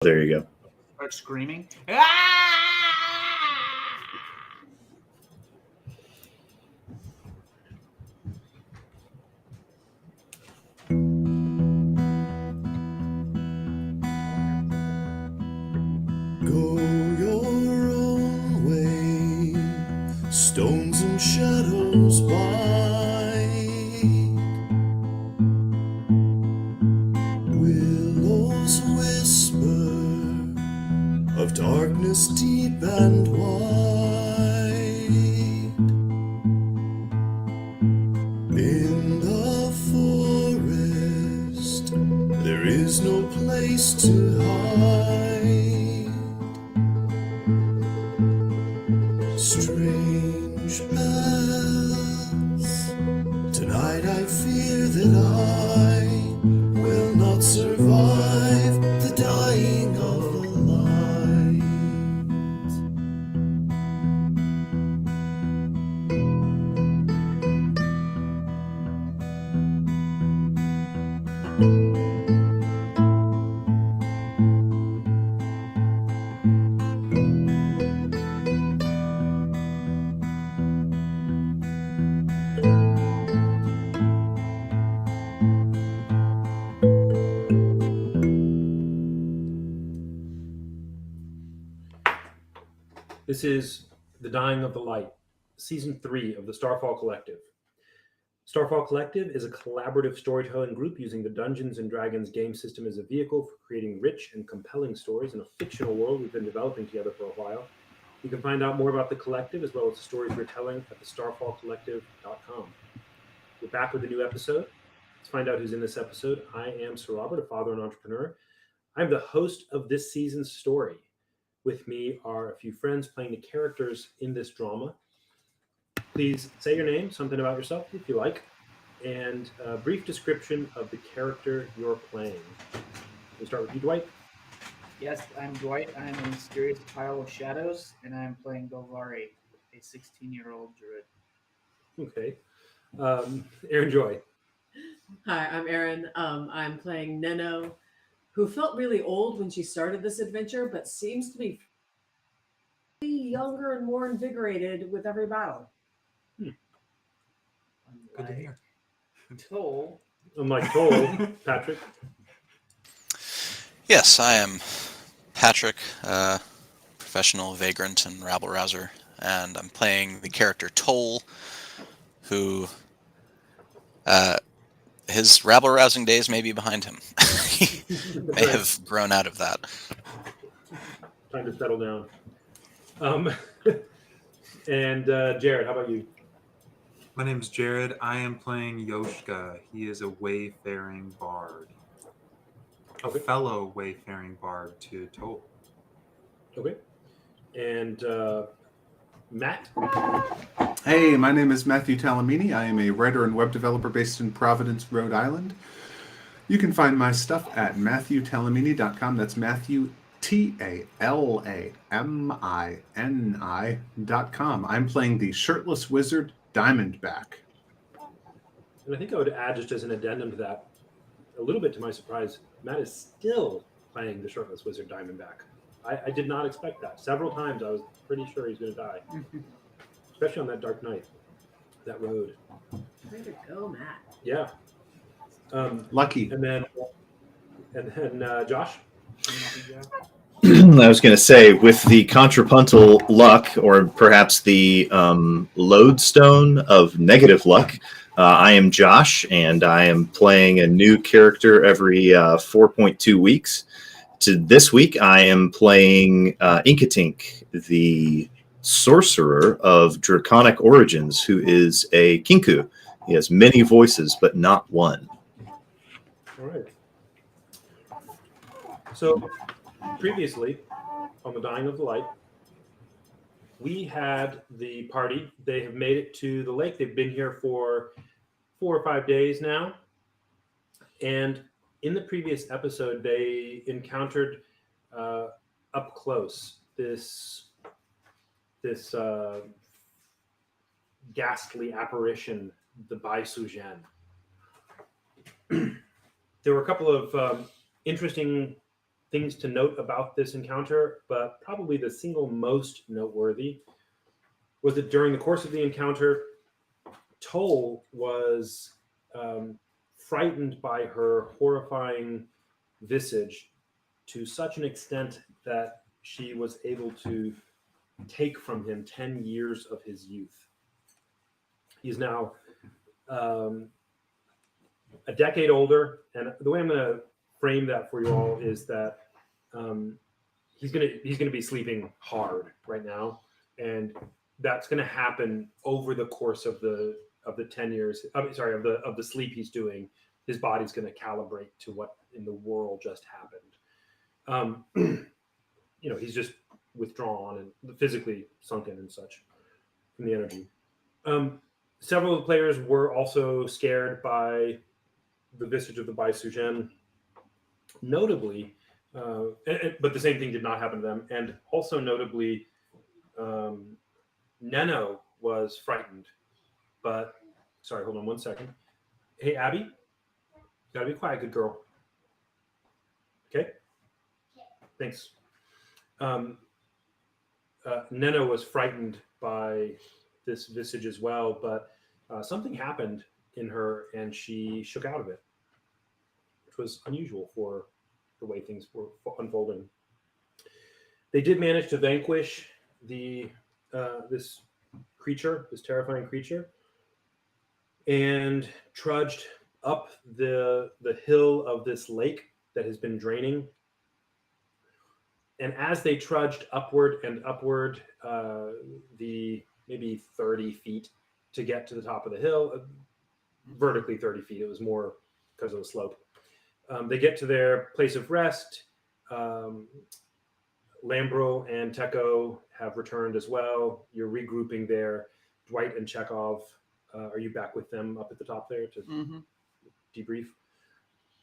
There you go. Start screaming. Ah! Go your own way, stones and shadows bite, willows whisper of darkness deep and wide. In the forest, there is no place to hide. Strange bells, tonight I fear that I will not survive the dying of the light. This is The Dying of the Light, Season 3 of the Starfall Collective. Starfall Collective is a collaborative storytelling group using the Dungeons & Dragons game system as a vehicle for creating rich and compelling stories in a fictional world we've been developing together for a while. You can find out more about the collective as well as the stories we're telling at the starfallcollective.com. We're back with a new episode. Let's find out who's in this episode. I am Sir Robert, a father and entrepreneur. I'm the host of this season's story. With me are a few friends playing the characters in this drama. Please say your name, something about yourself if you like, and a brief description of the character you're playing. We'll start with you, Dwight. Yes, I'm Dwight. I'm a mysterious pile of shadows, and I'm playing Golvari, a 16-year-old druid. Okay. Aaron Joy. Hi, I'm Erin. I'm playing Neno, who felt really old when she started this adventure, but seems to be younger and more invigorated with every battle. Good to hear. Toll. Unlike Toll, Patrick. Yes, I am Patrick, professional vagrant and rabble-rouser, and I'm playing the character Toll, who his rabble-rousing days may be behind him. He may have grown out of that. Time to settle down. And Jared, how about you? My name is Jared. I am playing Yoshka. He is a wayfaring bard. A fellow wayfaring bard to Toll. Okay. And Matt? Hey, my name is Matthew Talamini. I am a writer and web developer based in Providence, Rhode Island. You can find my stuff at MatthewTalamini.com. That's Matthew, TALAMINI.com. I'm playing the shirtless wizard Diamondback. And I think I would add, just as an addendum to that, a little bit to my surprise, Matt is still playing the shirtless wizard Diamondback. I did not expect that. Several times I was pretty sure he's going to die. Especially on that dark night, that road. Way to go, Matt. Yeah. Lucky. And then Josh? I was going to say, with the contrapuntal luck, or perhaps the lodestone of negative luck, I am Josh, and I am playing a new character every 4.2 weeks. This week, I am playing Inkatink, the sorcerer of draconic origins, who is a kinku. He has many voices, but not one. All right. So, previously, on the Dying of the Light, we had the party. They have made it to the lake. They've been here for 4 or 5 days now. And in the previous episode, they encountered up close this ghastly apparition, the Bai Sujan. There were a couple of interesting things to note about this encounter, but probably the single most noteworthy was that during the course of the encounter, Toll was frightened by her horrifying visage to such an extent that she was able to take from him 10 years of his youth. He's now a decade older, and the way I'm going to frame that for you all is that he's gonna be sleeping hard right now, and that's going to happen over the course of the 10 years. Of the sleep he's doing. His body's going to calibrate to what in the world just happened. He's just withdrawn and physically sunken and such from the energy. Several of the players were also scared by the visage of the Baisugen, notably, but the same thing did not happen to them. And also notably, Neno was frightened, but sorry, hold on one second. Hey, Abby, gotta be quiet, good girl. Okay, thanks. Neno was frightened by this visage as well, but something happened in her and she shook out of it, which was unusual for the way things were unfolding. They did manage to vanquish this terrifying creature, and trudged up the hill of this lake that has been draining. And as they trudged upward and upward, the maybe 30 feet to get to the top of the hill, vertically 30 feet, it was more because of the slope. They get to their place of rest. Lambro and Teko have returned as well. You're regrouping there. Dwight and Chekhov, are you back with them up at the top there to debrief?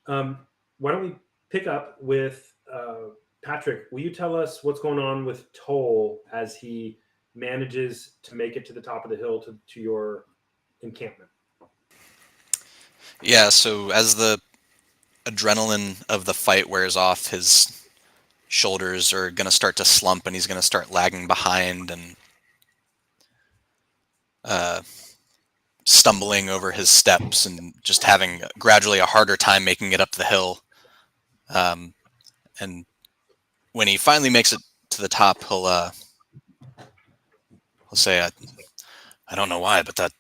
Why don't we pick up with Patrick? Will you tell us what's going on with Toll as he manages to make it to the top of the hill to your encampment? Yeah, so as the adrenaline of the fight wears off, his shoulders are going to start to slump and he's going to start lagging behind and stumbling over his steps and just having gradually a harder time making it up the hill. And when he finally makes it to the top, he'll say, I don't know why, but that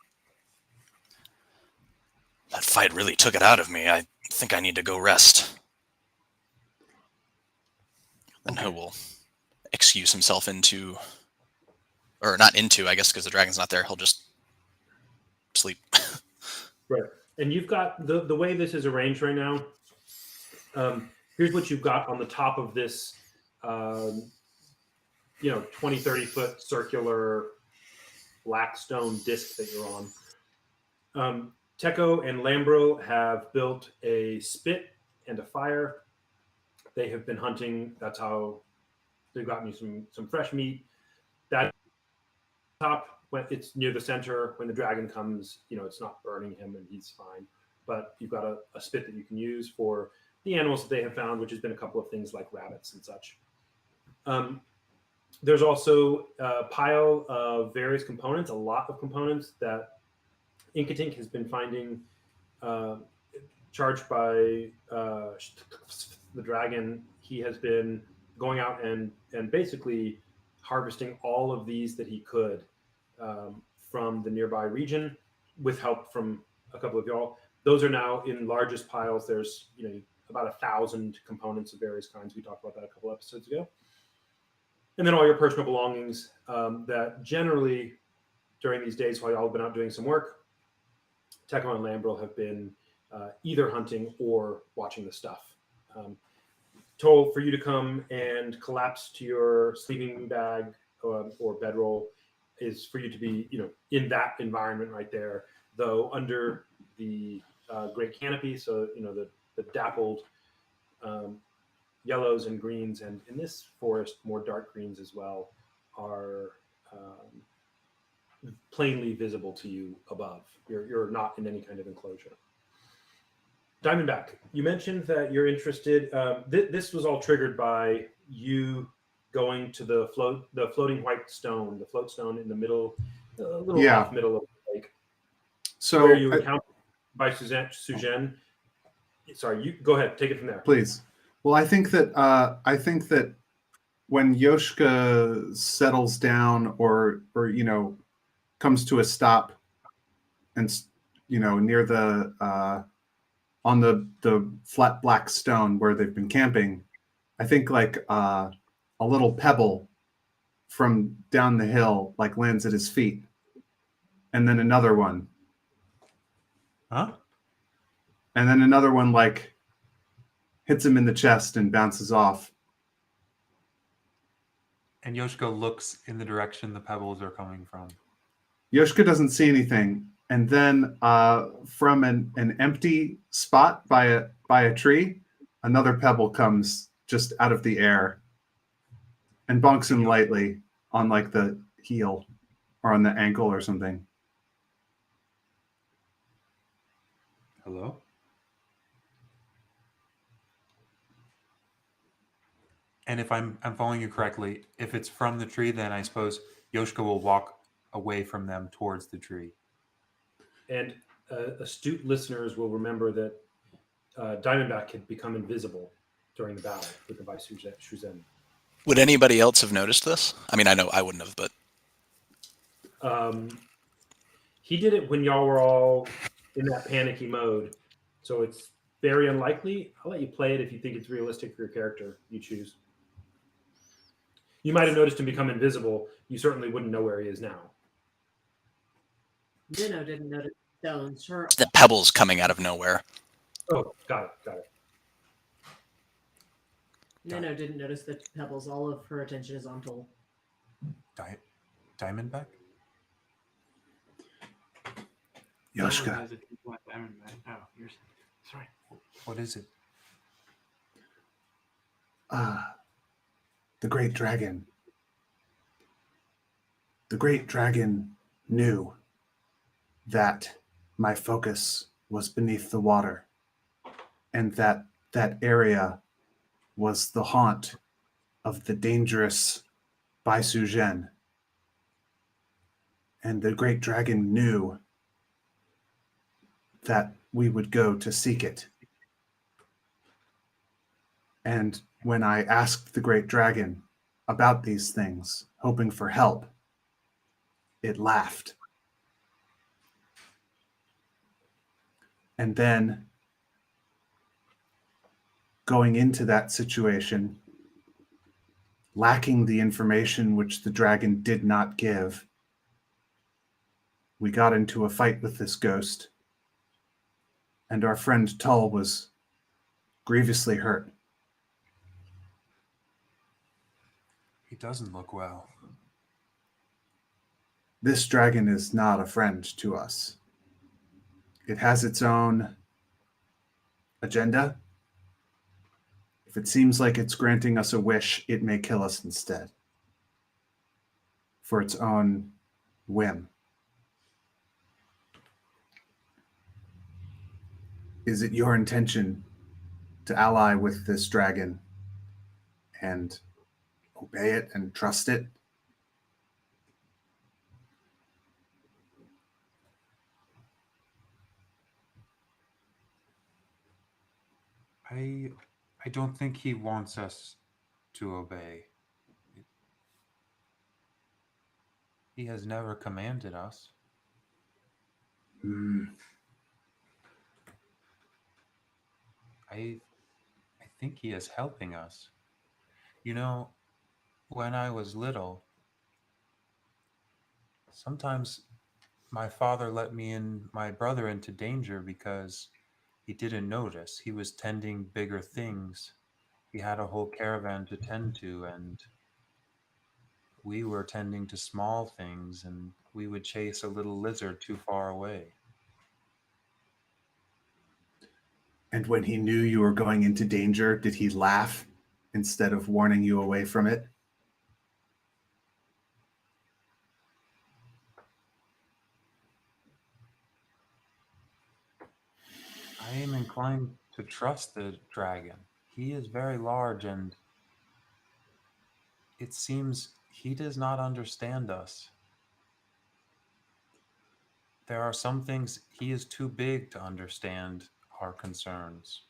fight really took it out of me. I think I need to go rest. Then he will excuse himself into, or not into, I guess, because the dragon's not there. He'll just sleep. Right. And you've got the way this is arranged right now. Here's what you've got on the top of this, 20, 30 foot circular black stone disc that you're on. Teko and Lambro have built a spit and a fire. They have been hunting. That's how they've gotten you some fresh meat. That top, when it's near the center, when the dragon comes, it's not burning him and he's fine. But you've got a spit that you can use for the animals that they have found, which has been a couple of things like rabbits and such. There's also a pile of various components, a lot of components that Inkatink has been finding, charged by the dragon. He has been going out and basically harvesting all of these that he could from the nearby region with help from a couple of y'all. Those are now in largest piles. There's about 1,000 components of various kinds. We talked about that a couple episodes ago. And then all your personal belongings that generally during these days while y'all have been out doing some work, Teko and Lambrel have been either hunting or watching the stuff. Toll, for you to come and collapse to your sleeping bag or bedroll is for you to be, in that environment right there, though under the great canopy. So, the dappled yellows and greens, and in this forest, more dark greens as well, are plainly visible to you above. You're not in any kind of enclosure. Diamondback, you mentioned that you're interested. This was all triggered by you going to the floating white stone, the float stone in the middle, a little Yeah. off middle of the lake, So, where you encountered by Suzanne. Sorry, you go ahead. Take it from there. please. Well, I think that when Yoshka settles down, or comes to a stop, and near the on the flat black stone where they've been camping, I think like a little pebble from down the hill like lands at his feet, and then another one, Huh? and then another one like hits him in the chest and bounces off. And Yoshiko looks in the direction the pebbles are coming from. Yoshika doesn't see anything, and then from an empty spot by a tree, another pebble comes just out of the air and bonks him lightly on like the heel or on the ankle or something. Hello? And if I'm following you correctly, if it's from the tree, then I suppose Yoshiko will walk away from them towards the tree. And astute listeners will remember that Diamondback had become invisible during the battle with the Vice Shuzen. Would anybody else have noticed this? I mean, I know I wouldn't have, but He did it when y'all were all in that panicky mode, so it's very unlikely. I'll let you play it if you think it's realistic for your character. You choose. You might have noticed him become invisible. You certainly wouldn't know where he is now. Minnow didn't notice stones. Her the pebbles coming out of nowhere. Oh, got it. Minnow didn't notice the pebbles. All of her attention is on Toll. Diamondback? Yoshika, Oh, you're sorry. What is it? the great dragon. The great dragon knew that my focus was beneath the water, and that area was the haunt of the dangerous Baisuzhen. And the great dragon knew that we would go to seek it. And when I asked the great dragon about these things, hoping for help, it laughed. And then, going into that situation, lacking the information which the dragon did not give, we got into a fight with this ghost, and our friend Tull was grievously hurt. He doesn't look well. This dragon is not a friend to us. It has its own agenda. If it seems like it's granting us a wish, it may kill us instead, for its own whim. Is it your intention to ally with this dragon and obey it and trust it? I don't think he wants us to obey. He has never commanded us. I think he is helping us. You know, when I was little, sometimes my father let me and my brother into danger because he didn't notice. He was tending bigger things. He had a whole caravan to tend to, and we were tending to small things, and we would chase a little lizard too far away. And when he knew you were going into danger, did he laugh instead of warning you away from it? I am inclined to trust the dragon. He is very large, and it seems he does not understand us. There are some things he is too big to understand our concerns.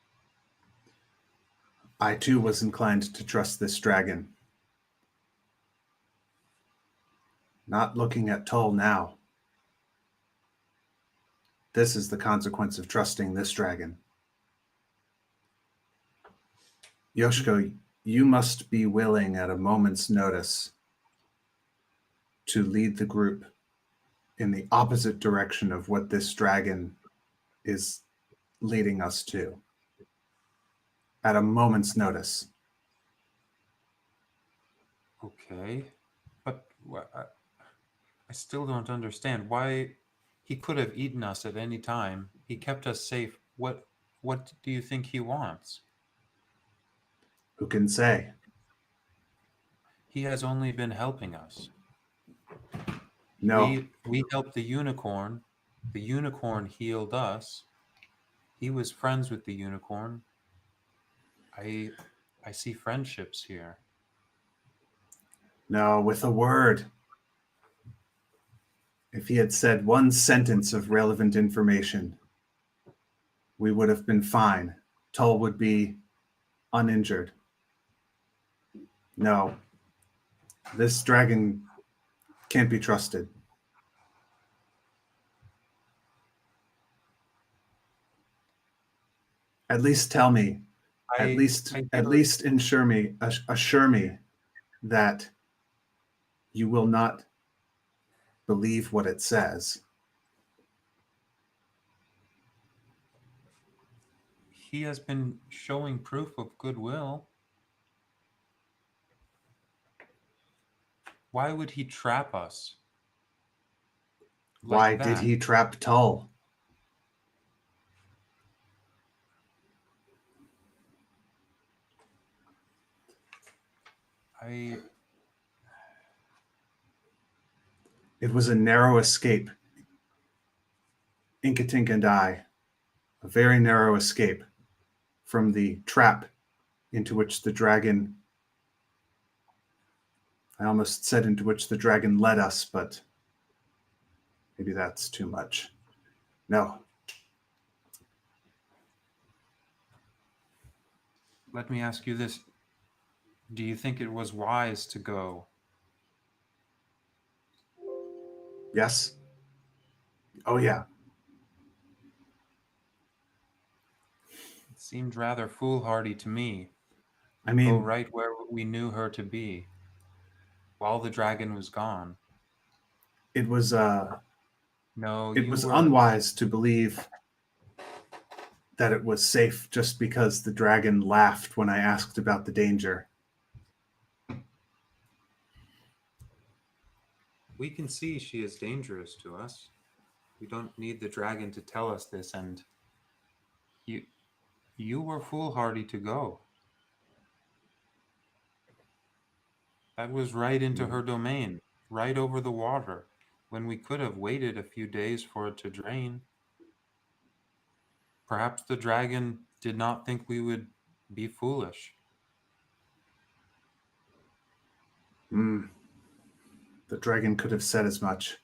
I too was inclined to trust this dragon. Not looking at Tull now. This is the consequence of trusting this dragon. Yoshiko, you must be willing at a moment's notice to lead the group in the opposite direction of what this dragon is leading us to. At a moment's notice. Okay, but I still don't understand why he could have eaten us at any time. He kept us safe. What do you think he wants? Who can say? He has only been helping us. No, We helped the unicorn. The unicorn healed us. He was friends with the unicorn. I see friendships here. no, with a word. If he had said one sentence of relevant information, we would have been fine. Tull would be uninjured. No, this dragon can't be trusted. At least tell me, at least assure me that you will not believe what it says. He has been showing proof of goodwill. Why would he trap us? Why Like did that? he trap Tull? It was a narrow escape. Inkatink and I, a very narrow escape from the trap into which the dragon, I almost said into which the dragon led us, but maybe that's too much. No. Let me ask you this. Do you think it was wise to go? Yes? Oh, yeah. It seemed rather foolhardy to me. I Go mean, right where we knew her to be, while the dragon was gone. it was No, it you was were. unwise to believe that it was safe just because the dragon laughed when I asked about the danger. We can see she is dangerous to us. We don't need the dragon to tell us this, and you were foolhardy to go. That was right into her domain, right over the water, when we could have waited a few days for it to drain. Perhaps the dragon did not think we would be foolish. The dragon could have said as much.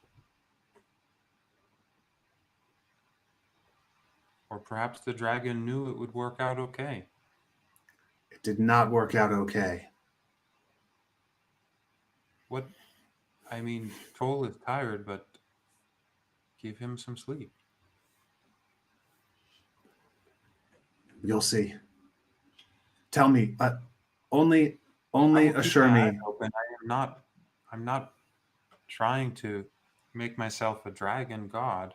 Or perhaps the dragon knew it would work out okay. It did not work out okay. What? I mean, Troll is tired, but give him some sleep. You'll see. Tell me, only I will keep assure my eyes me. open. I'm not trying to make myself a dragon god.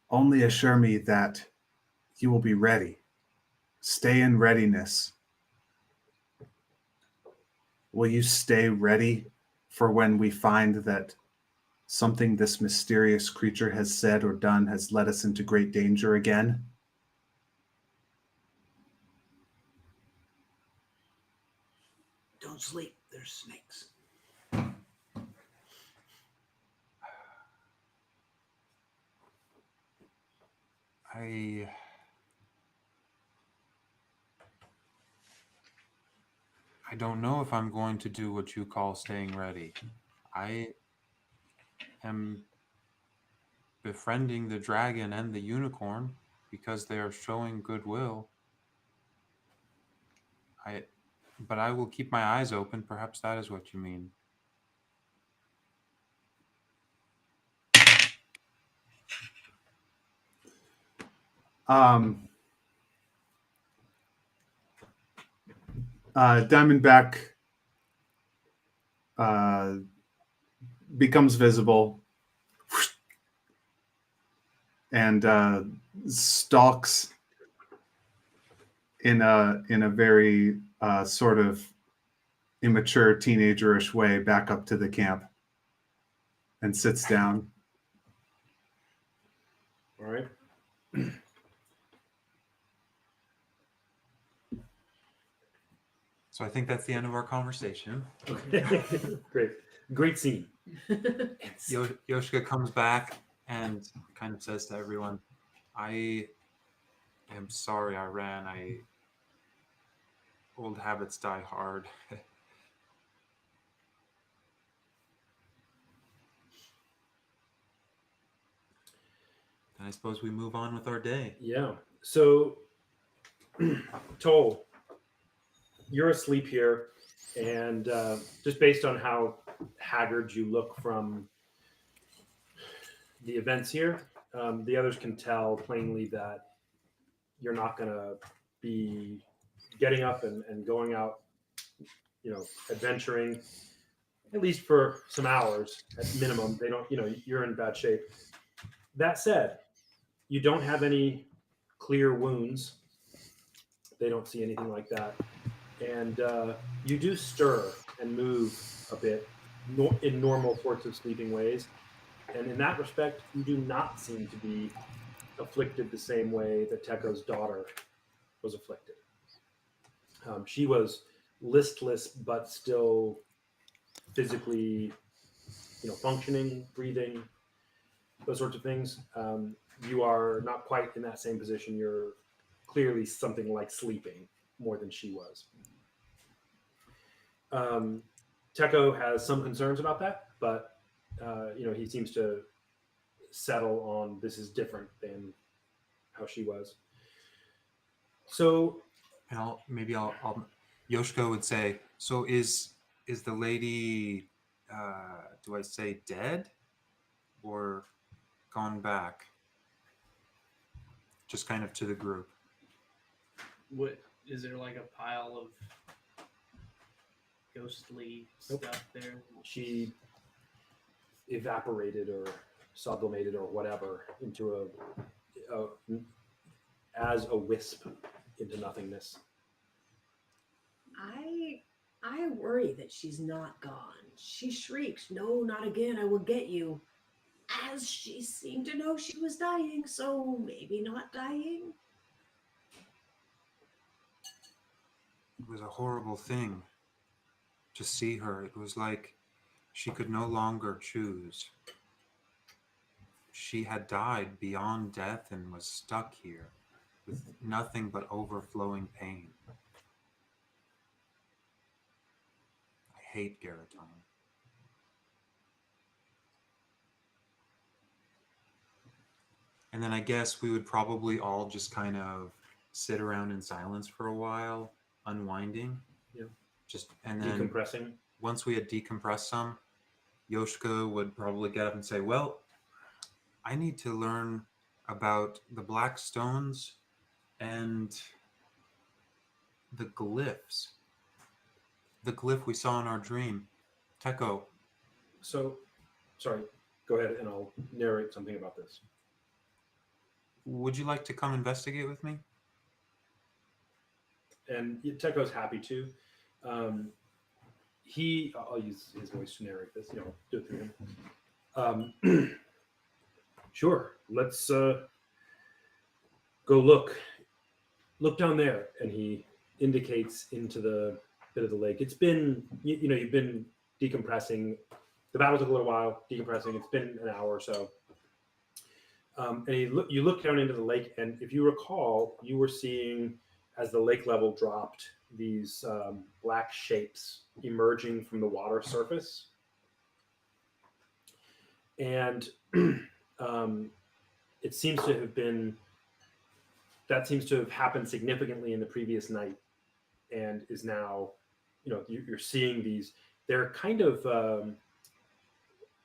Only assure me that you will be ready. Stay in readiness. Will you stay ready for when we find that something this mysterious creature has said or done has led us into great danger again? Don't sleep. There's snakes. I don't know if I'm going to do what you call staying ready. I am befriending the dragon and the unicorn because they are showing goodwill. But I will keep my eyes open. Perhaps that is what you mean. Diamondback becomes visible and stalks in a very sort of immature teenagerish way back up to the camp and sits down. All right. So I think that's the end of our conversation. Okay. Great scene. Yoshika comes back and kind of says to everyone, I am sorry I ran. Old habits die hard. And I suppose we move on with our day. Yeah. So, Toll, you're asleep here, and just based on how haggard you look from the events here, the others can tell plainly that you're not going to be getting up and going out, adventuring, at least for some hours at minimum. They don't, you're in bad shape. That said, you don't have any clear wounds. They don't see anything like that. And you do stir and move a bit in normal sorts of sleeping ways. And in that respect, you do not seem to be afflicted the same way that Teko's daughter was afflicted. She was listless, but still physically, functioning, breathing, those sorts of things. You are not quite in that same position. You're clearly something like sleeping more than she was. Teko has some concerns about that, but he seems to settle on this is different than how she was. So, and I'll Yoshiko would say, so is the lady, do I say dead or gone back? Just kind of to the group. What is there like a pile of ghostly stuff there? She evaporated or sublimated or whatever into as a wisp into nothingness. I worry that she's not gone. She shrieked, "No, not again, I will get you," as she seemed to know she was dying, so maybe not dying. It was a horrible thing to see her. It was like she could no longer choose. She had died beyond death and was stuck here with nothing but overflowing pain. I hate Garatone. And then I guess we would probably all just kind of sit around in silence for a while, unwinding. Yeah. And then Decompressing. Once we had decompressed some, Yoshika would probably get up and say, well, I need to learn about the black stones and the glyphs. The glyph we saw in our dream. Teko. So, sorry, go ahead and I'll narrate something about this. Would you like to come investigate with me? And Teko's happy to. I'll use his voice to narrate this, do it through him. Sure, let's go look. Look down there. And he indicates into the bit of the lake. It's been, you've been decompressing. The battle took a little while, decompressing. It's been an hour or so. And you look down into the lake, and if you recall, you were seeing, as the lake level dropped, these black shapes emerging from the water surface. And it seems to have been, that seems to have happened significantly in the previous night, and is now, you're seeing these, they're kind of,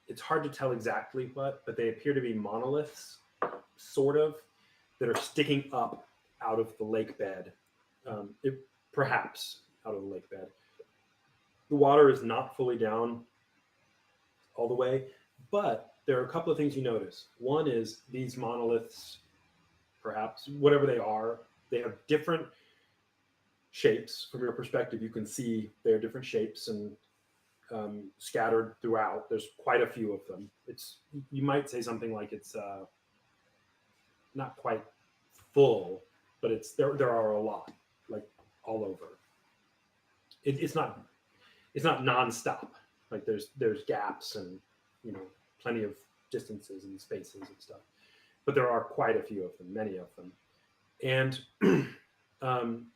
it's hard to tell exactly what, but they appear to be monoliths, sort of, that are sticking up out of the lake bed, perhaps out of the lake bed. The water is not fully down all the way, but there are a couple of things you notice. One is these monoliths, perhaps, whatever they have different shapes. From your perspective, you can see they're different shapes and scattered throughout. There's quite a few of them. You might say something like it's not quite full, but there are a lot, like all over. It's not nonstop. Like there's gaps and plenty of distances and spaces and stuff, but there are quite a few of them, many of them, and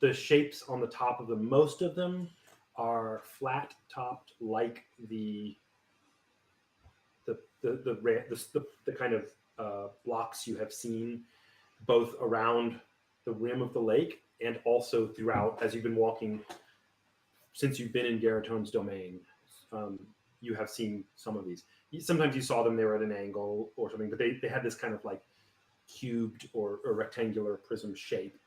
the shapes on the top of them, most of them are flat topped, like the kind of blocks you have seen both around the rim of the lake and also throughout as you've been walking since you've been in Garatone's domain. You have seen some of these. Sometimes you saw them, they were at an angle or something, but they had this kind of like cubed or rectangular prism shape.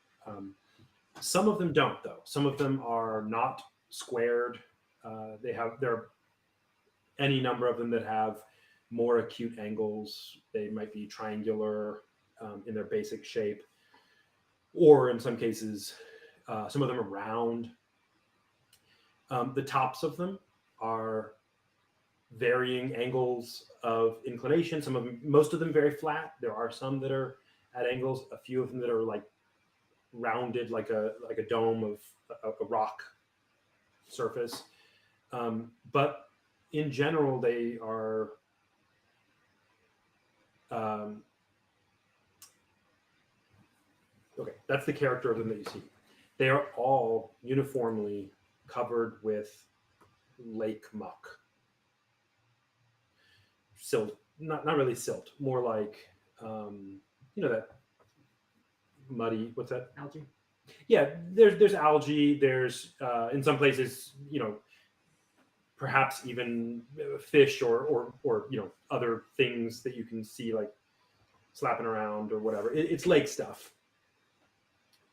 Some of them don't, though. Some of them are not squared. There are any number of them that have more acute angles. They might be triangular in their basic shape, or in some cases, some of them are round. The tops of them are varying angles of inclination. Most of them very flat. There are some that are at angles. A few of them that are like rounded, like a dome of a rock surface. But in general, they are okay. That's the character of them that you see. They are all uniformly covered with lake muck. Silt, not really silt, more like that muddy, what's that? Algae. Yeah, there's algae, there's in some places, perhaps even fish or other things that you can see like slapping around or whatever. It's lake stuff.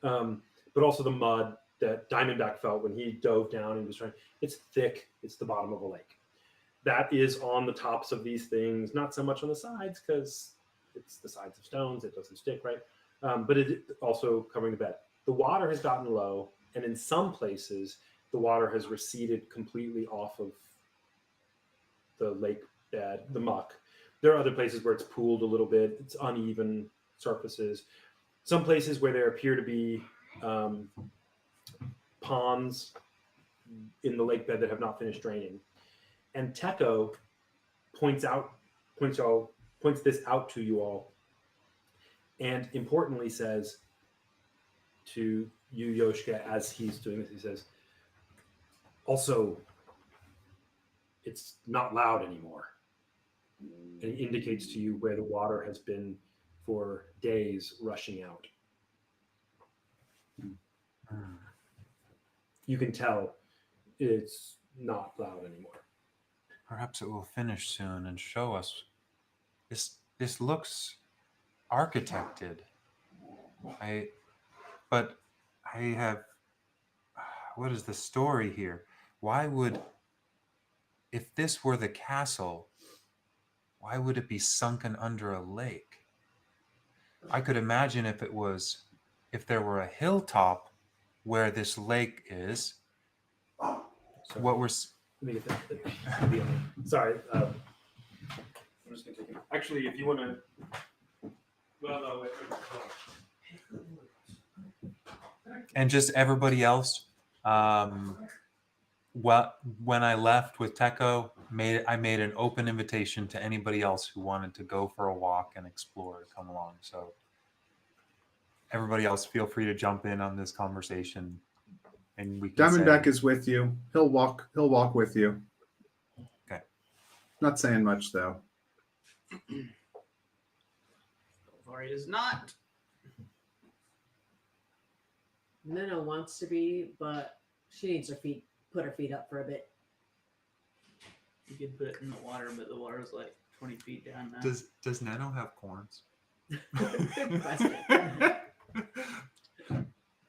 But also the mud that Diamondback felt when he dove down and was trying. It's thick. It's the bottom of a lake. That is on the tops of these things, not so much on the sides because it's the sides of stones. It doesn't stick, right? But it also covering the bed. The water has gotten low, and in some places, the water has receded completely off of the lake bed, the muck. There are other places where it's pooled a little bit. It's uneven surfaces. Some places where there appear to be ponds in the lake bed that have not finished draining. And Teko points this out to you all, and importantly says to you, Yoshka, as he's doing this, he says, also, it's not loud anymore. And he indicates to you where the water has been for days rushing out. You can tell it's not loud anymore. Perhaps it will finish soon and show us. This looks architected. But I have. What is the story here? If this were the castle, why would it be sunken under a lake? I could imagine if there were a hilltop where this lake is. So what we're let me get that. Sorry, I'm just gonna take it. Actually, if you want to. Well, no, wait. And just everybody else, well, when I left with Teco, I made an open invitation to anybody else who wanted to go for a walk and explore to come along. So everybody else, feel free to jump in on this conversation, and we can Diamondback say, is with you. He'll walk with you. Okay. Not saying much though. Golvari does not. Nina wants to be, but she needs put her feet up for a bit. You could put it in the water, but the water's like 20 feet down now. Does Nano have corns? Good question.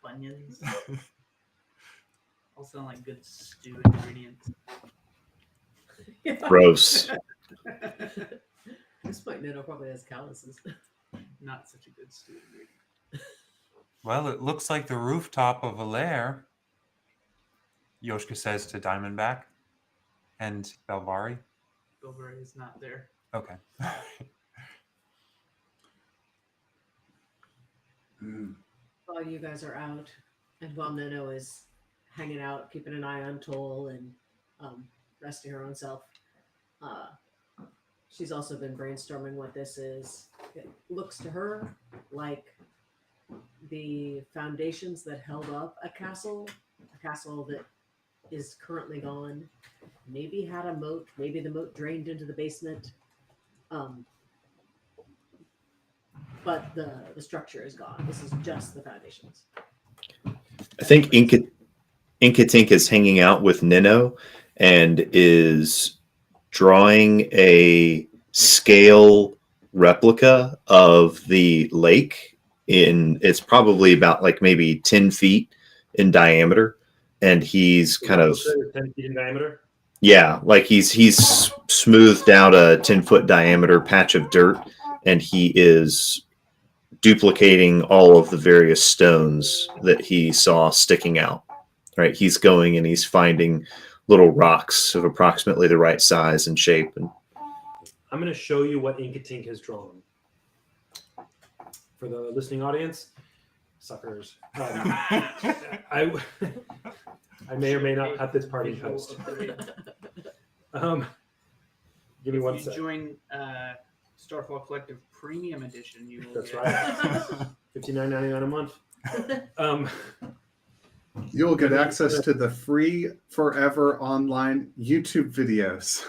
Bunions. All sound like good stew ingredients. Gross. At this point, Nino probably has calluses. Not such a good stew ingredient. Well, it looks like the rooftop of a lair, Yoshka says to Diamondback and Belvari. Golvari is not there. Okay. While you guys are out, and while Nino is hanging out, keeping an eye on Toll and resting her own self, she's also been brainstorming what this is. It looks to her like the foundations that held up a castle that is currently gone, maybe had a moat, maybe the moat drained into the basement, but the structure is gone. This is just the foundations. I think Inkatink is hanging out with Nino and is drawing a scale replica of the lake. It's probably about like maybe 10 feet in diameter, and he's kind of 10 feet in diameter. Yeah, like he's smoothed out a 10-foot diameter patch of dirt, and he is duplicating all of the various stones that he saw sticking out. Right, he's going and he's finding little rocks of approximately the right size and shape. And I'm going to show you what Inkatink has drawn. For the listening audience, suckers. I may or may not cut this part in post. Give me one If you sec. join Starfall Collective Premium Edition, you will That's get right. $59.99 a month. You'll get access to the free forever online YouTube videos.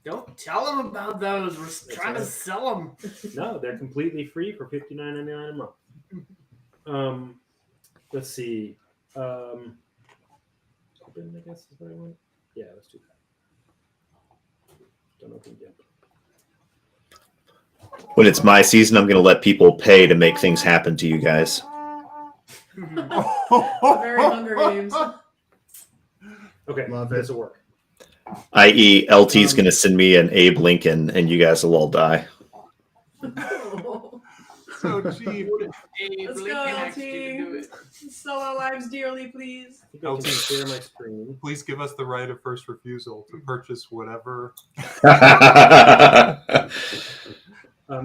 Don't tell them about those. We're trying to sell them. No, they're completely free for $59.99 a month. Let's see. Open, I guess is what I want. Yeah, let's do that. Don't open yet. when it's my season, I'm going to let people pay to make things happen to you guys. Very Hunger Games. Okay, Love it. this will work. I.e., LT's going to send me an Abe Lincoln, and you guys will all die. So cheap. Let's go, LT. Sell our lives dearly, please. I think I can share my screen. Please give us the right of first refusal to purchase whatever.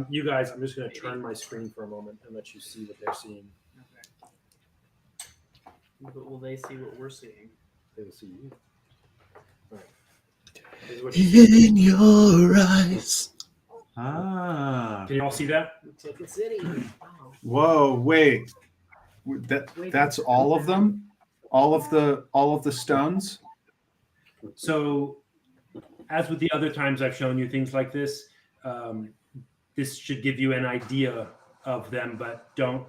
You guys, I'm just going to turn my screen for a moment and let you see what they're seeing. Okay. But will they see what we're seeing? They will see you. All right. This is what you see. In your eyes. Ah. Can you all see that? Ticket City. Wow. Whoa, wait. That's all of them? All of the stones? So, as with the other times I've shown you things like this, this should give you an idea of them, but don't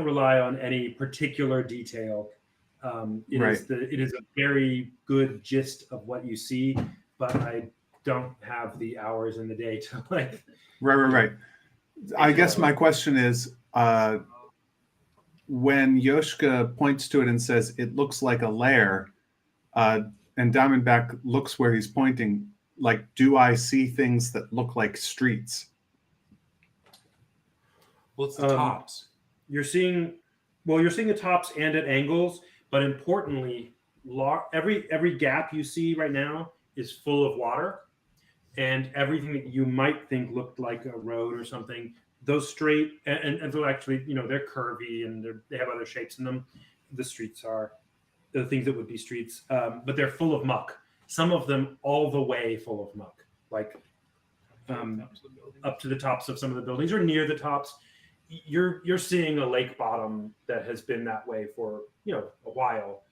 rely on any particular detail. It is a very good gist of what you see, but I don't have the hours in the day to like. Right. I guess my question is, when Yoshka points to it and says it looks like a lair, and Diamondback looks where he's pointing, like, do I see things that look like streets? Well, it's the tops. You're seeing the tops and at angles, but importantly, every gap you see right now is full of water, and everything that you might think looked like a road or something, those straight and they're actually, they're curvy and they have other shapes in them. The streets are the things that would be streets, but they're full of muck. Some of them all the way full of muck, like up to the tops of some of the buildings or near the tops. You're seeing a lake bottom that has been that way for a while.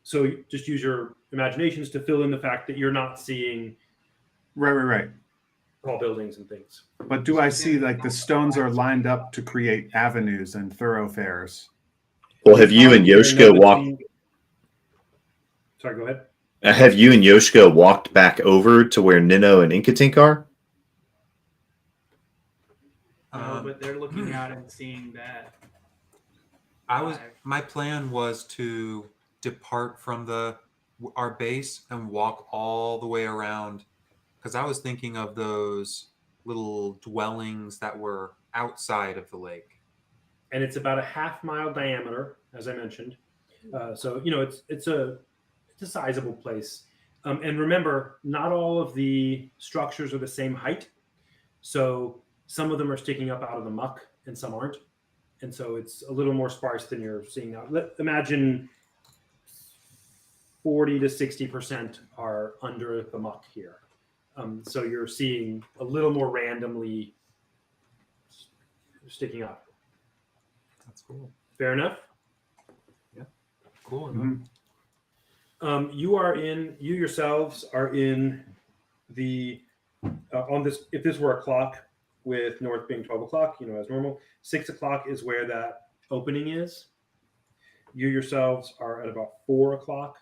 So just use your imaginations to fill in the fact that you're not seeing Right. tall buildings and things. But do I see like the stones are lined up to create avenues and thoroughfares? Well, have you and Yoshka walked? Sorry, go ahead. Have you and Yoshka walked back over to where Nino and Inkatink are? No, but they're looking out and seeing that. My plan was to depart from our base and walk all the way around, because I was thinking of those little dwellings that were outside of the lake. And it's about a half-mile diameter, as I mentioned. So it's a sizable place. And remember, not all of the structures are the same height. So some of them are sticking up out of the muck, and some aren't. And so it's a little more sparse than you're seeing now. Imagine 40 to 60% are under the muck here. So you're seeing a little more randomly sticking up. That's cool. Fair enough? Yeah. Cool. Mm-hmm. You yourselves are in the, on this, if this were a clock with north being 12 o'clock, as normal, 6 o'clock is where that opening is. You yourselves are at about 4 o'clock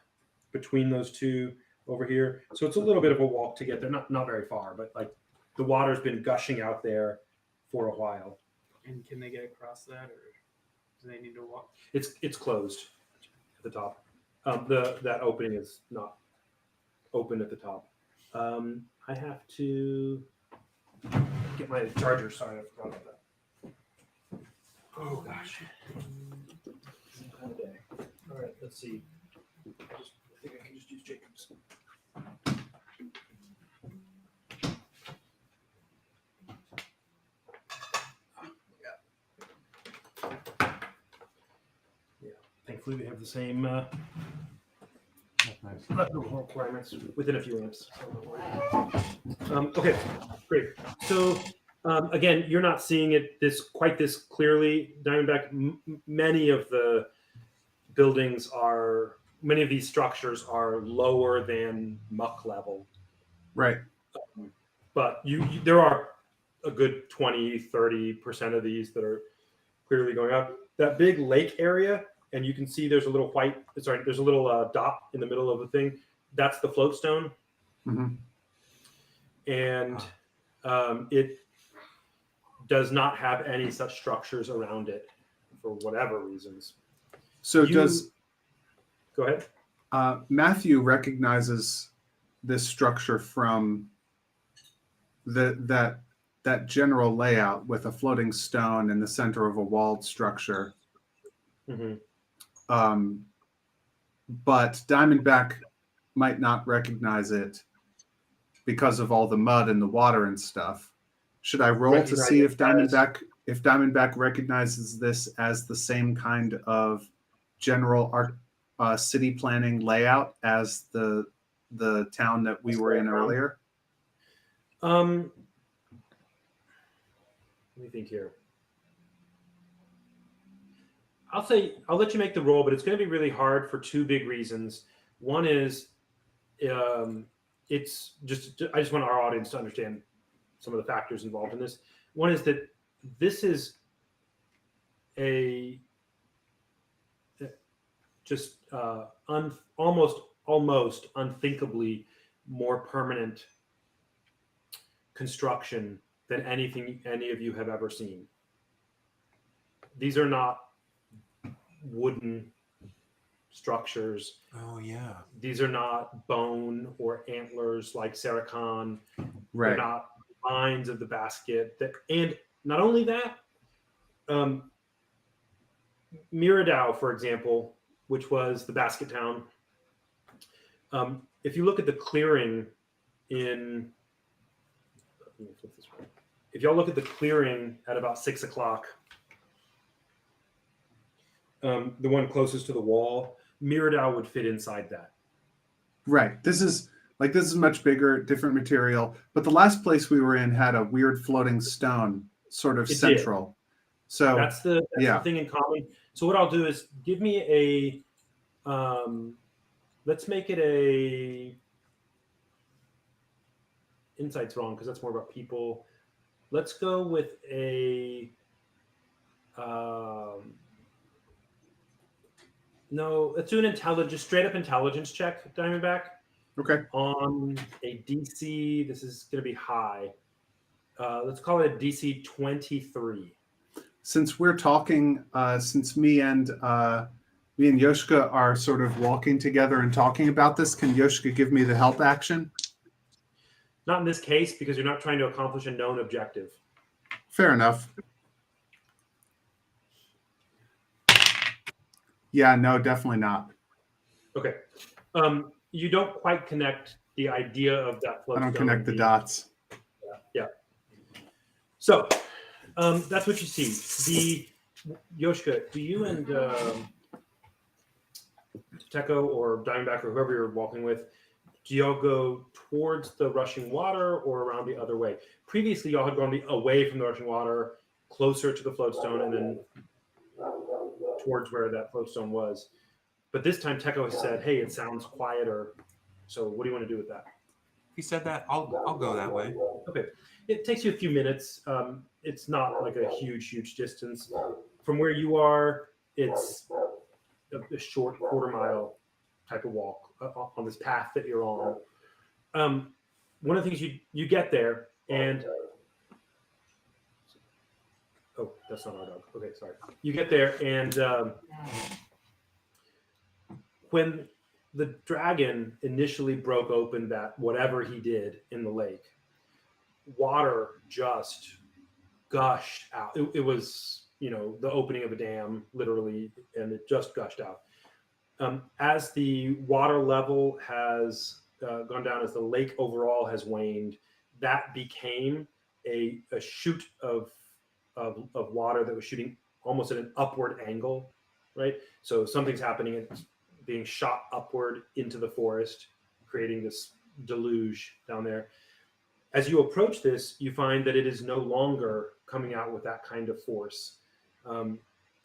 between those two over here. So it's a little bit of a walk to get there. Not very far, but like the water's been gushing out there for a while. And can they get across that, or do they need to walk? It's closed at the top. That opening is not open at the top. I have to get my charger. Sorry, I forgot about that. Oh gosh. Some kind of day. All right, let's see. I think I can just use Jacob's. Yeah, thankfully we have the same Nice. electrical requirements within a few amps. Okay, great. So again, you're not seeing it quite this clearly. Diamondback, many of these structures are lower than muck level. Right. But there are a good 20-30% of these that are clearly going up. That big lake area, and you can see there's a little dot in the middle of the thing. That's the float stone. Mm-hmm. And it does not have any such structures around it for whatever reasons. So Go ahead. Matthew recognizes this structure from that general layout with a floating stone in the center of a walled structure. Mm-hmm. But Diamondback might not recognize it because of all the mud and the water and stuff. Should I roll to see if Diamondback recognizes this as the same kind of general city planning layout as the town that we were in earlier? Let me think here. I'll let you make the roll, but it's going to be really hard for two big reasons. One is it's just I just want our audience to understand some of the factors involved in this. One is that this is a just almost unthinkably more permanent construction than anything any of you have ever seen. These are not wooden structures. Oh yeah. These are not bone or antlers like Saracon. Right. They're not lines of the basket. And not only that, Miradau, for example, which was the basket town. If you look at the clearing in if y'all look at the clearing at about 6 o'clock, the one closest to the wall, Mirrodau would fit inside that. Right. This is much bigger, different material. But the last place we were in had a weird floating stone, sort of It did. central. So That's the yeah. thing in common. So what I'll do is give me a, let's make it a, insight's wrong because that's more about people. Let's go with a, no, let's do an intelligence, straight up intelligence check, Diamondback. Okay. On a DC, this is going to be high. Let's call it a DC 23. Since we're talking, since me and Yoshka are sort of walking together and talking about this, can Yoshka give me the help action? Not in this case because you're not trying to accomplish a known objective. Fair enough. Yeah, no, definitely not. Okay. You don't quite connect the idea of that float. I don't connect the dots. Yeah. So that's what you see. The Yoshka, do you and Teko or Diamondback or whoever you're walking with, do y'all go towards the rushing water or around the other way? Previously, y'all had gone away from the rushing water, closer to the floatstone, and then towards where that floatstone was. But this time, Teko has said, "Hey, it sounds quieter." So, what do you want to do with that? He said that. I'll go that way. Okay, it takes you a few minutes. It's not like a huge distance from where you are. It's a short quarter-mile type of walk on this path that you're on. One of the things you get there, and oh, that's not our dog. Okay, sorry. You get there, and when the dragon initially broke open that whatever he did in the lake, water just gushed out. It was, the opening of a dam, literally, and it just gushed out. As the water level has gone down, as the lake overall has waned, that became a chute of water that was shooting almost at an upward angle, right? So something's happening, it's being shot upward into the forest, creating this deluge down there. As you approach this, you find that it is no longer coming out with that kind of force.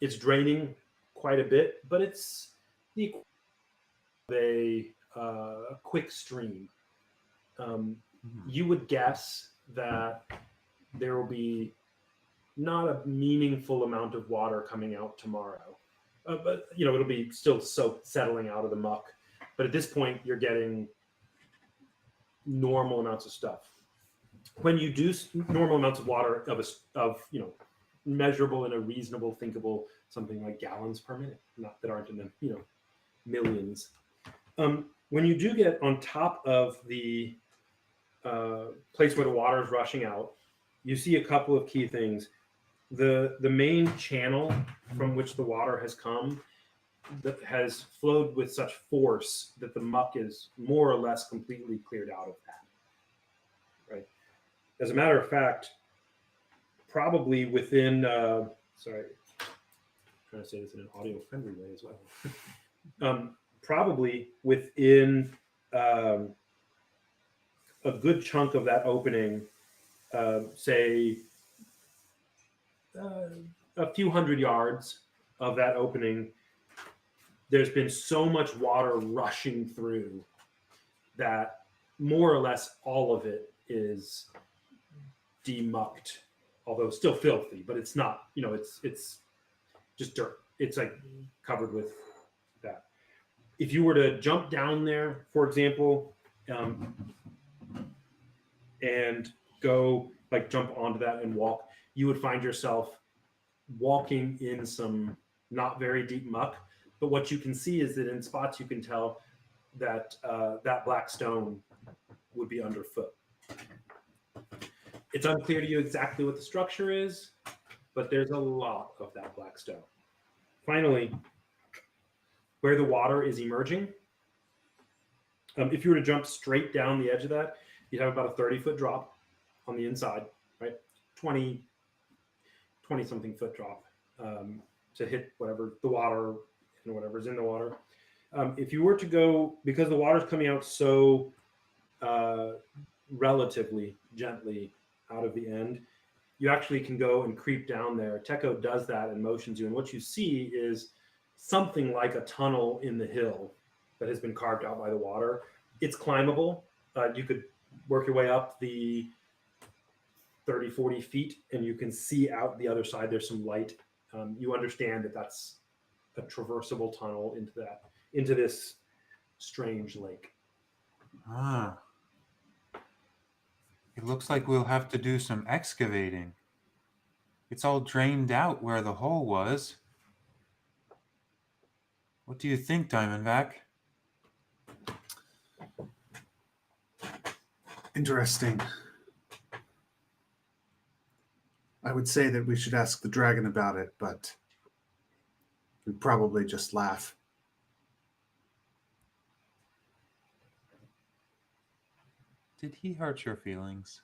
It's draining quite a bit, but it's the a quick stream. You would guess that there will be not a meaningful amount of water coming out tomorrow, but it'll be still settling out of the muck. But at this point, you're getting normal amounts of stuff. When you do normal amounts of water of measurable in a reasonable, thinkable, something like gallons per minute, not that aren't in the millions. When you do get on top of the place where the water is rushing out, you see a couple of key things. The main channel from which the water has come that has flowed with such force that the muck is more or less completely cleared out of that. Right. As a matter of fact, probably within sorry, I'm trying to say this in an audio-friendly way as well. Probably within a good chunk of that opening, say a few hundred yards of that opening, there's been so much water rushing through that more or less all of it is demucked, although still filthy, but it's not, it's just dirt. It's like covered with that. If you were to jump down there, for example, and go jump onto that and walk, you would find yourself walking in some not very deep muck. But what you can see is that in spots you can tell that that black stone would be underfoot. It's unclear to you exactly what the structure is, but there's a lot of that black stone. Finally, where the water is emerging, if you were to jump straight down the edge of that, you'd have about a 30-foot drop on the inside, right? 20 something foot drop to hit whatever the water and whatever's in the water. If you were to go, because the water's coming out so relatively gently out of the end, you actually can go and creep down there. Teco does that and motions you. And what you see is something like a tunnel in the hill that has been carved out by the water. It's climbable. You could work your way up the 30, 40 feet and you can see out the other side. There's some light. You understand that that's a traversable tunnel into this strange lake. Ah. It looks like we'll have to do some excavating. It's all drained out where the hole was. What do you think, Diamondback? Interesting. I would say that we should ask the dragon about it, but we'd probably just laugh. Did he hurt your feelings?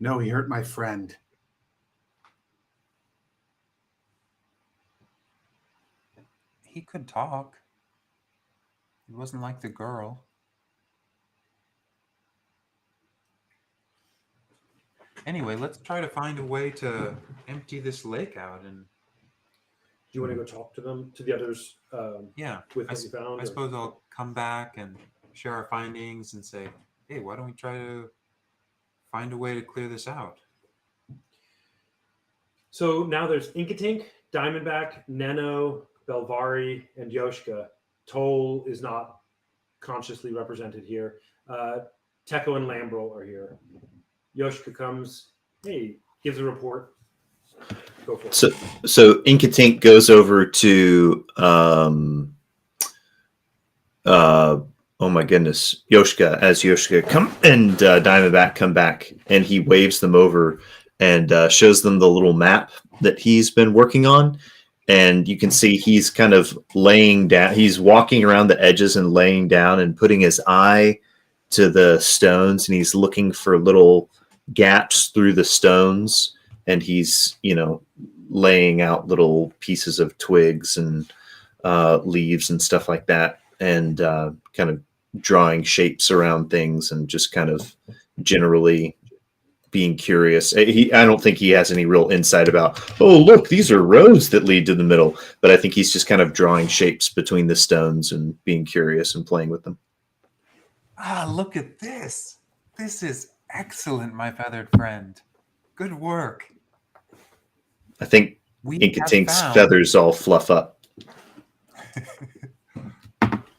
No, he hurt my friend. He could talk. He wasn't like the girl. Anyway, let's try to find a way to empty this lake out. And Do you want to go talk to them, to the others? yeah, With what you found? I suppose I'll come back and share our findings and say, hey, why don't we try to find a way to clear this out? So now there's Inkatink, Diamondback, Neno, Belvari, and Yoshka. Toll is not consciously represented here. Teco and Lambrel are here. Yoshka comes, hey, gives a report. Go for it. So Inkatink goes over to oh my goodness, Yoshka, as Yoshka come and Diamondback come back, and he waves them over and shows them the little map that he's been working on. And you can see he's kind of laying down, he's walking around the edges and laying down and putting his eye to the stones, and he's looking for little gaps through the stones, and he's, laying out little pieces of twigs and leaves and stuff like that, and kind of drawing shapes around things and just kind of generally being curious. I don't think he has any real insight about, oh, look, these are roads that lead to the middle. But I think he's just kind of drawing shapes between the stones and being curious and playing with them. Ah, look at this. This is excellent, my feathered friend. Good work. I think We Inkatink's have found- feathers all fluff up.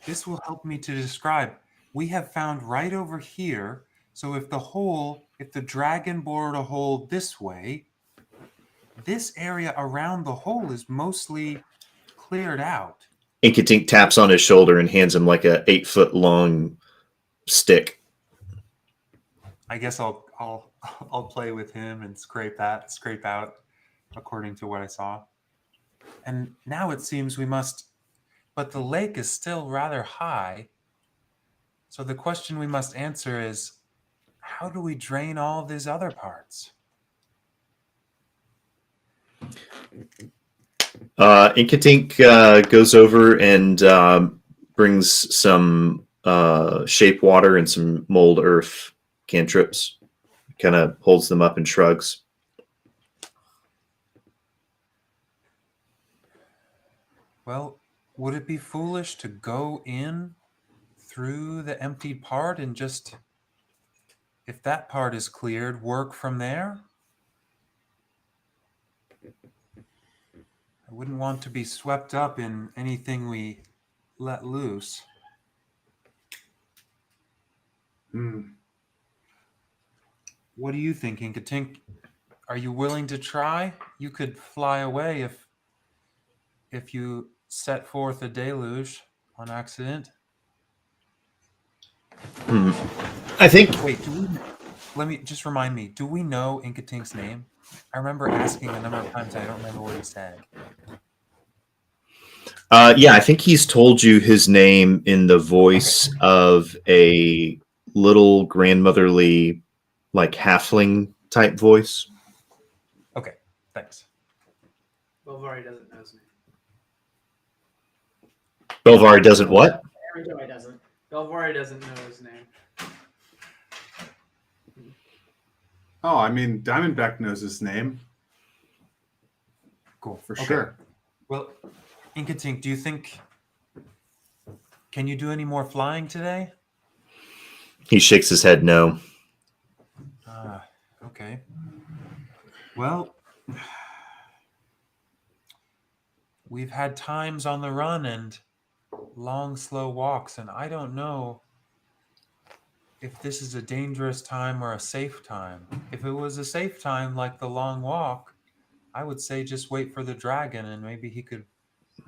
This will help me to describe. We have found right over here. So if the dragon bored a hole this way, this area around the hole is mostly cleared out. Inkatink taps on his shoulder and hands him like a 8-foot long stick. I guess I'll play with him and scrape out according to what I saw. And now it seems we must, but the lake is still rather high. So the question we must answer is, how do we drain all these other parts? Inkatink goes over and brings some shape water and some mold earth cantrips, kind of holds them up and shrugs. Well, would it be foolish to go in through the emptied part and just, if that part is cleared, work from there? I wouldn't want to be swept up in anything we let loose. What do you think, Inkatink? Are you willing to try? You could fly away if you set forth a deluge on accident. I think Wait, let me just remind me. Do we know Inkatink's name? I remember asking a number of times. I don't remember what he said. yeah, I think he's told you his name in the voice of a little grandmotherly, like halfling type voice. Okay, thanks. Belvari doesn't know his name. Belvari doesn't what? Joy doesn't. Belvari doesn't know his name. Oh, I mean, Diamondback knows his name Cool. for Okay. sure. Well, Inkatink, do you think... Can you do any more flying today? He shakes his head no. Ah, okay. Well, we've had times on the run and long, slow walks, and I don't know if this is a dangerous time or a safe time. If it was a safe time, like the long walk, I would say just wait for the dragon and maybe he could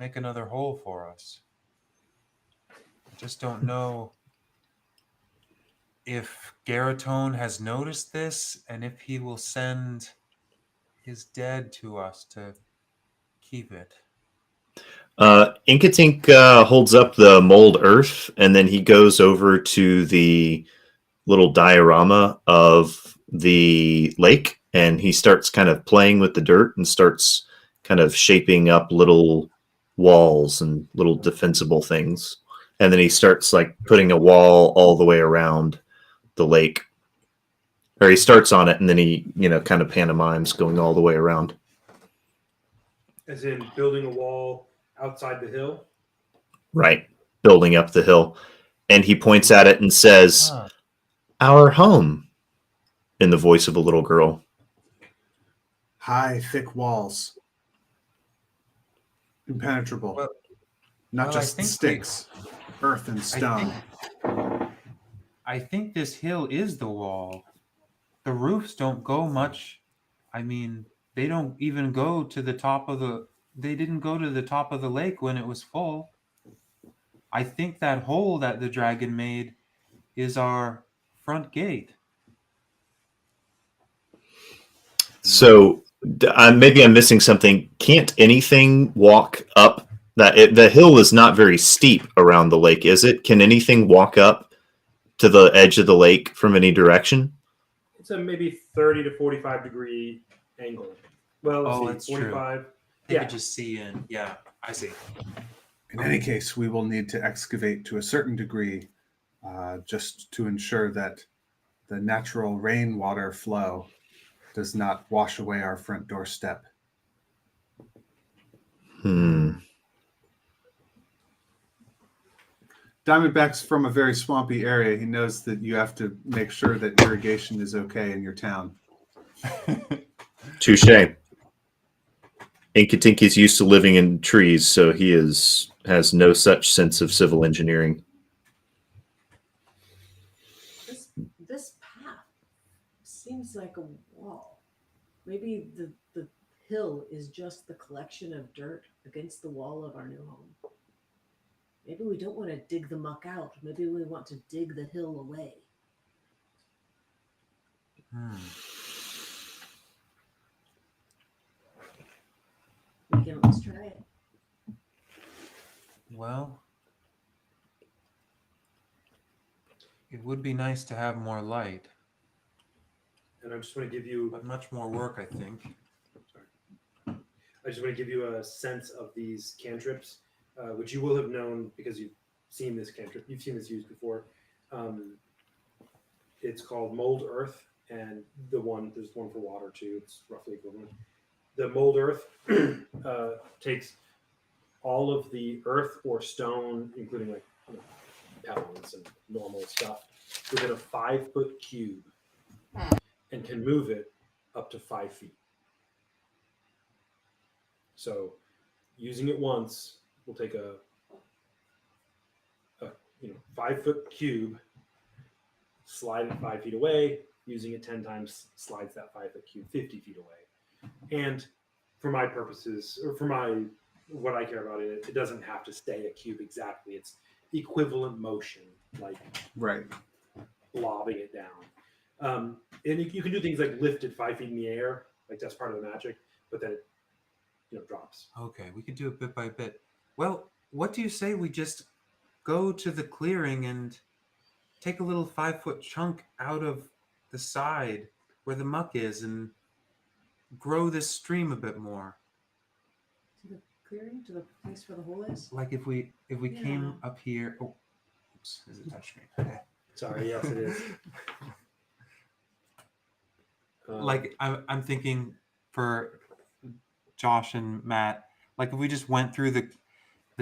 make another hole for us. I just don't know if Garatone has noticed this and if he will send his dead to us to keep it. Inkatink holds up the mold earth, and then he goes over to the little diorama of the lake, and he starts kind of playing with the dirt and starts kind of shaping up little walls and little defensible things. And then he starts like putting a wall all the way around the lake. Or he starts on it and then he, kind of pantomimes going all the way around. As in building a wall outside the hill. Right. Building up the hill. And he points at it and says, Huh. "Our home," in the voice of a little girl. High, thick walls. Impenetrable. Well, Not well, I just think sticks, earth and stone. I think this hill is the wall. The roofs don't go much. I mean, they don't even go to the top of the... They didn't go to the top of the lake when it was full. I think that hole that the dragon made is our front gate. So maybe I'm missing something. Can't anything walk up the hill is not very steep around the lake, is it? Can anything walk up to the edge of the lake from any direction? It's a maybe 30 to 45 degree angle. Well, let's Oh, see, that's 45. They Yeah. could just see in. Yeah, I see. In any case, we will need to excavate to a certain degree just to ensure that the natural rainwater flow does not wash away our front doorstep. Diamondback's from a very swampy area. He knows that you have to make sure that irrigation is okay in your town. Touche. Inkatink is used to living in trees, so he has no such sense of civil engineering. This path seems like a wall. Maybe the hill is just the collection of dirt against the wall of our new home. Maybe we don't want to dig the muck out. Maybe we want to dig the hill away. We can let's try it. Well, it would be nice to have more light, And I just want to give you but much more work, I think. I just want to give you a sense of these cantrips, which you will have known because you've seen this cantrip. You've seen this used before. It's called Mold Earth, and there's one for water too. It's roughly equivalent. The Mold Earth takes all of the earth or stone, including like pebbles and normal stuff, within a 5-foot cube, and can move it up to 5 feet. So, using it once will take a 5-foot cube, slide it 5 feet away. Using it 10 times slides that 5-foot cube 50 feet away. And for my purposes, or for what I care about it doesn't have to stay a cube exactly. It's equivalent motion, like Right. lobbing it down. And you can do things like lift it 5 feet in the air, like that's part of the magic. But then it drops. Okay, we could do it bit by bit. Well, what do you say we just go to the clearing and take a little 5-foot chunk out of the side where the muck is and grow this stream a bit more. To the clearing, to the place where the hole is. Like if we came Yeah. up here. Oh, oops, is it touchscreen? Sorry, yes, it is. Like I'm thinking for Josh and Matt, like if we just went through the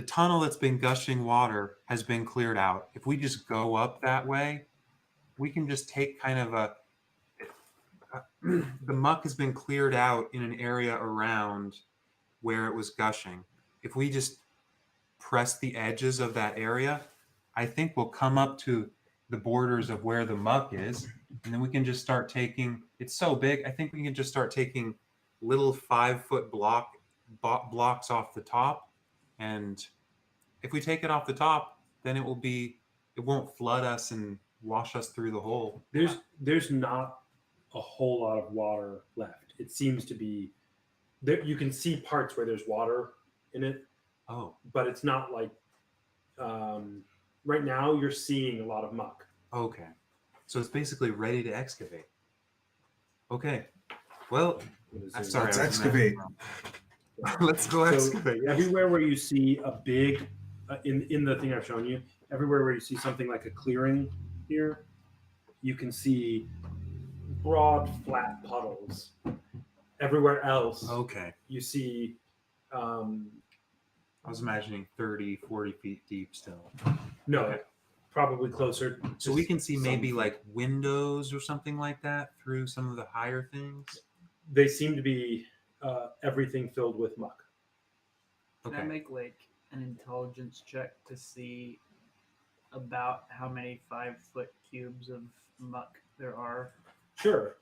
tunnel that's been gushing water has been cleared out. If we just go up that way, we can just take kind of the muck has been cleared out in an area around where it was gushing. If we just press the edges of that area, I think we'll come up to the borders of where the muck is, and then we can just start taking. It's so big. I think we can just start taking little 5-foot blocks off the top, and if we take it off the top, then it won't flood us and wash us through the hole. There's not a whole lot of water left. It seems to be there. You can see parts where there's water in it, Oh, but it's not like right now you're seeing a lot of muck. okay. So it's basically ready to excavate. Okay. Well, I'm sorry. Let's I was excavate. Let's go So excavate. Yes. everywhere where you see a big in the thing I've shown you, everywhere where you see something like a clearing here, you can see broad flat puddles. Everywhere else, Okay. you see I was imagining 30, 40 feet deep still. no, Okay. probably closer. So to we can see maybe some- like windows or something like that through some of the higher things. they seem to be everything filled with muck. Can I Okay. make like an intelligence check to see about how many 5-foot cubes of muck there are? Sure.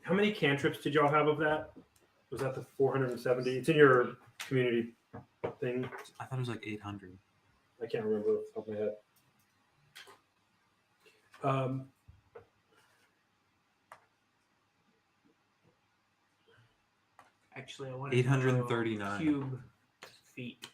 How many cantrips did y'all have of that? Was that the 470? It's in your community thing. I thought it was like 800. I can't remember off the top of my head. Actually, I want 839. cube feet.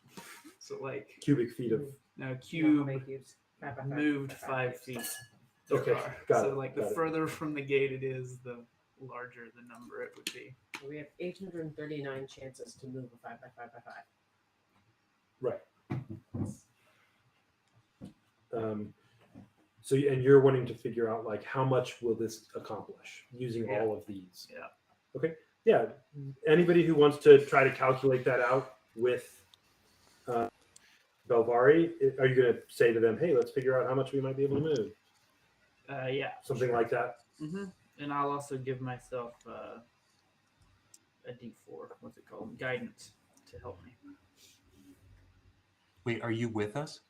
So like Cubic feet of. no How cube many cubes? 5 by 5 moved by 5 cubes. feet. Okay, there are. got so it, like the got it. further from the gate it is, the larger the number it would be. We have 839 chances to move a 5 by 5 by 5. Right. So, and you're wanting to figure out like how much will this accomplish using Yeah. all of these? Yeah. Okay. Yeah. Anybody who wants to try to calculate that out with Belvari, are you going to say to them, "Hey, let's figure out how much we might be able to move"? Yeah. Something like that. Mm-hmm. And I'll also give myself a D4. What's it called? Guidance to help me. Wait, are you with us?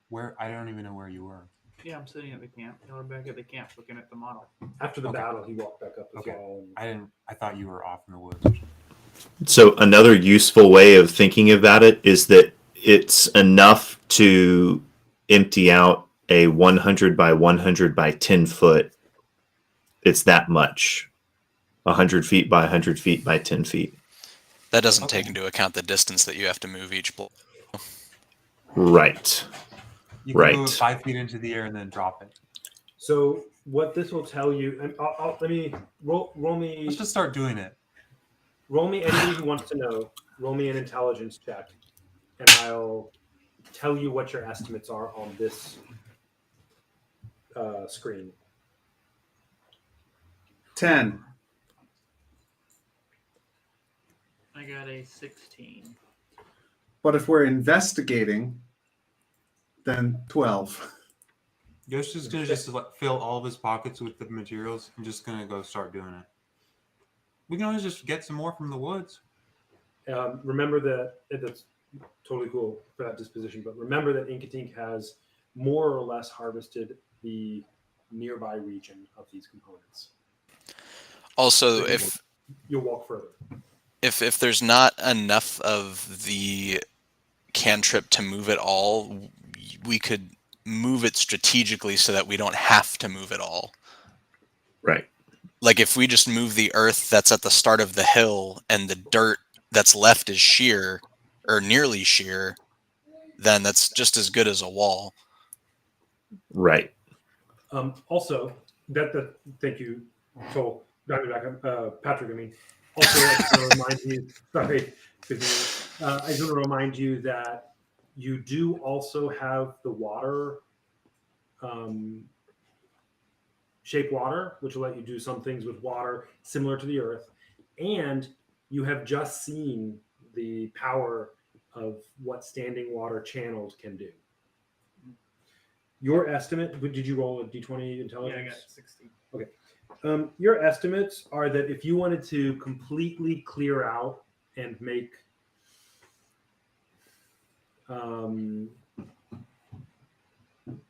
Where? I don't even know where you were. Yeah, I'm sitting at the camp. We're back at the camp looking at the model. After the Okay. battle, he walked back up as Okay. well. And I thought you were off in the woods or something. So another useful way of thinking about it is that it's enough to empty out a 100 by 100 by 10 foot. It's that much. 100 feet by 100 feet by 10 feet. That doesn't Okay. take into account the distance that you have to move each block. Right. You can move Right. it 5 feet into the air and then drop it. so what this will tell you, and let me roll me. Let's just start doing it. Roll me anybody who wants to know. Roll me an intelligence check, and I'll tell you what your estimates are on this screen. 10. I got a 16. But if we're investigating, then 12. Yosh is gonna just fill all of his pockets with the materials and just gonna go start doing it. We can always just get some more from the woods. Remember that that's totally cool for that disposition, but remember that Inkatink has more or less harvested the nearby region of these components. Also, So if you'll walk further. if there's not enough of the cantrip to move it all, we could move it strategically so that we don't have to move it all. Right. Like if we just move the earth that's at the start of the hill and the dirt that's left is sheer or nearly sheer, then that's just as good as a wall. Right. Also, thank you, so Patrick. I mean, also, I just want to remind you. Sorry, I just want to remind you that you do also have the water, shape water, which will let you do some things with water similar to the Earth, and you have just seen the power of what standing water channels can do. Your estimate? Did you roll a d20 intelligence? Yeah, I got 16. Okay. Your estimates are that if you wanted to completely clear out and make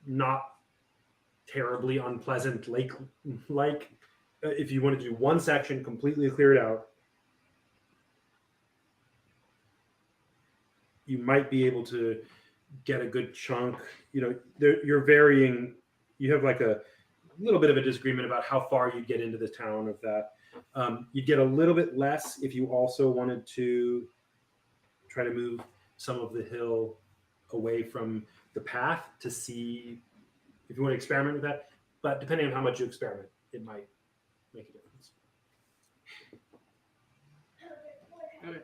not terribly unpleasant lake like, if you wanted to do one section, completely clear it out, you might be able to get a good chunk. You're varying. You have like a little bit of a disagreement about how far you get into the town of that. You'd get a little bit less if you also wanted to try to move some of the hill away from the path to see if you want to experiment with that. But depending on how much you experiment, it might make a difference. Okay.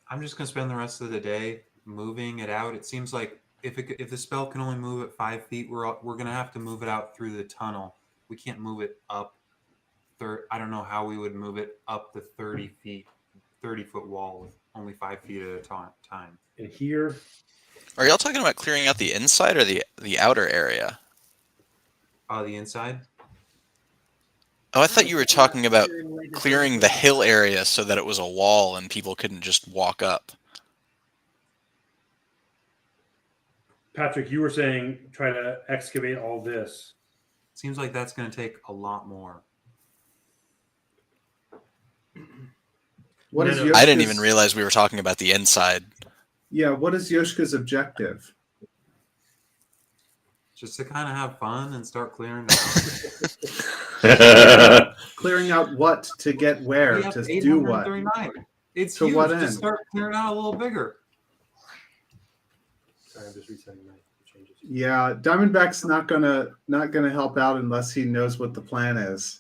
I'm just gonna spend the rest of the day moving it out. It seems like if the spell can only move it 5 feet, we're gonna have to move it out through the tunnel. We can't move it up. I don't know how we would move it up the 30-foot wall with only 5 feet at a time. And here, Are y'all talking about clearing out the inside or the outer area? The inside. Oh, I thought you were talking about away the clearing the building. hill area so that it was a wall and people couldn't just walk up. Patrick, you were saying try to excavate all this. Seems like that's gonna take a lot more. What is No, Yoshka's, I didn't even realize we were talking about the inside. Yeah, what is Yoshka's objective? Just to kind of have fun and start clearing it out. Clearing out what to get where We have to do what? 839. It's To huge. what Just end? start clearing out a little bigger. Sorry, I'm just resetting my changes. Yeah, Diamondback's not gonna help out unless he knows what the plan is.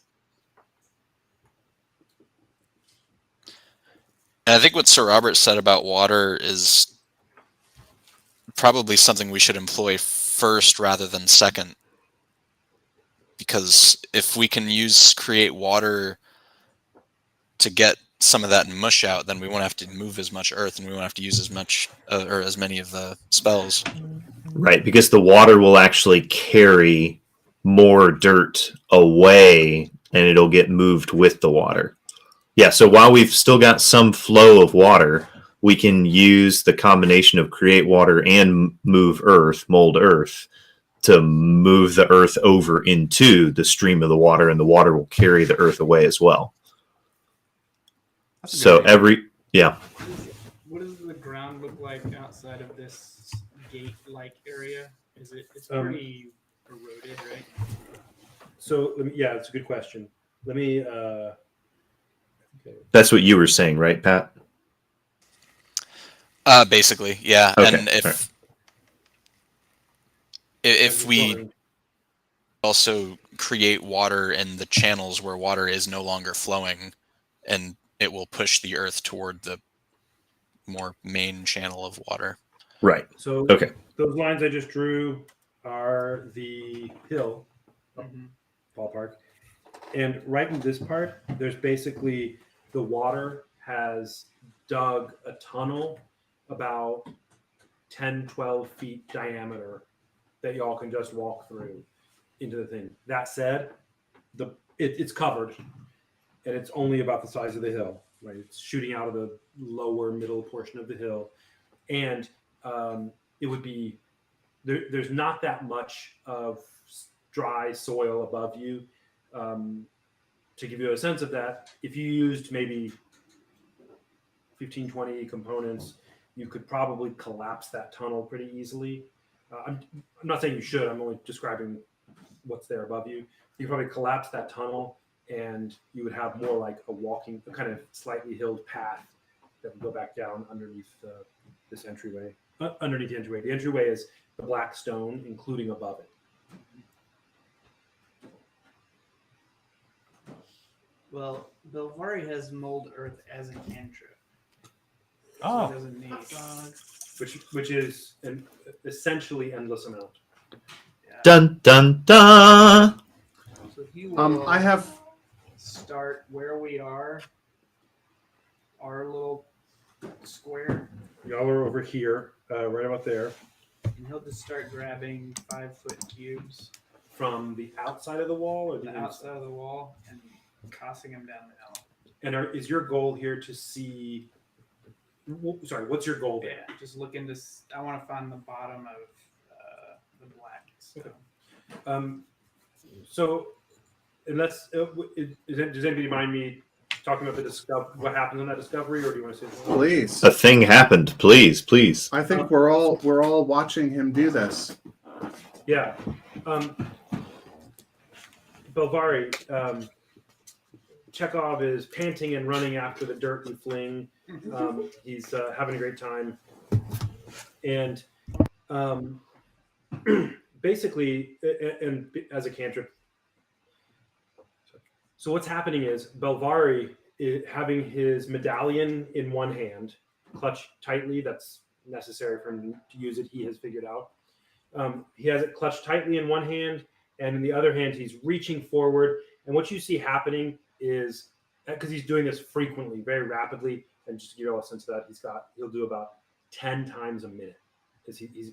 And I think what Sir Robert said about water is probably something we should employ first rather than second. Because if we can create water to get some of that mush out, then we won't have to move as much earth and we won't have to use as much or as many of the spells. Right, because the water will actually carry more dirt away and it'll get moved with the water. Yeah, so while we've still got some flow of water, we can use the combination of create water and mold earth, to move the earth over into the stream of the water, and the water will carry the earth away as well. That's a good So idea. What does the ground look like outside of this gate-like area? It's pretty eroded, right? So it's a good question. Let me. That's what you were saying, right, Pat? Basically, yeah. Okay, And if we also create water in the channels where water is no longer flowing, and it will push the earth toward the more main channel of water. Right. So Okay. those lines I just drew are the hill Mhm. ballpark, and right in this part, there's basically the water has dug a tunnel about 10, 12 feet diameter that y'all can just walk through into the thing. That said, it's covered, and it's only about the size of the hill. Right, it's shooting out of the lower middle portion of the hill, and it would be there's not that much of dry soil above you. To give you a sense of that, if you used maybe 15, 20 components, you could probably collapse that tunnel pretty easily. I'm not saying you should, I'm only describing what's there above you. You could probably collapse that tunnel and you would have more like a kind of slightly hilled path that would go back down underneath this entryway. underneath the entryway. The entryway is the black stone, including above it. Well, Belvari has mold earth as a cantrip. So Oh. he doesn't need. Which is an essentially endless amount. Yeah. Dun dun dun. So he will I have start where we are. Our little square, Y'all are over here, right about there, and he'll just start grabbing 5-foot cubes from the outside of the wall, or from the outside of the wall and tossing them down the hill. And is your goal here to see? Sorry, what's your goal there? Yeah, just looking to. I want to find the bottom of the black stone. So, and let's. Does anybody mind me talking about what happens on that discovery, or do you want to say something? please. A thing happened. Please, please. I think we're all watching him do this. Yeah. Belvari, Chekhov is panting and running after the dirt and fling. He's having a great time. And basically, and as a cantrip, so what's happening is Belvari is having his medallion in one hand, clutched tightly. That's necessary for him to use it. He has figured out. He has it clutched tightly in one hand, and in the other hand, he's reaching forward. And what you see happening is, because he's doing this frequently, very rapidly, and just to give you all a sense of that, he'll do about 10 times a minute. Because he's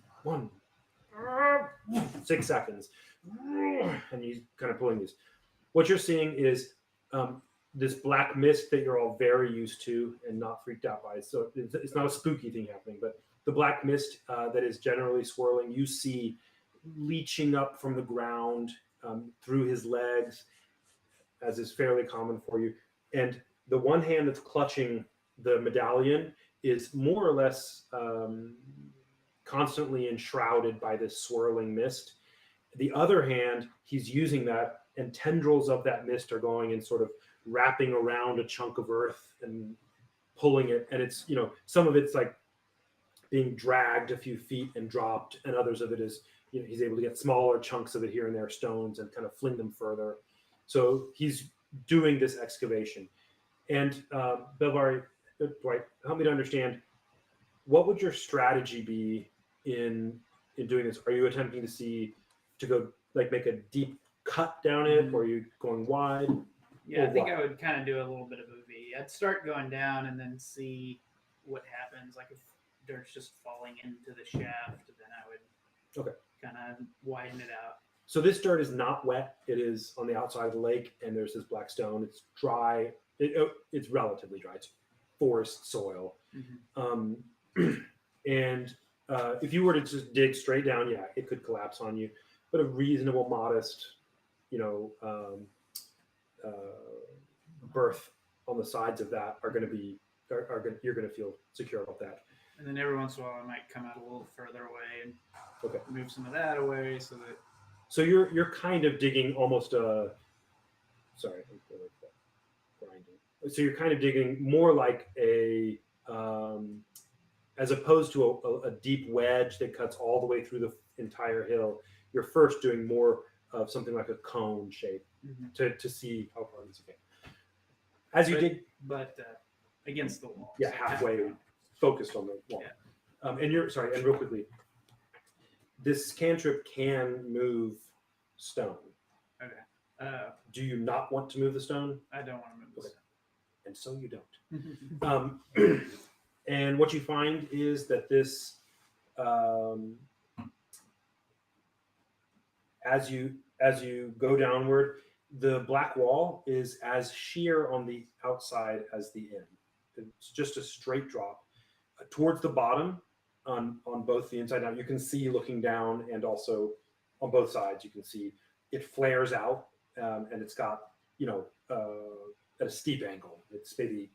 6 seconds, and he's kind of pulling these. What you're seeing is this black mist that you're all very used to and not freaked out by. So it's not a spooky thing happening, but the black mist that is generally swirling, you see leaching up from the ground through his legs, as is fairly common for you. And the one hand that's clutching the medallion is more or less constantly enshrouded by this swirling mist. The other hand, he's using that, and tendrils of that mist are going and sort of wrapping around a chunk of earth and pulling it. And it's, some of it's like being dragged a few feet and dropped, and others of it is, he's able to get smaller chunks of it here and there, stones, and kind of fling them further. So he's doing this excavation. And Belvari, Dwight, help me to understand, what would your strategy be in doing this? Are you attempting to go like make a deep cut down it, or are you going wide? Yeah, I think I would kind of do a little bit of a V. I'd start going down and then see what happens. Like if dirt's just falling into the shaft, then I would kind of widen it out. So this dirt is not wet. It is on the outside of the lake, and there's this black stone. It's dry. It's relatively dry. It's forest soil. Mm-hmm. And if you were to just dig straight down, yeah, it could collapse on you. But a reasonable, modest, berth on the sides of that are going to be, you're going to feel secure about that. And then every once in a while, I might come out a little further away and move some of that away so that. So you're kind of digging almost a. Sorry, I'm grinding. So you're kind of digging more like a, as opposed to a deep wedge that cuts all the way through the entire hill. You're first doing more of something like a cone shape to see how far this can. As you dig, but against the wall. Yeah, halfway focused on the wall. Yeah. And real quickly, this cantrip can move stone. Okay. Do you not want to move the stone? I don't want to move the stone. And so you don't. And what you find is that this, as you go downward, the black wall is as sheer on the outside as the end. It's just a straight drop towards the bottom on both the inside and out. You can see looking down, and also on both sides, you can see it flares out, and it's got at a steep angle. It's maybe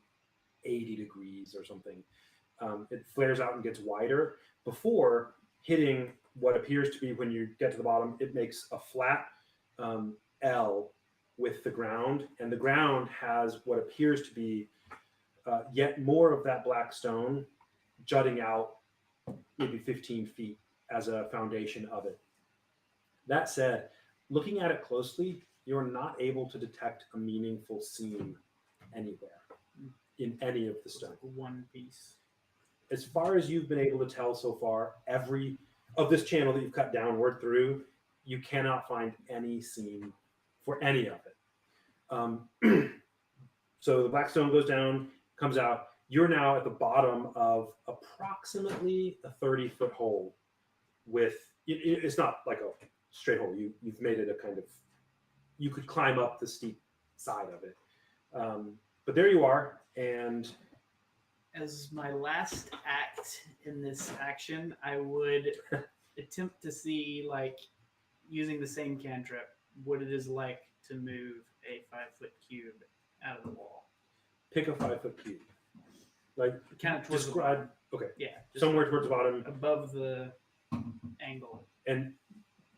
80 degrees or something. It flares out and gets wider before hitting what appears to be, when you get to the bottom, it makes a flat L with the ground, and the ground has what appears to be yet more of that black stone jutting out maybe 15 feet as a foundation of it. That said, looking at it closely, you're not able to detect a meaningful seam anywhere in any of the It's stone. like one piece. As far as you've been able to tell so far, every of this channel that you've cut downward through, you cannot find any seam for any of it. So the black stone goes down, comes out. You're now at the bottom of approximately a 30-foot hole. It's not like a straight hole. You've made it a kind of, you could climb up the steep side of it. But there you are, and as my last act in this action, I would attempt to see, like, using the same cantrip, what it is like to move a 5-foot cube out of the wall. pick a 5-foot cube. Like, Kind of towards describe. the bottom. Okay. Yeah. Somewhere towards the bottom. Above the angle. And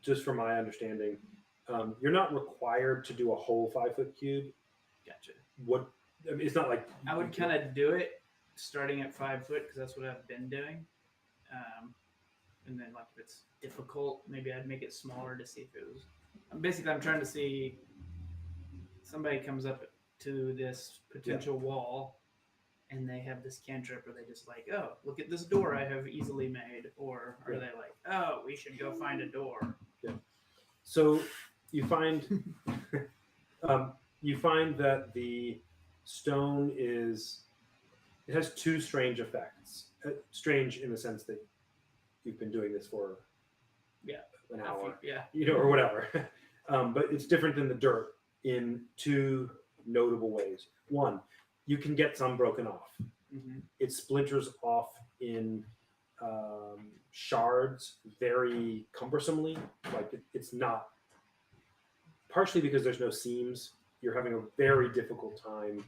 just from my understanding, you're not required to do a whole 5-foot cube. Gotcha. I mean, it's not like I would kind of do it starting at 5 foot because that's what I've been doing. And then, like, if it's difficult, maybe I'd make it smaller to see if it was. Basically, I'm trying to see somebody comes up to this potential wall and they have this cantrip, or they just like, oh, look at this door I have easily made, or are they like, oh, we should go find a door? Yeah. So you find that the stone it has two strange effects. Strange in the sense that you've been doing this for an hour, or whatever. But it's different than the dirt in two notable ways. One, you can get some broken off. Mm-hmm. It splinters off in shards very cumbersomely. Like it's not, partially because there's no seams. You're having a very difficult time,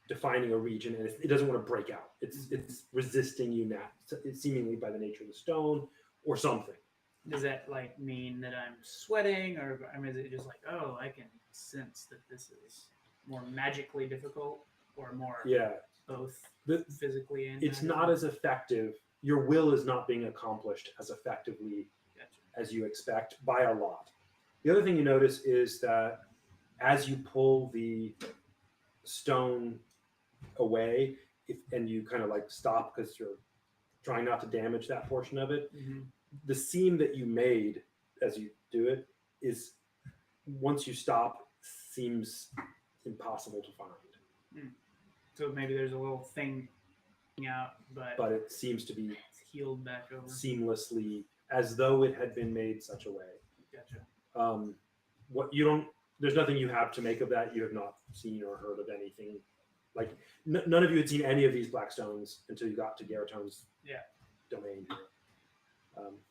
defining a region, and it doesn't want to break out. It's resisting you now. It's seemingly by the nature of the stone or something. Does that like mean that I'm sweating, or I mean, is it just like, oh, I can sense that this is more magically difficult, or more both physically and it's not as effective. Your will is not being accomplished as effectively as you expect by a lot. The other thing you notice is that as you pull the stone away, and you kind of like stop because you're trying not to damage that portion of it, the seam that you made as you do it is, once you stop, seems impossible to find. So maybe there's a little thing out, but it seems to be it's healed back over seamlessly, as though it had been made such a way. Gotcha. There's nothing you have to make of that. You have not seen or heard of anything. Like none of you had seen any of these black stones until you got to Garatone's domain here.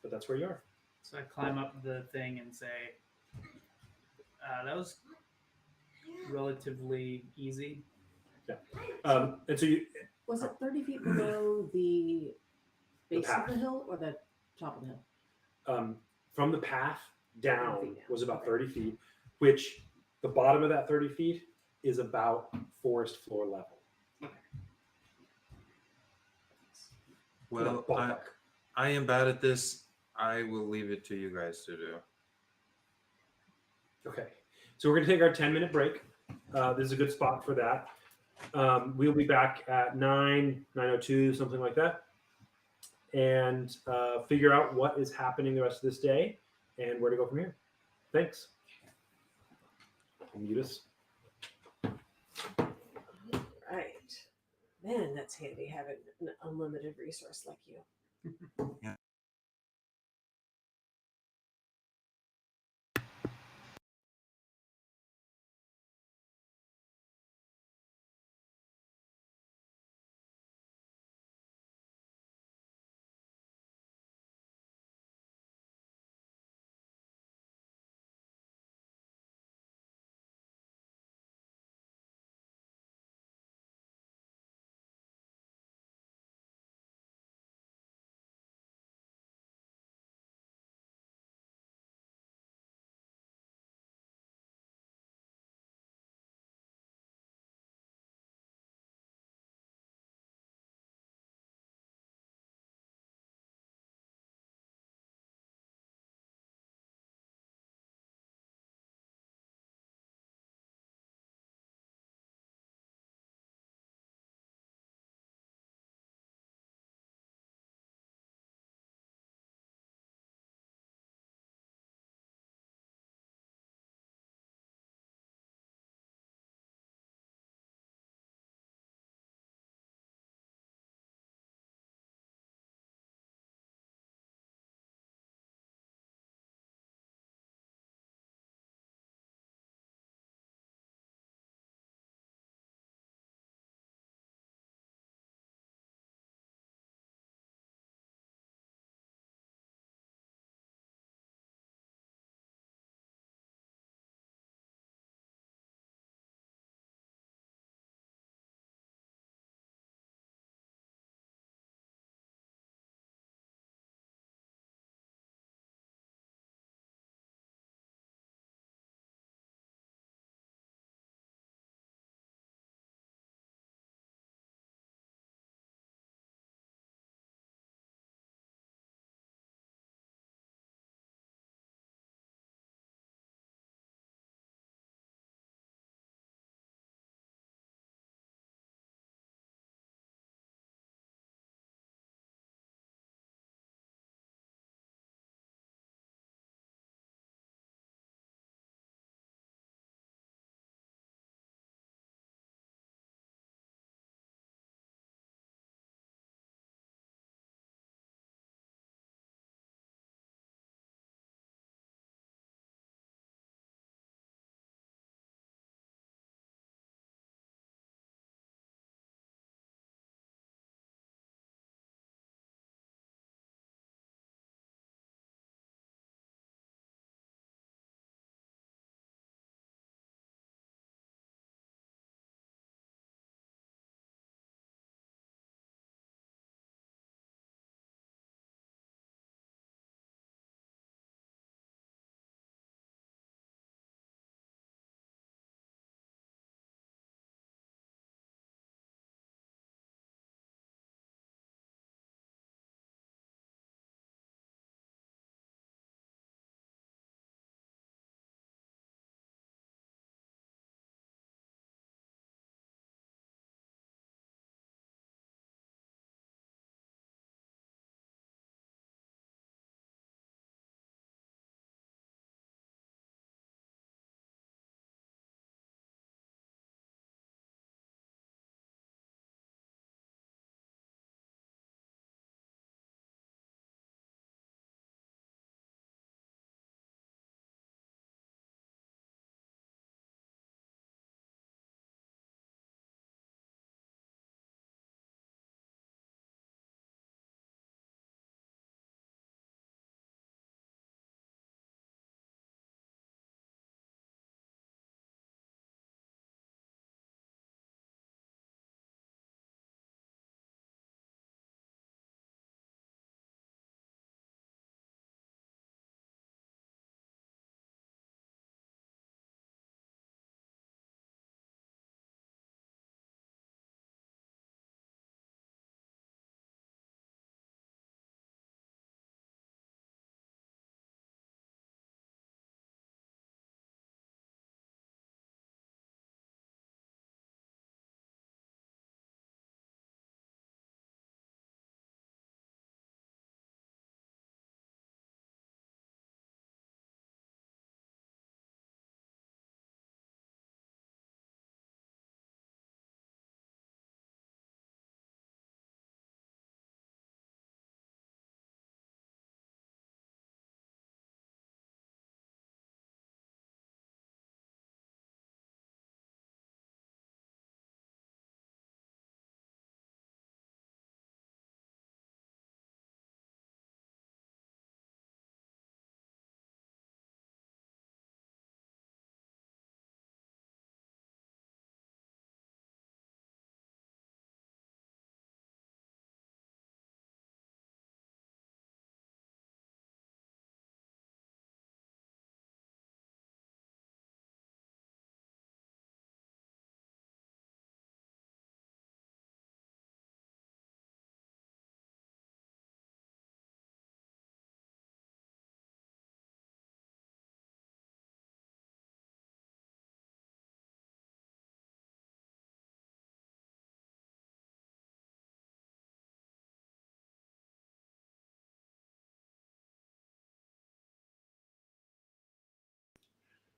But that's where you are. So I climb up the thing and say, that was relatively easy. Yeah. And so you. Was it 30 feet below the base path. of the hill or the top of the hill? From the path down 30 feet down. was about 30 feet, which the bottom of that 30 feet is about forest floor level. Well, I am bad at this. I will leave it to you guys to do. Okay. So we're going to take our 10-minute break. This is a good spot for that. We'll be back at 9:02, something like that, and figure out what is happening the rest of this day and where to go from here. Thanks. Mute us. Right. Man, that's handy having an unlimited resource like you. Yeah.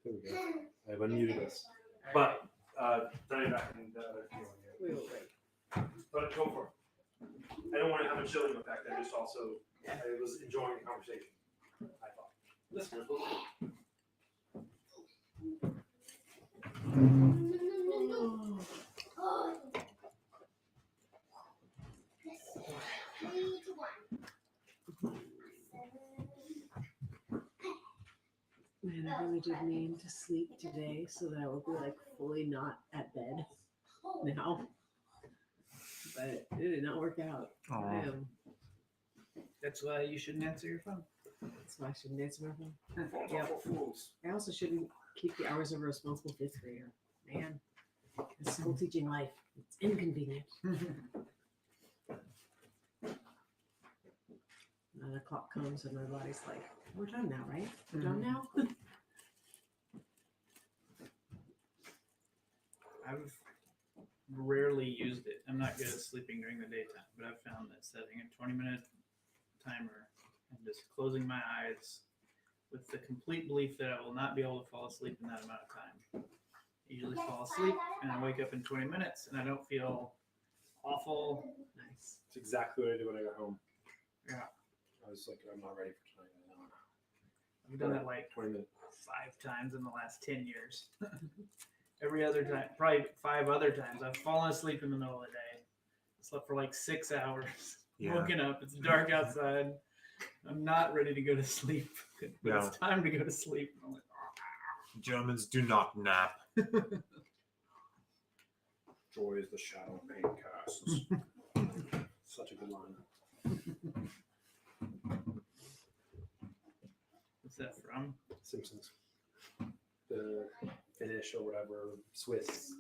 There we go. I've unmuted us. But turn it back and Wait, wait, wait. but go for it. I don't want to have a chilling effect. I just also I was enjoying the conversation. I thought. Listeners, Man, I really did mean to sleep today so that I would be like fully not at bed now. But it did not work out. I am. That's why you shouldn't answer your phone. That's why I shouldn't answer my phone. phones Yep. are for fools. I also shouldn't keep the hours of a responsible fifth grader. Man, the school teaching life, it's inconvenient. 9 o'clock comes and my body's like, we're done now, right? We're done now? I've rarely used it. I'm not good at sleeping during the daytime, but I've found that setting a 20-minute timer and just closing my eyes with the complete belief that I will not be able to fall asleep in that amount of time. I usually fall asleep and I wake up in 20 minutes and I don't feel awful. Nice. It's exactly what I did when I got home. Yeah. I was like, I'm not ready for tonight. I've done it like 20 minutes. 5 times in the last 10 years. Every other time, probably 5 other times, I've fallen asleep in the middle of the day. Slept for like 6 hours. Yeah. Woken up, it's dark outside. I'm not ready to go to sleep, but Yeah. it's time to go to sleep. I'm like, Gentlemen, do not nap. Joy is the shadow pain casts. Such a good line. what's that from? Simpsons. The Finnish or whatever, Swiss,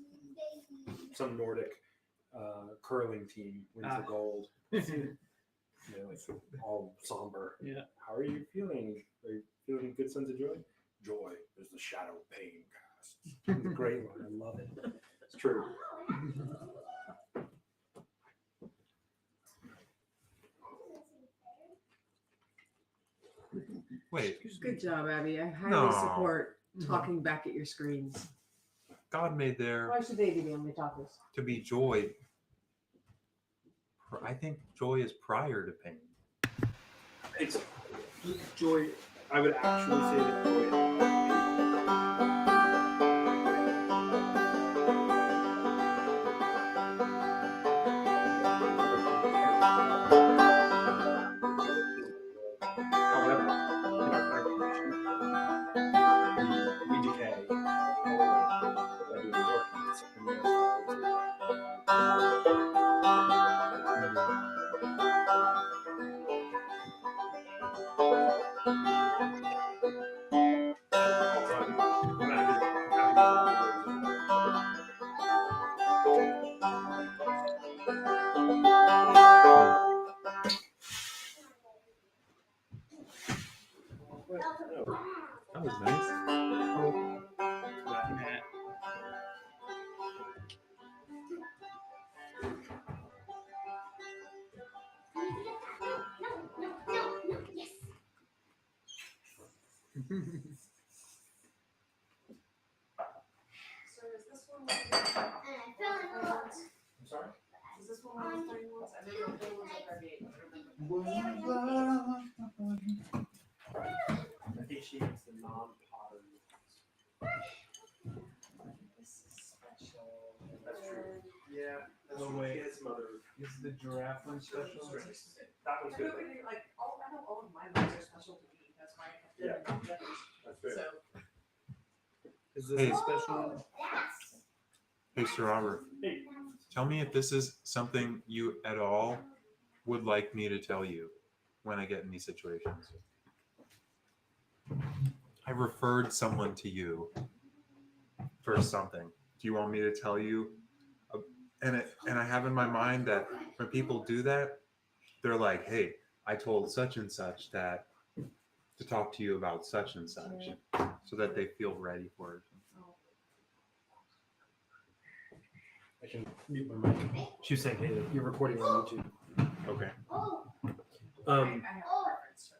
some Nordic curling team wins the gold. You know, it's all somber. Yeah. How are you feeling? Are you feeling a good sense of joy? Joy is the shadow pain cast. It's a great line. I love it. It's true. Wait, Good job, Abby. I highly No. support talking back at your screens. God made there Why should they be the only talkers? to be joy. I think joy is prior to pain. It's joy. I would actually say that joy. However, in our current condition, we decay by doing endorphins, and we are That was nice. Matt. So is this one I'm sorry? Is this one of the funny ones? I never played ones like RV8. I think she eats the non-pottery ones. This is special. That's true. Yeah. That's Oh, true. wait. She has some other. Is the giraffe one special? That one's good. Like, I know all of my ones are special to me. That's why I kept them in the others. That's fair. So, Is this Hey. a special one? Hey, Sir Robert. Hey. Tell me if this is something you at all would like me to tell you when I get in these situations. I referred someone to you for something. Do you want me to tell you? And I have in my mind that when people do that, they're like, "Hey, I told such and such that to talk to you about such and such," so that they feel ready for it. I can mute my mic. She was saying, hey, you're recording on YouTube. Okay. I have a preference.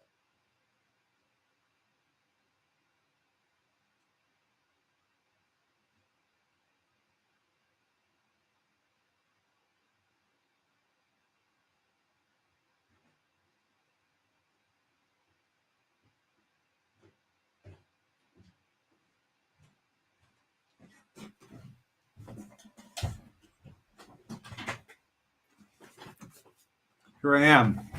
Here I am.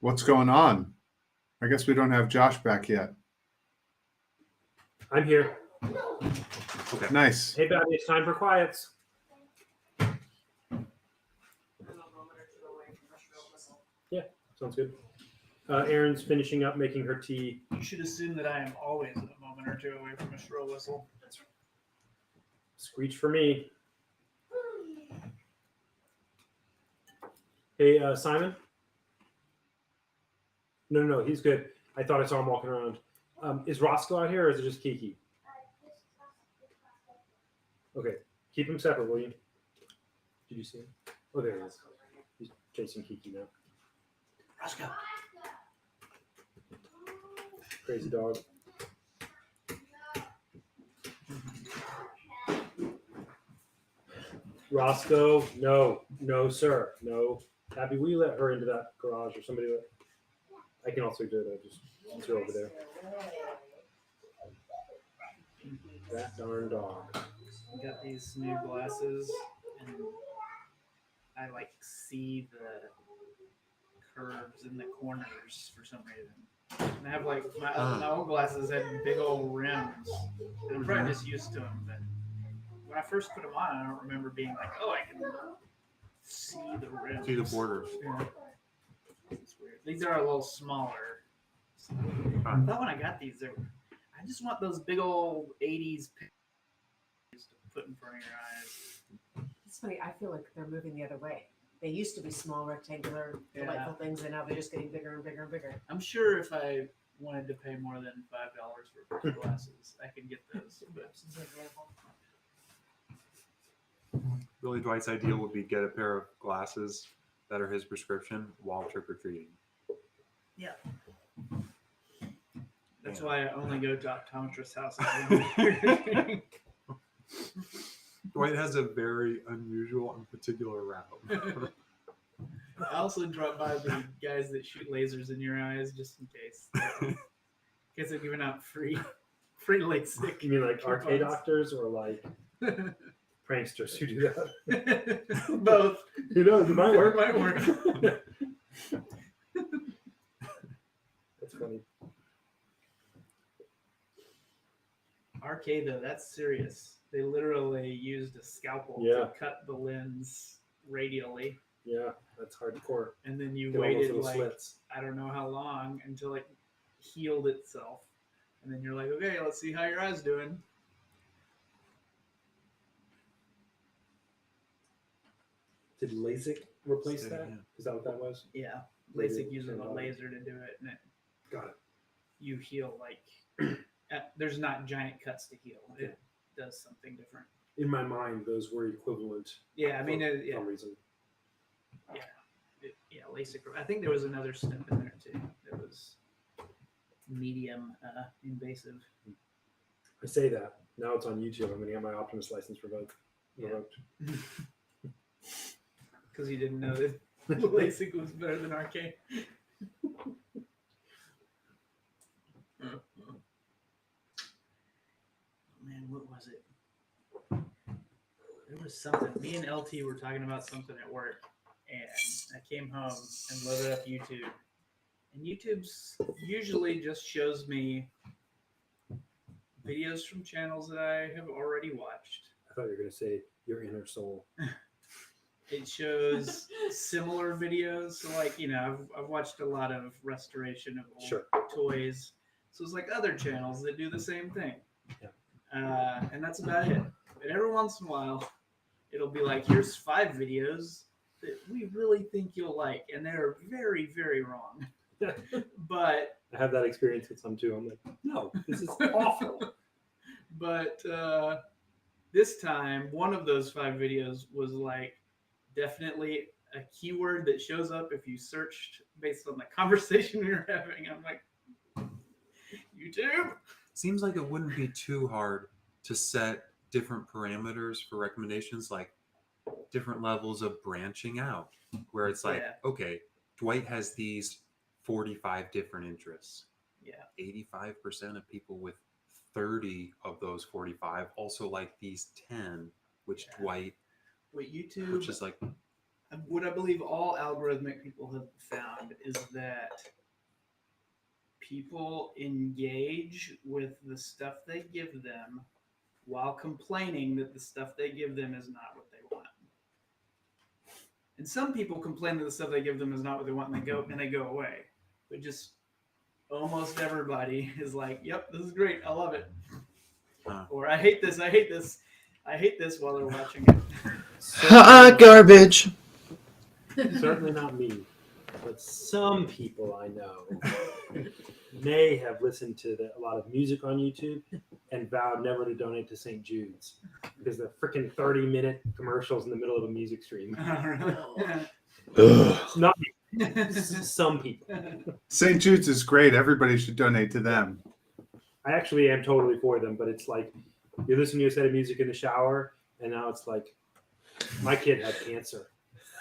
What's going on? I guess we don't have Josh back yet. I'm here. Okay. Nice. Hey, Batty, it's time for quiets. Yeah, sounds good. Erin's finishing up making her tea. You should assume that I am always a moment or two away from a shrill whistle. Screech for me. Hey, Simon? No, he's good. I thought I saw him walking around. Is Roscoe out here, or is it just Kiki? Okay, keep him separate, will you? Did you see him? Oh, there he is. He's chasing Kiki now. Roscoe. Crazy dog. Roscoe, no, sir, no. Abby, will you let her into that garage, or somebody? I can also do it. Just her over there. That darn dog. I got these new glasses, and I like see the curves in the corners for some reason. And I have like my old glasses had big old rims, and I'm probably just used to them. But when I first put them on, I don't remember being like, "Oh, I can see the rims, See the borders. Yeah. It's weird. These are a little smaller. So I thought when I got these, I just want those big old '80s pictures to put in front of your eyes. It's funny. I feel like they're moving the other way. They used to be small, rectangular, Yeah. delightful things, and now they're just getting bigger and bigger and bigger. I'm sure if I wanted to pay more than $5 for pair of glasses, I could get those. But Billy Dwight's ideal would be get a pair of glasses that are his prescription while trick or treating. yeah, that's why I only go to optometrist houses. Dwight has a very unusual and particular route. I also drop by the guys that shoot lasers in your eyes just in case. In case they're giving out free LASIK. You mean like coupons. arcade doctors or like pranksters who do that? Both. Who knows? It might work. It might work. That's funny. Arcade though, that's serious. They literally used a scalpel Yeah. to cut the lens radially, Yeah, that's hardcore. and then you Get all those waited little like slits. I don't know how long until it healed itself, and then you're like, okay, let's see how your eye's doing. Did LASIK replace Say it that? again. Is that what that was? Yeah, Maybe LASIK uses a $10. laser to do it, and Got it. you heal like there's not giant cuts to heal. It does something different. In my mind, those were equivalent. Yeah, I mean, for yeah, some reason. yeah. LASIK. I think there was another step in there too. There was medium invasive. I say that. Now it's on YouTube. I'm going to get my Optimus license revoked. Because you didn't know that LASIK was better than RK. Man, what was it? There was something. Me and LT were talking about something at work, and I came home and loaded up YouTube. And YouTube's usually just shows me videos from channels that I have already watched. I thought you were going to say your inner soul. It shows similar videos. So, like, you know, I've watched a lot of restoration of old toys. So it's like other channels that do the same thing. Yeah. And that's about it. But every once in a while, it'll be like, here's 5 videos that we really think you'll like. And they're very, very wrong. But I have that experience with some too. I'm like, no, this is awful. But this time, one of those 5 videos was like definitely a keyword that shows up if you searched based on the conversation we were having. I'm like, YouTube? Seems like it wouldn't be too hard to set different parameters for recommendations, like different levels of branching out, where it's like, okay, Dwight has these 45 different interests. Yeah. 85% of people with 30 of those 45 also like these 10, which Dwight, YouTube, which is like, what I believe all algorithmic people have found is that people engage with the stuff they give them while complaining that the stuff they give them is not what they want. And some people complain that the stuff they give them is not what they want, and they go away. But just almost everybody is like, "Yep, this is great. I love it." Or I hate this. I hate this. I hate this while they're watching it. Garbage. Certainly not me, but some people I know may have listened to a lot of music on YouTube and vowed never to donate to St. Jude's because the freaking 30-minute commercials in the middle of a music stream. Not me. Some people. St. Jude's is great. Everybody should donate to them. I actually am totally for them, but it's like you're listening to a set of music in the shower, and now it's like my kid had cancer.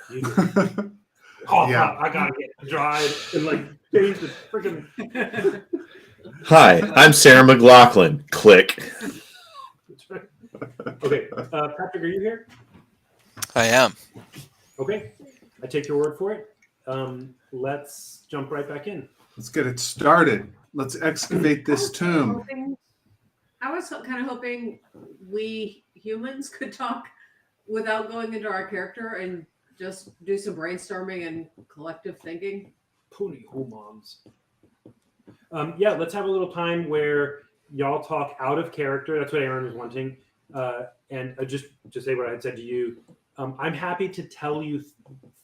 You just I gotta get dried and like change the freaking. Hi, I'm Sarah McLaughlin. Click. Okay, Patrick, are you here? I am. Okay, I take your word for it. Let's jump right back in. Let's get it started. Let's excavate this tomb. I was kind of hoping we humans could talk without going into our character and just do some brainstorming and collective thinking. Pony moms. Yeah, let's have a little time where y'all talk out of character. That's what Aaron was wanting. And just to say what I had said to you, I'm happy to tell you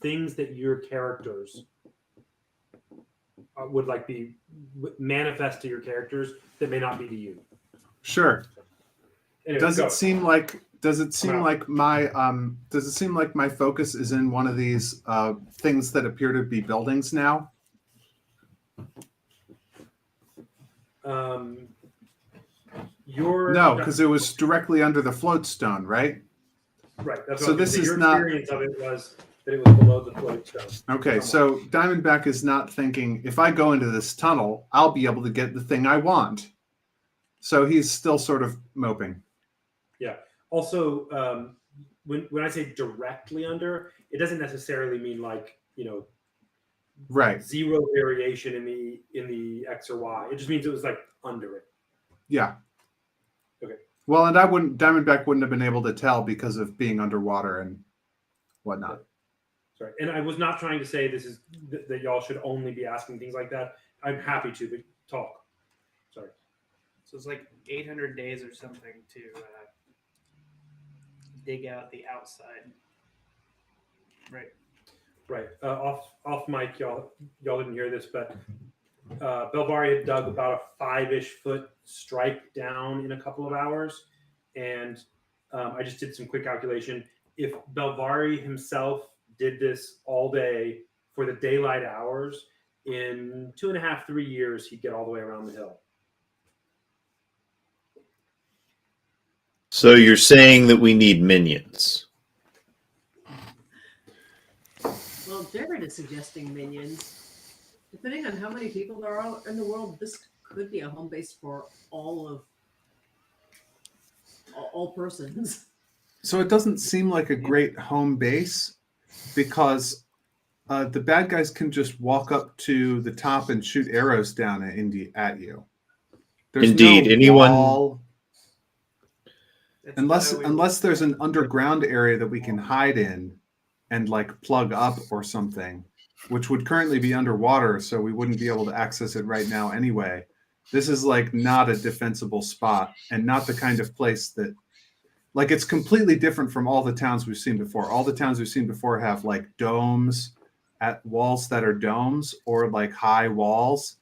things that your characters would like be manifest to your characters that may not be to you. Sure. Anyway, does it seem like my focus is in one of these things that appear to be buildings now? No, because it was directly under the float stone, right? Right. That's so this is your not. Experience of it was that it was below the float stone. Okay, so Diamondback is not thinking if I go into this tunnel, I'll be able to get the thing I want. So he's still sort of moping. Yeah. Also, when I say directly under, it doesn't necessarily mean like, right, zero variation in the X or Y. It just means it was like under it. Yeah. Okay. Well, and Diamondback wouldn't have been able to tell because of being underwater and whatnot. Sorry, and I was not trying to say this is that y'all should only be asking things like that. I'm happy to, but talk. Sorry. So it's like 800 days or something to dig out the outside. Right. Right. Off mic, y'all didn't hear this, but Belvari had dug about a 5-ish foot strike down in a couple of hours, and I just did some quick calculation. If Belvari himself did this all day for the daylight hours. In 2.5, 3 years, he'd get all the way around the hill. So you're saying that we need minions? Well, Jared is suggesting minions. Depending on how many people there are in the world, this could be a home base for all persons. So it doesn't seem like a great home base because the bad guys can just walk up to the top and shoot arrows down at you. There's Indeed, no anyone- wall, That's unless there's an underground area that we can hide in and like plug up or something, which would currently be underwater, so we wouldn't be able to access it right now anyway. This is like not a defensible spot and not the kind of place that, like, it's completely different from all the towns we've seen before. All the towns we've seen before have like domes at walls that are domes or like high walls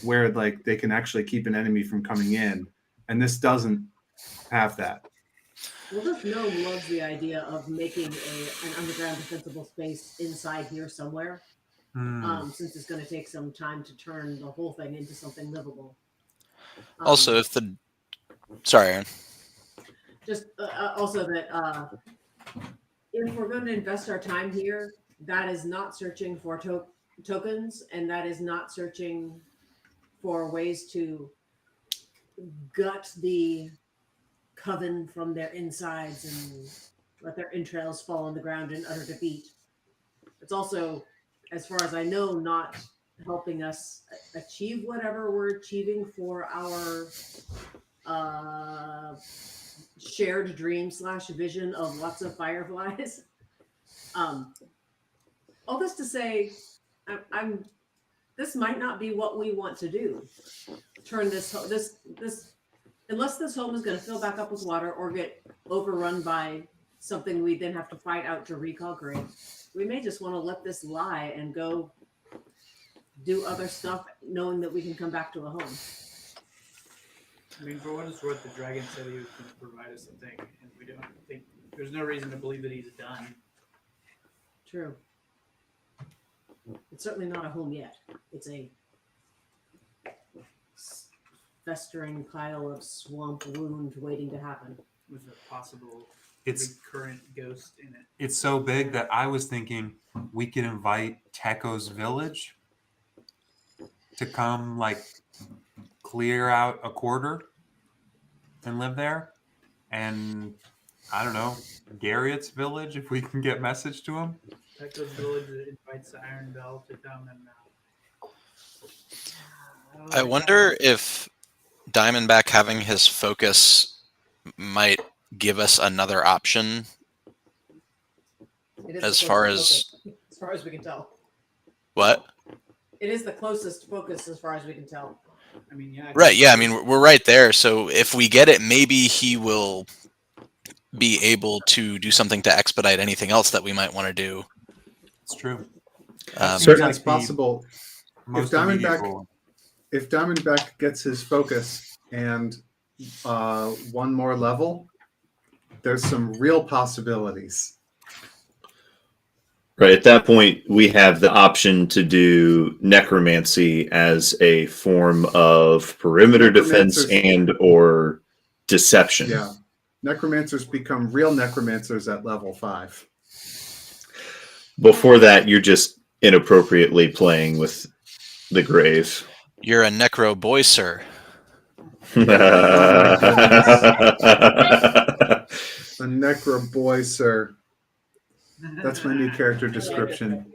where like they can actually keep an enemy from coming in. And this doesn't have that. Well, this gnome loves the idea of making an underground defensible space inside here somewhere. Since it's going to take some time to turn the whole thing into something livable. Also, if the sorry, Aaron. Just also that if we're going to invest our time here, that is not searching for tokens, and that is not searching for ways to gut the coven from their insides and let their entrails fall on the ground in utter defeat. It's also, as far as I know, not helping us achieve whatever we're achieving for our shared dream / vision of lots of fireflies. All this to say, this might not be what we want to do. Turn this unless this home is going to fill back up with water or get overrun by something we then have to fight out to reconquer it. We may just want to let this lie and go do other stuff, knowing that we can come back to a home. I mean, for what it's worth, the dragon said he was going to provide us something, and we don't think there's no reason to believe that he's done. True. It's certainly not a home yet. It's a festering pile of swamp wound waiting to happen. With a possible It's recurrent ghost in it. it's so big that I was thinking we could invite Teko's village to come like clear out a quarter and live there. And I don't know, Garrett's village, if we can get message to him. Teko's village invites the Iron Bell to come and I wonder if Diamondback having his focus might give us another option It is as the far closest as focus, as far as we can tell. what? It is the closest focus as far as we can tell. I mean, yeah. Right, yeah, I mean we're right there. So if we get it, maybe he will be able to do something to expedite anything else that we might want to do. It's true. Certainly. That's possible. Most If immediate Diamondback- goal. If Diamondback gets his focus and one more level, there's some real possibilities. Right. At that point, we have the option to do necromancy as a form of perimeter defense Necromancers- and or deception. Yeah. Necromancers become real necromancers at level 5. Before that, you're just inappropriately playing with the grave. You're a necro boy, sir. A necro boy, sir. That's my new character description.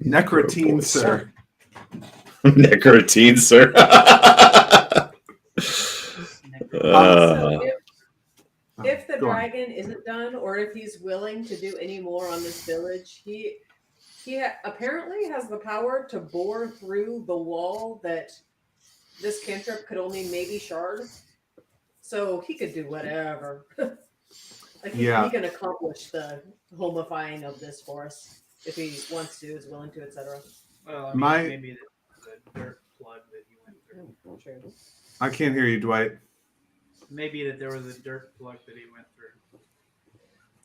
Necrotine, sir. Necrotine, sir. So if the Go on. dragon isn't done, or if he's willing to do any more on this village, he apparently has the power to bore through the wall that this cantrip could only maybe shard. So he could do whatever. Like he can accomplish the homifying of this for us if he wants to, is willing to, etc. Well, I mean, My- maybe the dirt plug that he went through. True. I can't hear you, Dwight. Maybe that there was a dirt plug that he went through.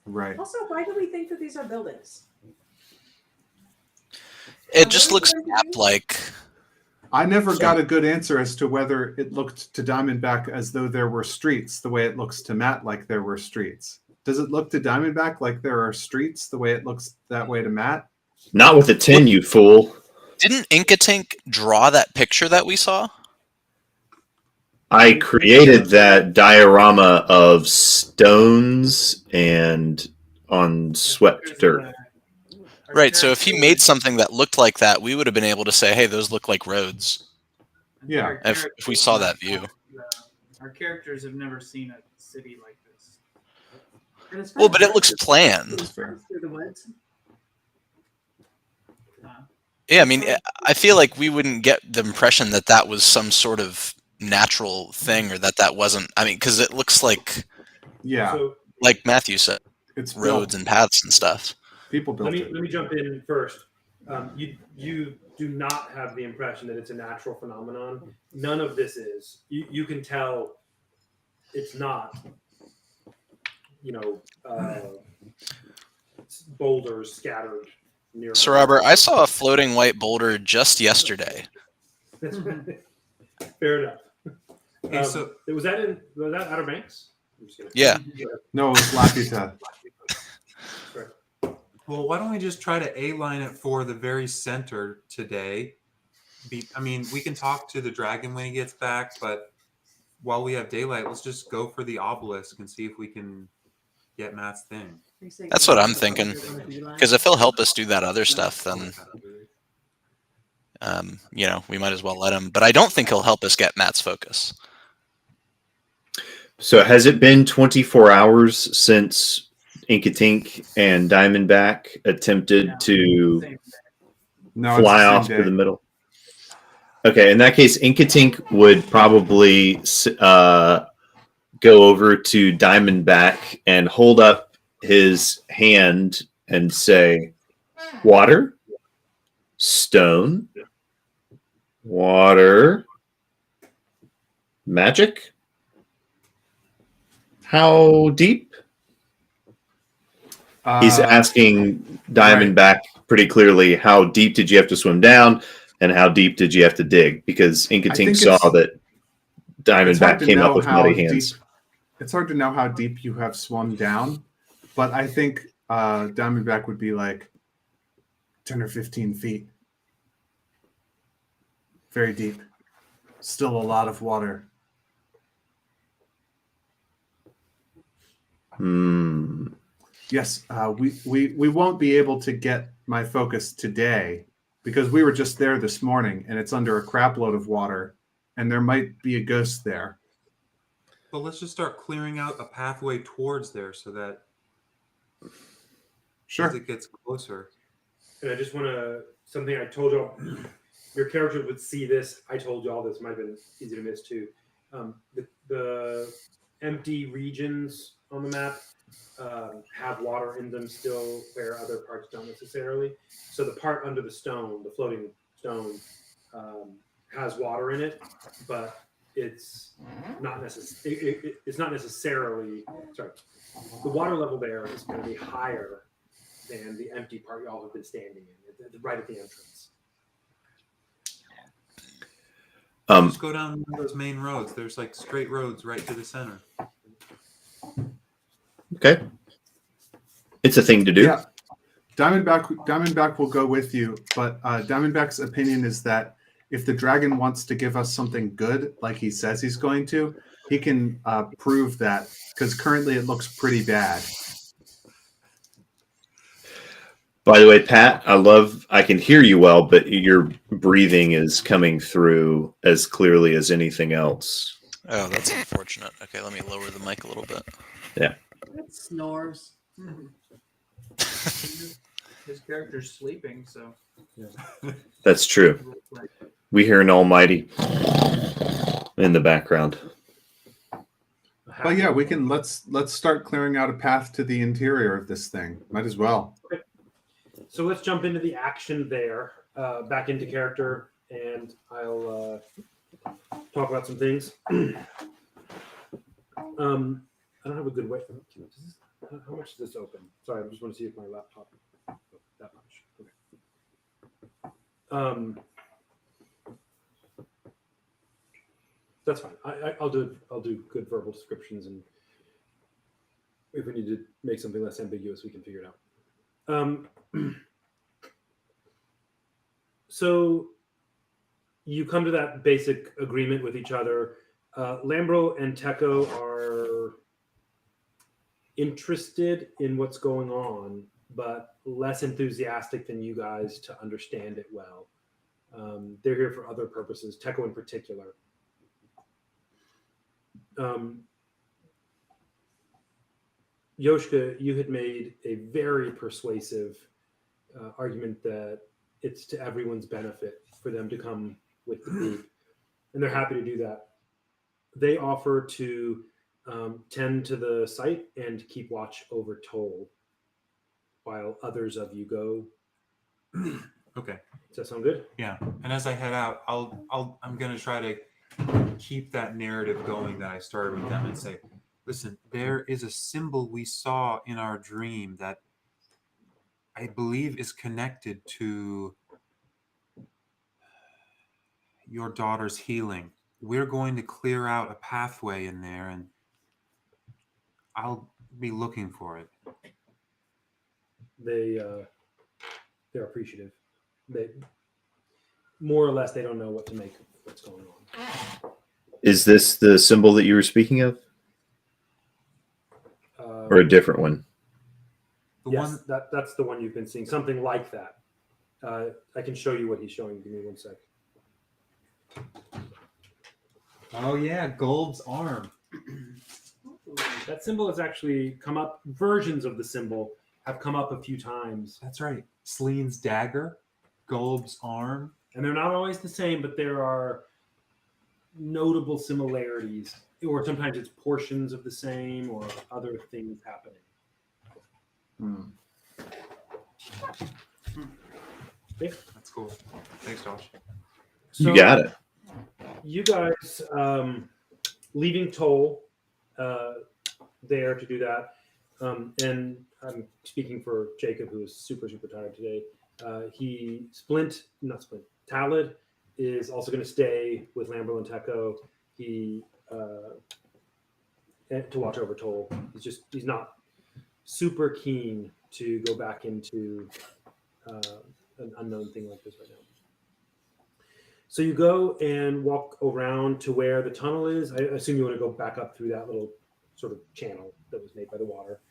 Right. Also, why do we think that these are buildings? It just looks map-like. I never got a good answer as to whether it looked to Diamondback as though there were streets, the way it looks to Matt like there were streets. Does it look to Diamondback like there are streets, the way it looks that way to Matt? Not with a 10, you fool. Didn't Inkatink draw that picture that we saw? I created that diorama of stones and on swept dirt. Right, so if he made something that looked like that, we would have been able to say, hey, those look like roads. Yeah. If we saw that view. Our characters have never seen a city like this. And it's Well, fine. but it looks planned. That's fair. Through the woods. Yeah, I mean, I feel like we wouldn't get the impression that that was some sort of natural thing or that wasn't. I mean, because it looks like, Yeah. So like Matthew said, It's roads built. and paths and stuff. People built let it. me jump in first. You do not have the impression that it's a natural phenomenon. None of this is. You can tell it's not. Boulders scattered near. So, Robert, I saw a floating white boulder just yesterday. Fair enough. Okay, so was that Outer Banks? I'm just kidding. Yeah. No, it was Lapita. well, why don't we just try to A-line it for the very center today? I mean, we can talk to the dragon when he gets back, but while we have daylight, let's just go for the obelisk and see if we can get Matt's thing. That's what I'm thinking. Because if he'll help us do that other stuff, then we might as well let him. But I don't think he'll help us get Matt's focus. So has it been 24 hours since Inkatink and Diamondback attempted to No, fly it's off the to same the day. middle? Okay, in that case, Inkatink would probably go over to Diamondback and hold up his hand and say, water, stone, water, magic. How deep? He's asking Diamondback pretty clearly, how deep did you have to swim down and how deep did you have to dig? Because Inkatink saw that Diamondback came up with muddy hands. It's hard to know how deep you have swum down, but I think Diamondback would be like 10 or 15 feet. Very deep. Still a lot of water. Yes, we won't be able to get my focus today because we were just there this morning and it's under a crap load of water and there might be a ghost there. But let's just start clearing out a pathway towards there so that as it gets closer. And I just want to, something I told y'all, your character would see this. I told y'all this, might have been easy to miss too. The empty regions on the map have water in them still, where other parts don't necessarily. So the part under the stone, the floating stone, has water in it, but it's not it's not necessarily. Sorry, the water level there is going to be higher than the empty part y'all have been standing in, right at the entrance. Just go down one of those main roads. There's like straight roads right to the center. Okay. It's a thing to do. Yeah. Diamondback will go with you, but Diamondback's opinion is that if the dragon wants to give us something good, like he says he's going to, he can prove that, because currently it looks pretty bad. By the way, Pat, I can hear you well, but your breathing is coming through as clearly as anything else. Oh, that's unfortunate. Okay, let me lower the mic a little bit. Yeah. It snores. His character's sleeping, so. That's true. We hear an almighty in the background. But yeah, let's start clearing out a path to the interior of this thing. Might as well. Okay. So let's jump into the action there, back into character, and I'll talk about some things. I don't have a good way. How much is this open? Sorry, I just want to see if my laptop. That much. Okay. That's fine. I'll do good verbal descriptions, and if we need to make something less ambiguous, we can figure it out. So you come to that basic agreement with each other. Lambro and Teko are interested in what's going on, but less enthusiastic than you guys to understand it well. They're here for other purposes, Teko in particular. Yoshka, you had made a very persuasive argument that it's to everyone's benefit for them to come with the group, and they're happy to do that. They offer to tend to the site and keep watch over Toll while others of you go. Okay. Does that sound good? Yeah. And as I head out, I'm gonna try to keep that narrative going that I started with them and say, listen, there is a symbol we saw in our dream that I believe is connected to your daughter's healing. We're going to clear out a pathway in there, and I'll be looking for it. They're appreciative. They more or less they don't know what to make of what's going on. Is this the symbol that you were speaking of, or a different one? Yes, that's the one you've been seeing. Something like that. I can show you what he's showing. Give me 1 sec. Oh yeah, Golb's arm. That symbol has actually come up. Versions of the symbol have come up a few times. That's right. Sleen's dagger, Golb's arm. And they're not always the same, but there are notable similarities. Or sometimes it's portions of the same or other things happening. Okay. That's cool. Thanks, Josh. So, You got it. You guys leaving Toll there to do that. And I'm speaking for Jacob, who is super, super tired today. Talid is also going to stay with Lambro and Teko. To watch over Toll. He's not super keen to go back into an unknown thing like this right now. So you go and walk around to where the tunnel is. I assume you want to go back up through that little sort of channel that was made by the water.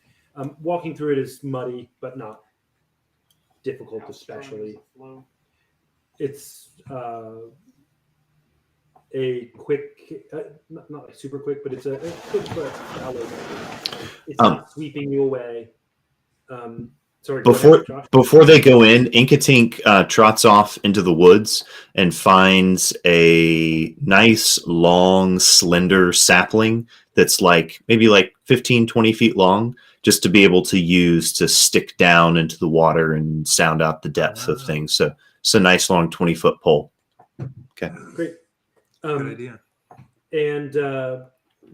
Walking through it is muddy, but not difficult, especially. It's a quick, not like super quick, but it's a quick but shallow. It's not sweeping you away. Sorry. Before they go in, Inkatink trots off into the woods and finds a nice, long, slender sapling that's maybe 15, 20 feet long, just to be able to use to stick down into the water and sound out the depth of things. So it's a nice, long 20-foot pole. Okay. Great. Good idea. And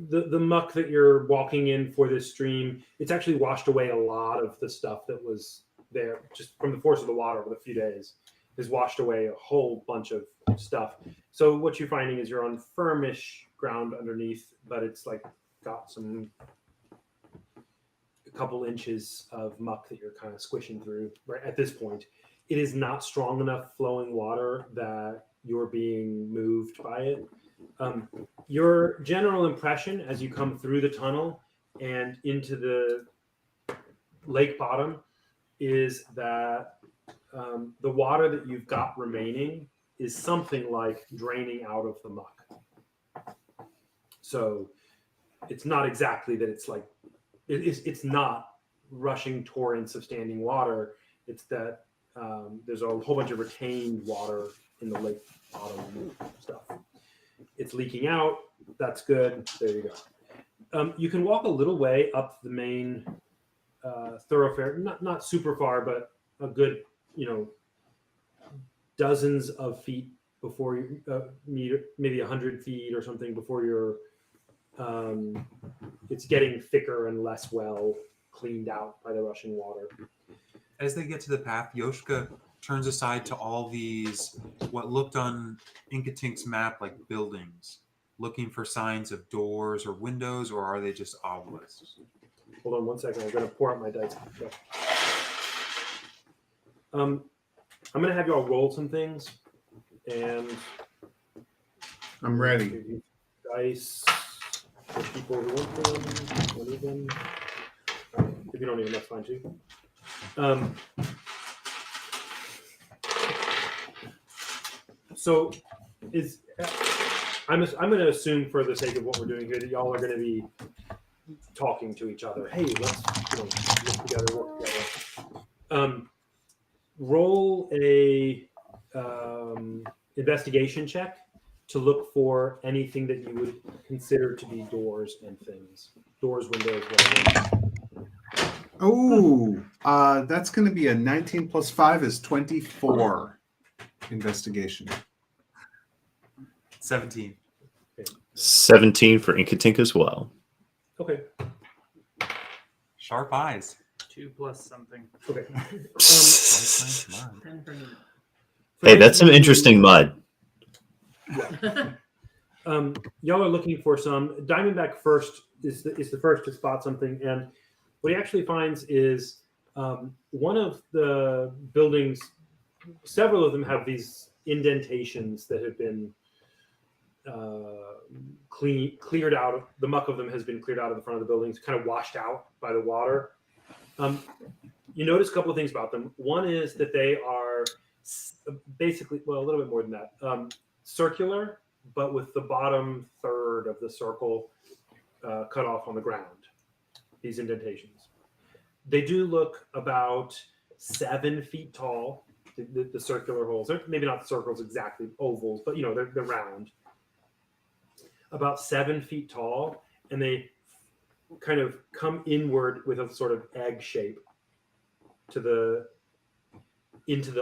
the muck that you're walking in for this stream, it's actually washed away a lot of the stuff that was there just from the force of the water over the few days. Has washed away a whole bunch of stuff. So what you're finding is you're on firmish ground underneath, but it's got a couple inches of muck that you're kind of squishing through right at this point. It is not strong enough flowing water that you're being moved by it. Your general impression as you come through the tunnel and into the lake bottom is that the water that you've got remaining is something like draining out of the muck. So it's not exactly that it's not rushing torrents of standing water. It's that there's a whole bunch of retained water in the lake bottom stuff. It's leaking out. That's good. There you go. You can walk a little way up the main thoroughfare, not super far, but a good, dozens of feet before you maybe 100 feet or something before you're. It's getting thicker and less well cleaned out by the rushing water. As they get to the path, Yoshka turns aside to all these, what looked on Inkatink's map like buildings, looking for signs of doors or windows, or are they just obelisks? Hold on one second. I'm going to pour out my dice. I'm going to have you all roll some things, and I'm ready. give you dice for people who want them. One of them. If you don't even, that's fine too. So I'm going to assume, for the sake of what we're doing here, that y'all are going to be talking to each other. Hey, let's work together. Roll a investigation check to look for anything that you would consider to be doors and things. Doors, windows, whatever. Oh, that's going to be a 19 plus 5 is 24 investigation. 17. 17 for Inkatink as well. Okay. Sharp eyes. 2 plus something. Okay. Come on. 10 for me. Hey, that's some interesting mud. Yeah. Y'all are looking for some. Diamondback first is the first to spot something, and what he actually finds is one of the buildings. Several of them have these indentations that have been cleared out. The muck of them has been cleared out of the front of the buildings, kind of washed out by the water. You notice a couple of things about them. One is that they are basically, well, a little bit more than that, circular, but with the bottom third of the circle cut off on the ground. These indentations. They do look about 7 feet tall. The circular holes. They're maybe not circles exactly, ovals, but they're round. About 7 feet tall, and they kind of come inward with a sort of egg shape into the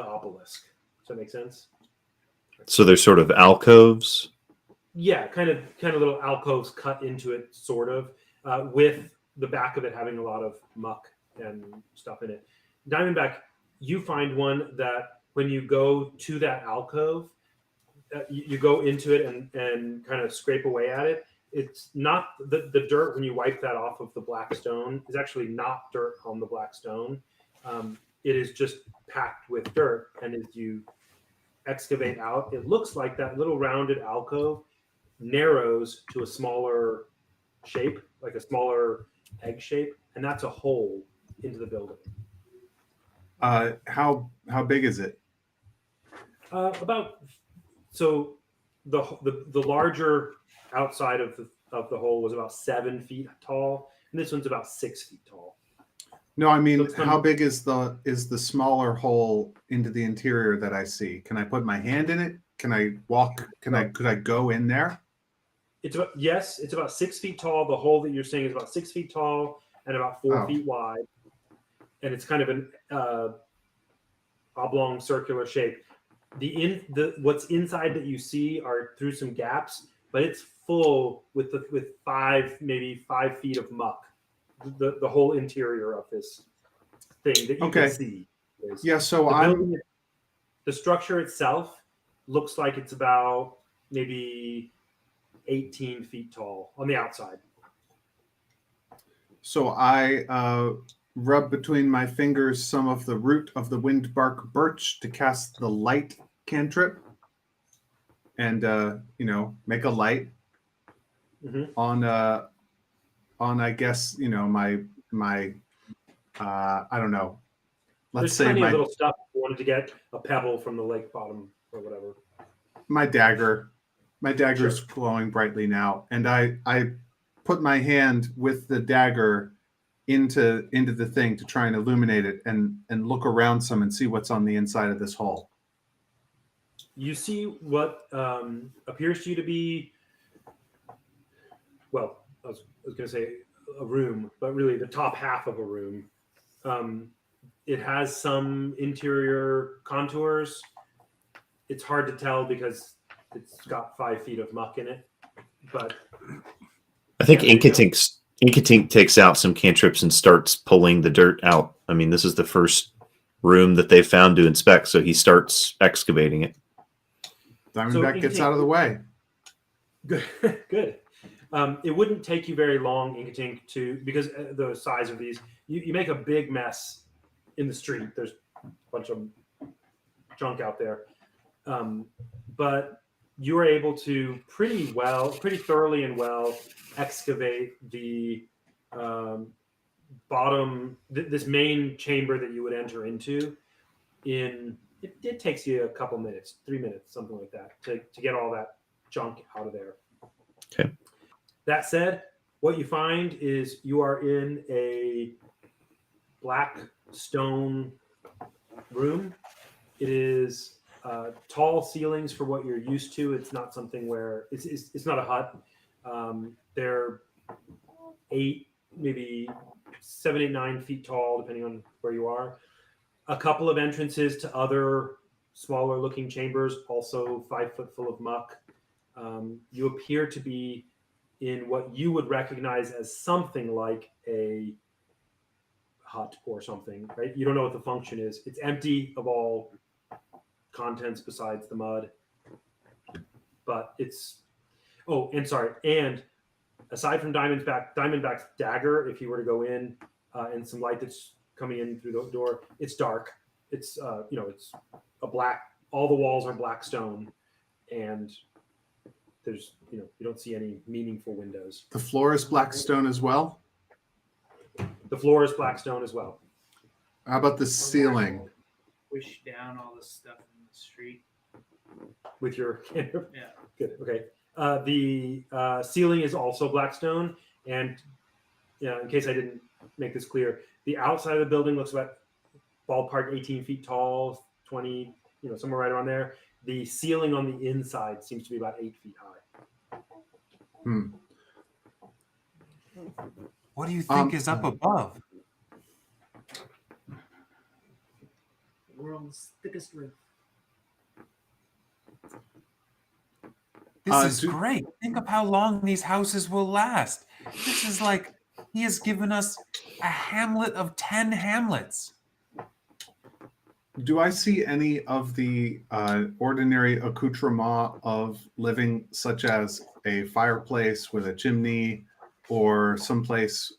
obelisk. Does that make sense? So they're sort of alcoves. Yeah, kind of little alcoves cut into it, sort of, with the back of it having a lot of muck and stuff in it. Diamondback, you find one that when you go to that alcove, you go into it and kind of scrape away at it. It's not the dirt when you wipe that off of the black stone is actually not dirt on the black stone. It is just packed with dirt, and as you excavate out, it looks like that little rounded alcove narrows to a smaller shape, like a smaller egg shape, and that's a hole into the building. How big is it? About so the larger outside of the hole was about 7 feet tall, and this one's about 6 feet tall. No, I mean, So how big is the smaller hole into the interior that I see? Can I put my hand in it? Can I walk? Could I go in there? It's about 6 feet tall. The hole that you're saying is about 6 feet tall and about 4 feet wide, and it's kind of an oblong circular shape. What's inside that you see are through some gaps, but it's full with 5 feet of muck. The whole interior of this thing that you can see. Yeah, so the structure itself looks like it's about maybe 18 feet tall on the outside. So I rub between my fingers some of the root of the windbark birch to cast the light cantrip, and make a light on I guess my I don't know. Let's say plenty of little stuff. If you wanted to get a pebble from the lake bottom or whatever. My dagger. My dagger's Sure. glowing brightly now, and I put my hand with the dagger into the thing to try and illuminate it and look around some and see what's on the inside of this hole. You see what appears to you to be, well, I was going to say a room, but really the top half of a room. It has some interior contours. It's hard to tell because it's got 5 feet of muck in it. But I think Inkatink takes out some cantrips and starts pulling the dirt out. I mean, this is the first room that they found to inspect. So he starts excavating it. Diamondback So gets out of the way. Good. Good. It wouldn't take you very long, Inkatink, because the size of these, you make a big mess in the street. There's a bunch of junk out there, but you are able to pretty thoroughly and well excavate the bottom, this main chamber that you would enter into. It takes you a couple minutes, 3 minutes, something like that, to get all that junk out of there. Okay. That said, what you find is you are in a black stone room. It is tall ceilings for what you're used to. It's not something where it's not a hut. They're 8, maybe 7, 8, 9 feet tall, depending on where you are. A couple of entrances to other smaller looking chambers, also 5 foot full of muck. You appear to be in what you would recognize as something like a hut or something, right? You don't know what the function is. It's empty of all contents besides the mud. But it's and aside from Diamondback's dagger, if you were to go in and some light that's coming in through the door, it's dark. It's it's a black. All the walls are black stone, and there's you don't see any meaningful windows. The floor is black stone as well. The floor is black stone as well. How about the ceiling? Push down all the stuff in the street. With your cantrip. Yeah. Good. Okay. The ceiling is also black stone, and in case I didn't make this clear, the outside of the building looks about ballpark 18 feet tall, 20, somewhere right around there. The ceiling on the inside seems to be about 8 feet high. What do you think is up above? The world's thickest roof. This is great. Think of how long these houses will last. This is like he has given us a hamlet of 10 hamlets. Do I see any of the ordinary accoutrement of living, such as a fireplace with a chimney, or someplace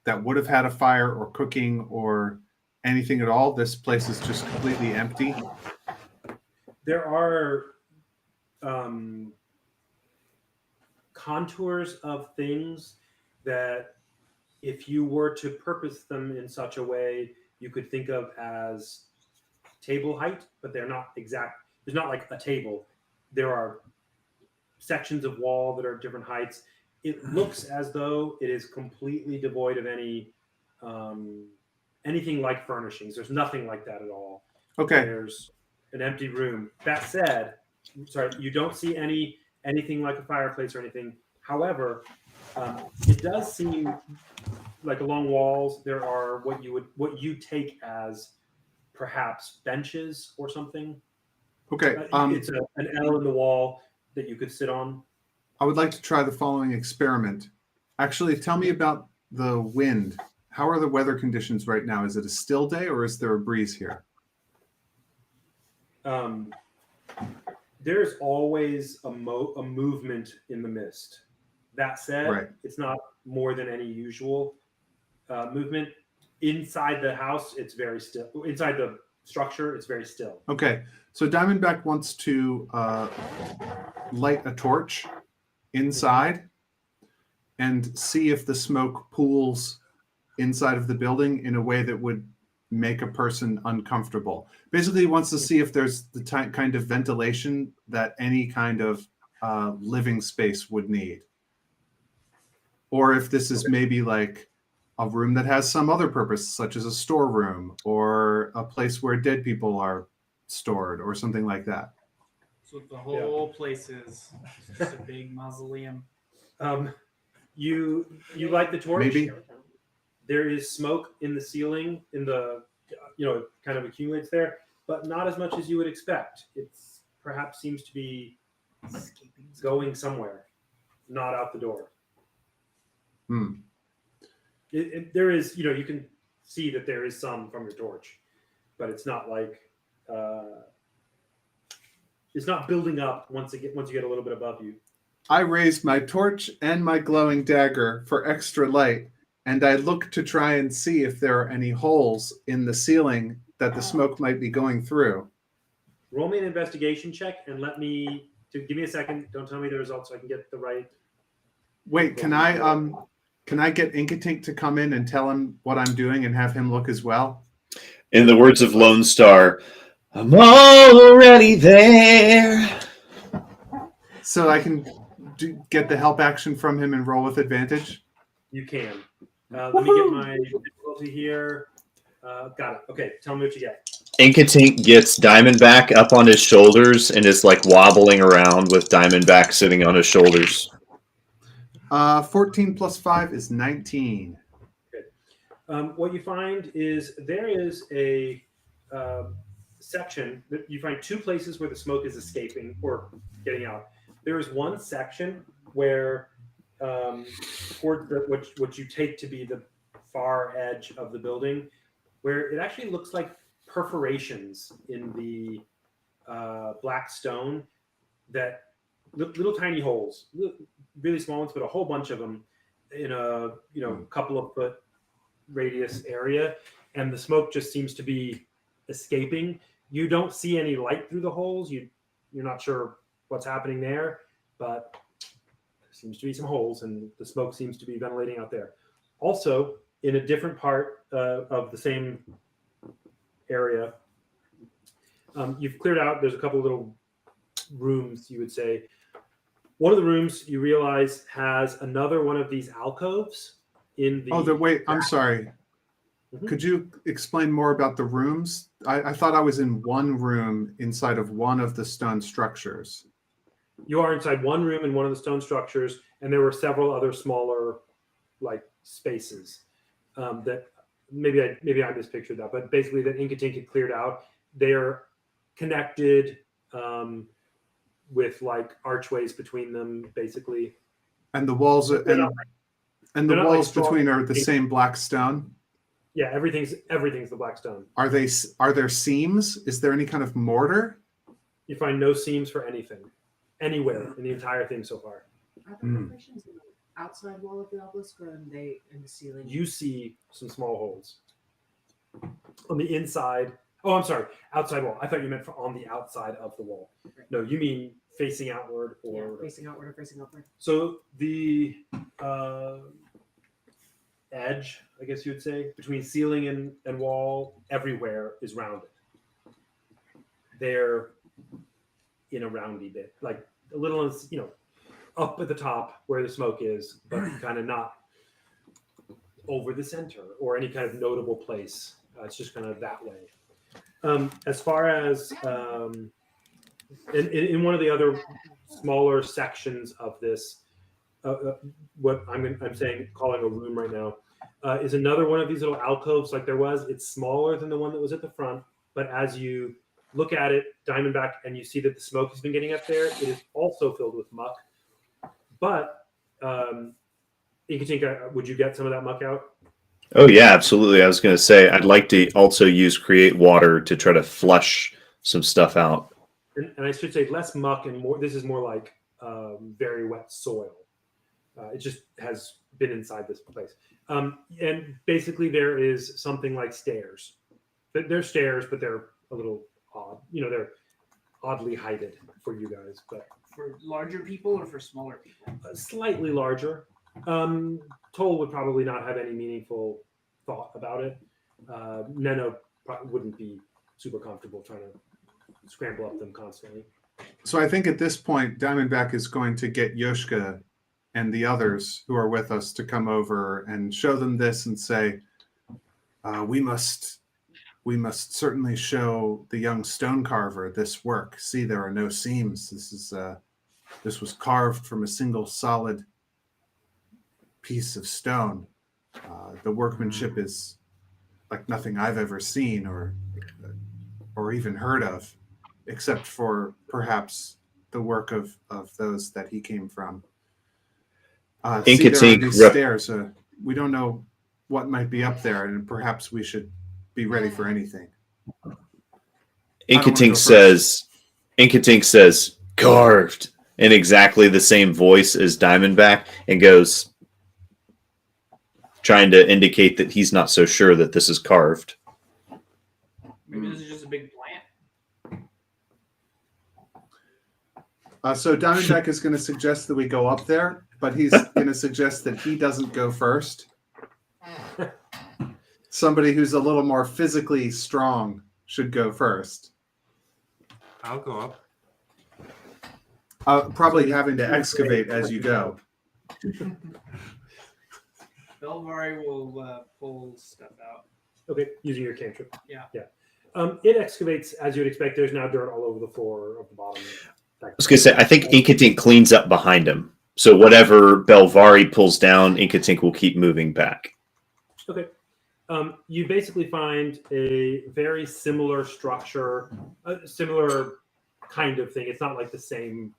that would have had a fire or cooking or anything at all? This place is just completely empty. There are contours of things that, if you were to purpose them in such a way, you could think of as table height, but they're not exact. There's not like a table. There are sections of wall that are different heights. It looks as though it is completely devoid of any anything like furnishings. There's nothing like that at all. Okay. There's an empty room. That said, you don't see anything like a fireplace or anything. However, it does seem like along walls there are what you take as perhaps benches or something. Okay. It's an L in the wall that you could sit on. I would like to try the following experiment. Actually, tell me about the wind. How are the weather conditions right now? Is it a still day or is there a breeze here? There's always a movement in the mist. That said, Right. It's not more than any usual movement. Inside the house, it's very still. Inside the structure, it's very still. Okay. So Diamondback wants to light a torch inside and see if the smoke pools inside of the building in a way that would make a person uncomfortable. Basically, he wants to see if there's the kind of ventilation that any kind of living space would need. Or if this is maybe like a room that has some other purpose, such as a storeroom or a place where dead people are stored or something like that. So the whole place is just a big mausoleum. You light the torch. Maybe. There is smoke in the ceiling, in the it kind of accumulates there, but not as much as you would expect. It's perhaps seems to be going somewhere, not out the door. There is, you can see that there is some from your torch. but it's not like it's not building up once you get a little bit above you. I raise my torch and my glowing dagger for extra light, and I look to try and see if there are any holes in the ceiling that the smoke might be going through. Roll me an investigation check and give me a second. Don't tell me the results so I can get the right. Wait, can I get Inkatink to come in and tell him what I'm doing and have him look as well? In the words of Lone Star, I'm already there. So I can get the help action from him and roll with advantage? You can. Let me get my difficulty here. Got it. Okay, tell me what you get. Inkatink gets Diamondback up on his shoulders and is like wobbling around with Diamondback sitting on his shoulders. 14 plus 5 is 19. What you find is there is a section that you find two places where the smoke is escaping or getting out. There is one section where toward what you take to be the far edge of the building, where it actually looks like perforations in the black stone, that little tiny holes, really small ones, but a whole bunch of them in a couple of foot radius area, and the smoke just seems to be escaping. You don't see any light through the holes. You're not sure what's happening there, but there seems to be some holes, and the smoke seems to be ventilating out there. Also, in a different part of the same area, you've cleared out. There's a couple of little rooms, you would say. One of the rooms you realize has another one of these alcoves in the. Wait, I'm sorry. Mhm. Could you explain more about the rooms? I thought I was in one room inside of one of the stone structures. You are inside one room in one of the stone structures, and there were several other smaller, like, spaces that maybe I mispictured that, but basically that Inkatink had cleared out. They are connected with like archways between them, basically. And the walls and the not walls like between are the same black stone. Yeah, everything's the black stone. Are there seams? Is there any kind of mortar? You find no seams for anything, anywhere in the entire thing so far. Are there perforations in the outside wall of the obelisk, or are they in the ceiling? You see some small holes on the inside. Oh, I'm sorry, outside wall. I thought you meant on the outside of the wall. Right. No, you mean facing outward or facing outward or facing upward. So the edge, I guess you would say, between ceiling and wall, everywhere is rounded. They're in a roundy bit, like a little, up at the top where the smoke is, but kind of not over the center or any kind of notable place. It's just kind of that way. As far as in one of the other smaller sections of this, what I'm calling a room right now, is another one of these little alcoves like there was. It's smaller than the one that was at the front, but as you look at it, Diamondback, and you see that the smoke has been getting up there, it is also filled with muck. But Inkatink, would you get some of that muck out? Oh yeah, absolutely. I was going to say I'd like to also use create water to try to flush some stuff out. And I should say less muck and more. This is more like very wet soil. It just has been inside this place. And basically, there is something like stairs. They're stairs, but they're a little odd. They're oddly heighted for you guys, but For larger people or for smaller people? Slightly larger. Toll would probably not have any meaningful thought about it. Neno wouldn't be super comfortable trying to scramble up them constantly. So I think at this point, Diamondback is going to get Yoshka and the others who are with us to come over and show them this and say, we must certainly show the young stone carver this work. See, there are no seams. This was carved from a single solid piece of stone. The workmanship is like nothing I've ever seen or even heard of, except for perhaps the work of those that he came from. See, there are these stairs. We don't know what might be up there, and perhaps we should be ready for anything. Inkatink says, carved in exactly the same voice as Diamondback and goes, trying to indicate that he's not so sure that this is carved. Maybe this is just a big plant. So Diamondback is going to suggest that we go up there, but he's going to suggest that he doesn't go first. Somebody who's a little more physically strong should go first. I'll go up. Probably having to excavate as you go. Belvari will pull stuff out. Okay, using your cantrip. Yeah. It excavates as you'd expect. There's now dirt all over the floor of the bottom. I was going to say, I think Inkatink cleans up behind him. So whatever Belvari pulls down, Inkatink will keep moving back. Okay. You basically find a very similar structure, a similar kind of thing. It's not like the same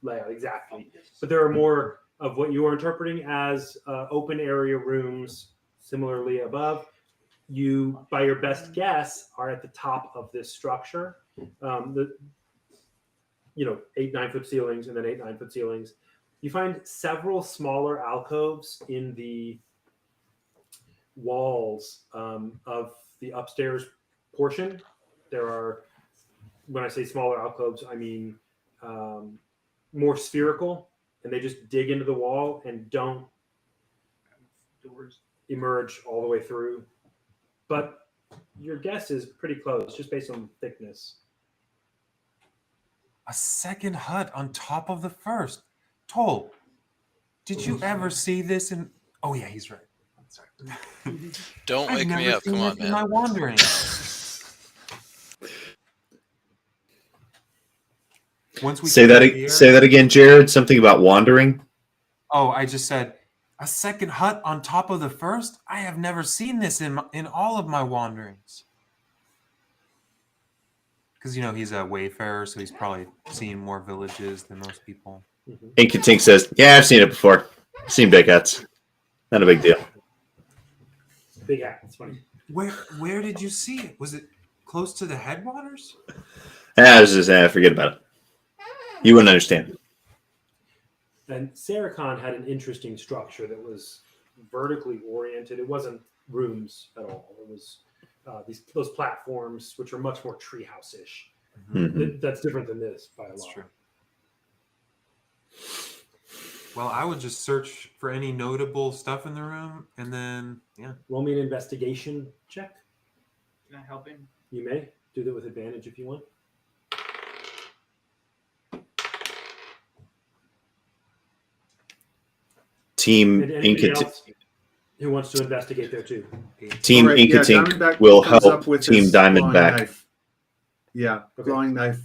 layout exactly, but there are more of what you are interpreting as open area rooms similarly above. You, by your best guess, are at the top of this structure. 8-9 foot ceilings and then 8-9 foot ceilings. You find several smaller alcoves in the walls of the upstairs portion. There are, when I say smaller alcoves, I mean more spherical, and they just dig into the wall and don't emerge all the way through. But your guess is pretty close, just based on thickness. A second hut on top of the first. Toll, did you ever see this in... Oh, yeah, he's right. I'm sorry. Don't I've wake never me up. seen Come on, this in my man. wanderings. Once we Say clear the air- that again, Jared. Something about wandering. Oh, I just said a second hut on top of the first. I have never seen this in all of my wanderings. Because he's a wayfarer, so he's probably seen more villages than most people. Inkatink says, "Yeah, I've seen it before. I've seen big huts. Not a big deal." Big hat. It's funny. Where did you see it? Was it close to the headwaters? I was just forget about it. You wouldn't understand. And Saracon had an interesting structure that was vertically oriented. It wasn't rooms at all. It was those platforms, which are much more treehouse-ish. Mm-hmm. That's different than this by a That's lot. true. Well, I would just search for any notable stuff in the room, and then Roll me an investigation check. Can I help him? You may do that with advantage if you want. Team And anybody Inkatink. else who wants to investigate there too? Team All right, yeah, Inkatink Diamondback will comes help up with Team his glowing Diamondback. knife. Yeah, glowing knife.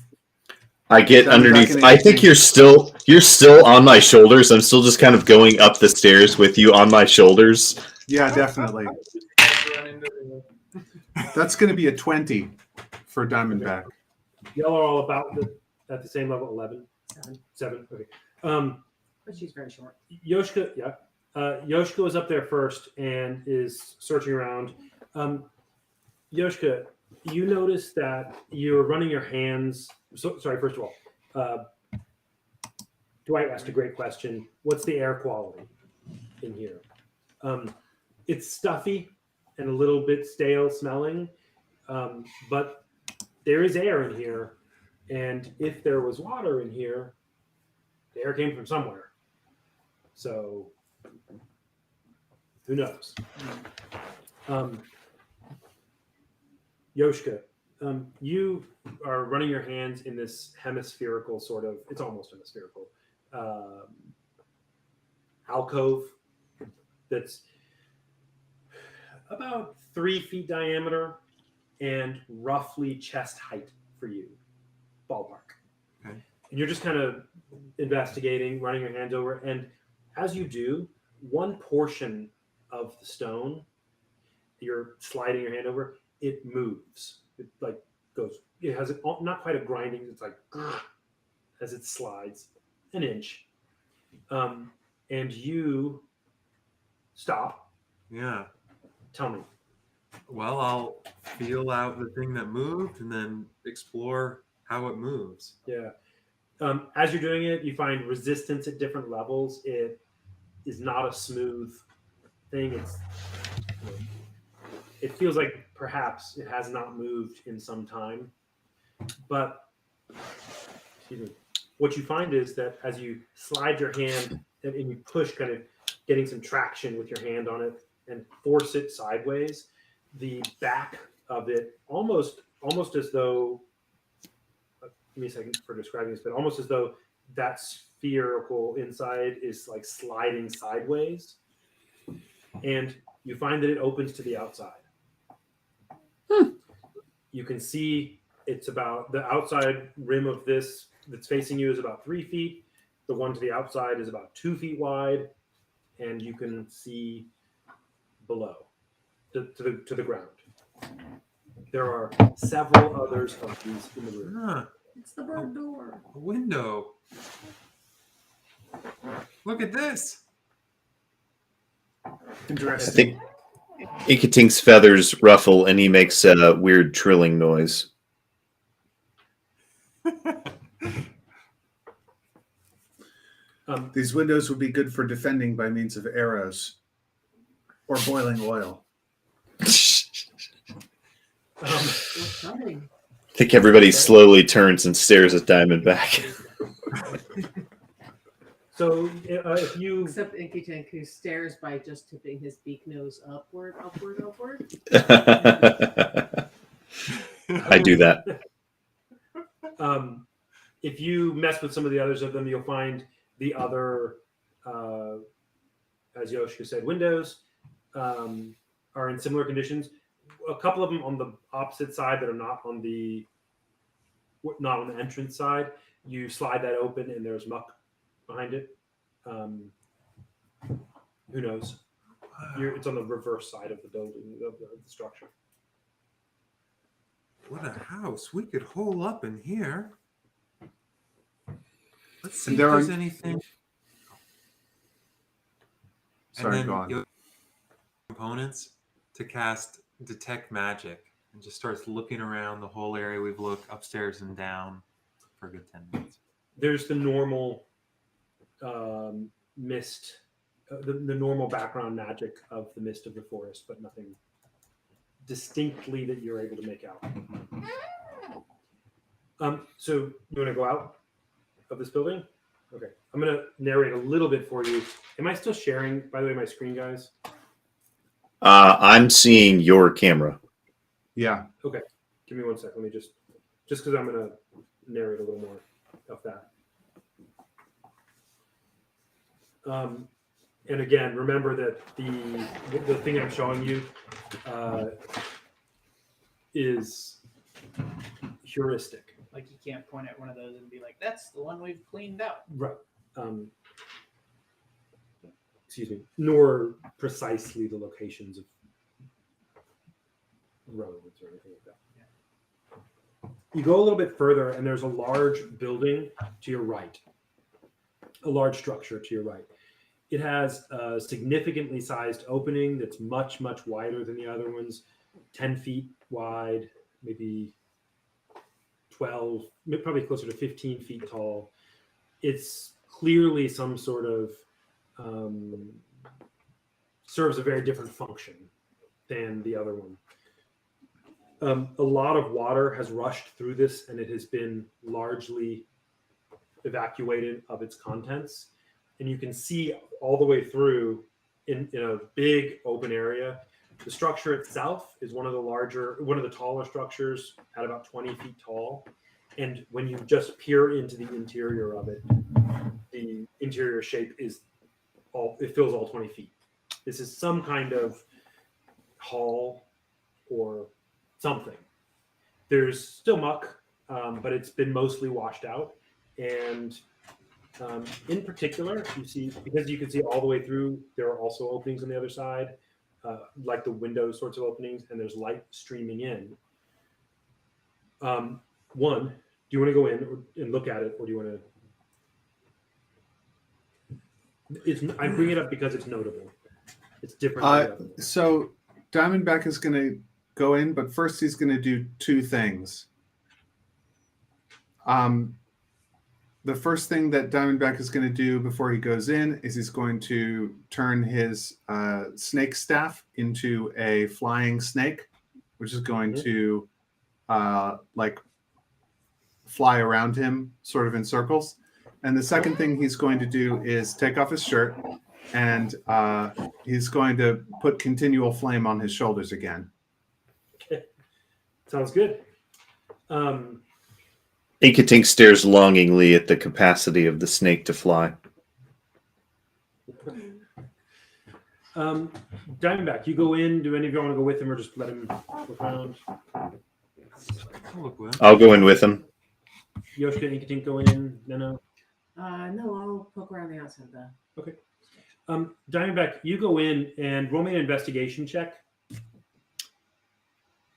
I get Diamondback underneath. and I think Inkatink. you're still on my shoulders. I'm still just kind of going up the stairs with you on my shoulders. Yeah, definitely. That's going to be a 20 for Diamondback. Y'all are all about at the same level, 11? 7. Okay. But she's very short. Yoshka, yeah. Yoshka is up there first and is searching around. Yoshka, you notice that you're running your hands. Sorry, first of all, Dwight asked a great question. What's the air quality in here? It's stuffy and a little bit stale smelling, but there is air in here. And if there was water in here, the air came from somewhere. So who knows? Yoshka, you are running your hands in this hemispherical sort of, it's almost hemispherical, alcove that's about 3 feet diameter and roughly chest height for you, ballpark. Okay. And you're just kind of investigating, running your hands over, and as you do, one portion of the stone, you're sliding your hand over, it moves. It like goes. It has not quite a grinding. It's like as it slides an inch, and you stop. Yeah. Tell me, Well, I'll feel out the thing that moved and then explore how it moves. Yeah. As you're doing it, you find resistance at different levels. It is not a smooth thing. It feels like perhaps it has not moved in some time. But excuse me, what you find is that as you slide your hand and you push, kind of getting some traction with your hand on it and force it sideways, the back of it almost as though, give me a second for describing this, but almost as though that spherical inside is like sliding sideways, and you find that it opens to the outside. You can see it's about the outside rim of this that's facing you is about 3 feet. The one to the outside is about 2 feet wide, and you can see below to the ground. There are several others of these in the room. Ah, It's the bird door. a window. Look at this. I Interesting. think Ikating's feathers ruffle and he makes a weird trilling noise. These windows would be good for defending by means of arrows or boiling oil. What's coming? I think everybody slowly turns and stares at Diamondback. So if you Except Inky Tank, who stares by just tipping his beak nose upward. I do that. If you mess with some of the others of them, you'll find the other, as Yoshika said, windows are in similar conditions. A couple of them on the opposite side that are not on the entrance side. You slide that open and there's muck behind it. Who knows? It's on the reverse side of the building, of the structure. What a house. We could hole up in here. Let's see And if there there's are- anything. Sorry, and go then on. you'll components to cast detect magic and just starts looking around the whole area. We've looked upstairs and down for a good 10 minutes. There's the normal mist, the normal background magic of the mist of the forest, but nothing distinctly that you're able to make out. So you want to go out of this building? Okay, I'm going to narrate a little bit for you. Am I still sharing, by the way, my screen, guys? I'm seeing your camera. Yeah. Okay, give me 1 second. Let me just because I'm going to narrate a little more of that. And again, remember that the thing I'm showing you is heuristic. Like you can't point at one of those and be like, "That's the one we've cleaned out." Right. Excuse me. Nor precisely the locations of roads or anything like that. Yeah. You go a little bit further, and there's a large building to your right, a large structure to your right. It has a significantly sized opening that's much, much wider than the other ones, 10 feet wide, maybe 12, probably closer to 15 feet tall. It's clearly some sort of serves a very different function than the other one. A lot of water has rushed through this, and it has been largely evacuated of its contents. And you can see all the way through in a big open area. The structure itself is one of the taller structures at about 20 feet tall. And when you just peer into the interior of it, the interior shape fills all 20 feet. This is some kind of hall or something. There's still muck, but it's been mostly washed out. And in particular, because you can see all the way through, there are also openings on the other side, like the window sorts of openings, and there's light streaming in. One, do you want to go in and look at it, or do you want to? I bring it up because it's notable. It's different. So Diamondback is going to go in, but first he's going to do two things. The first thing that Diamondback is going to do before he goes in is he's going to turn his snake staff into a flying snake, which is going to like fly around him sort of in circles. And the second thing he's going to do is take off his shirt, and he's going to put continual flame on his shoulders again. Okay. Sounds good. Inkatink stares longingly at the capacity of the snake to fly. Diamondback, you go in. Do any of you want to go with him, or just let him look around? I'll go in with him. Yoshka, Inkatink, go in. No. No, I'll poke around the outside though. Okay. Diamondback, you go in and roll me an investigation check.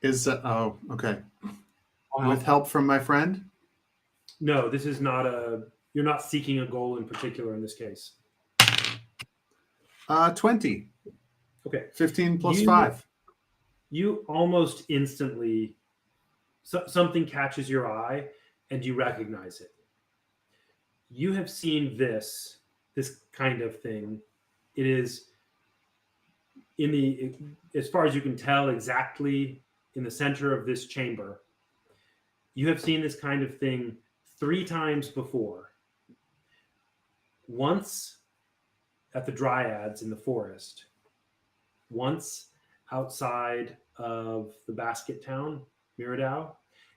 Is oh, okay. With help from my friend? No, this is not a. You're not seeking a goal in particular in this case. 20. Okay. 15 plus 5. You almost instantly, something catches your eye, and you recognize it. You have seen this kind of thing. It is as far as you can tell, exactly in the center of this chamber. You have seen this kind of thing 3 times before. Once at the Dryads in the forest, once outside of the basket town, Miradau,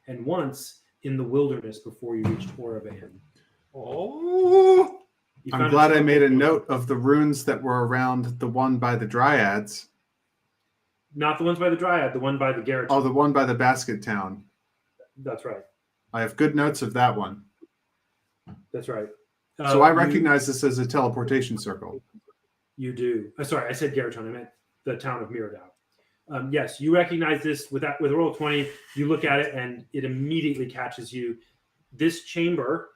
and once in the wilderness before you reached Oravan. Oh! You I'm found glad I yourself- made a note of the runes that were around the one by the Dryads. Not the ones by the Dryad, the one by the Garrett. Oh, the one by the basket town. That's right. I have good notes of that one. That's right. So I recognize this as a teleportation circle. You do. Sorry, I said Garreton. I meant the town of Miradau. Yes, you recognize this with a roll 20. You look at it, and it immediately catches you. This chamber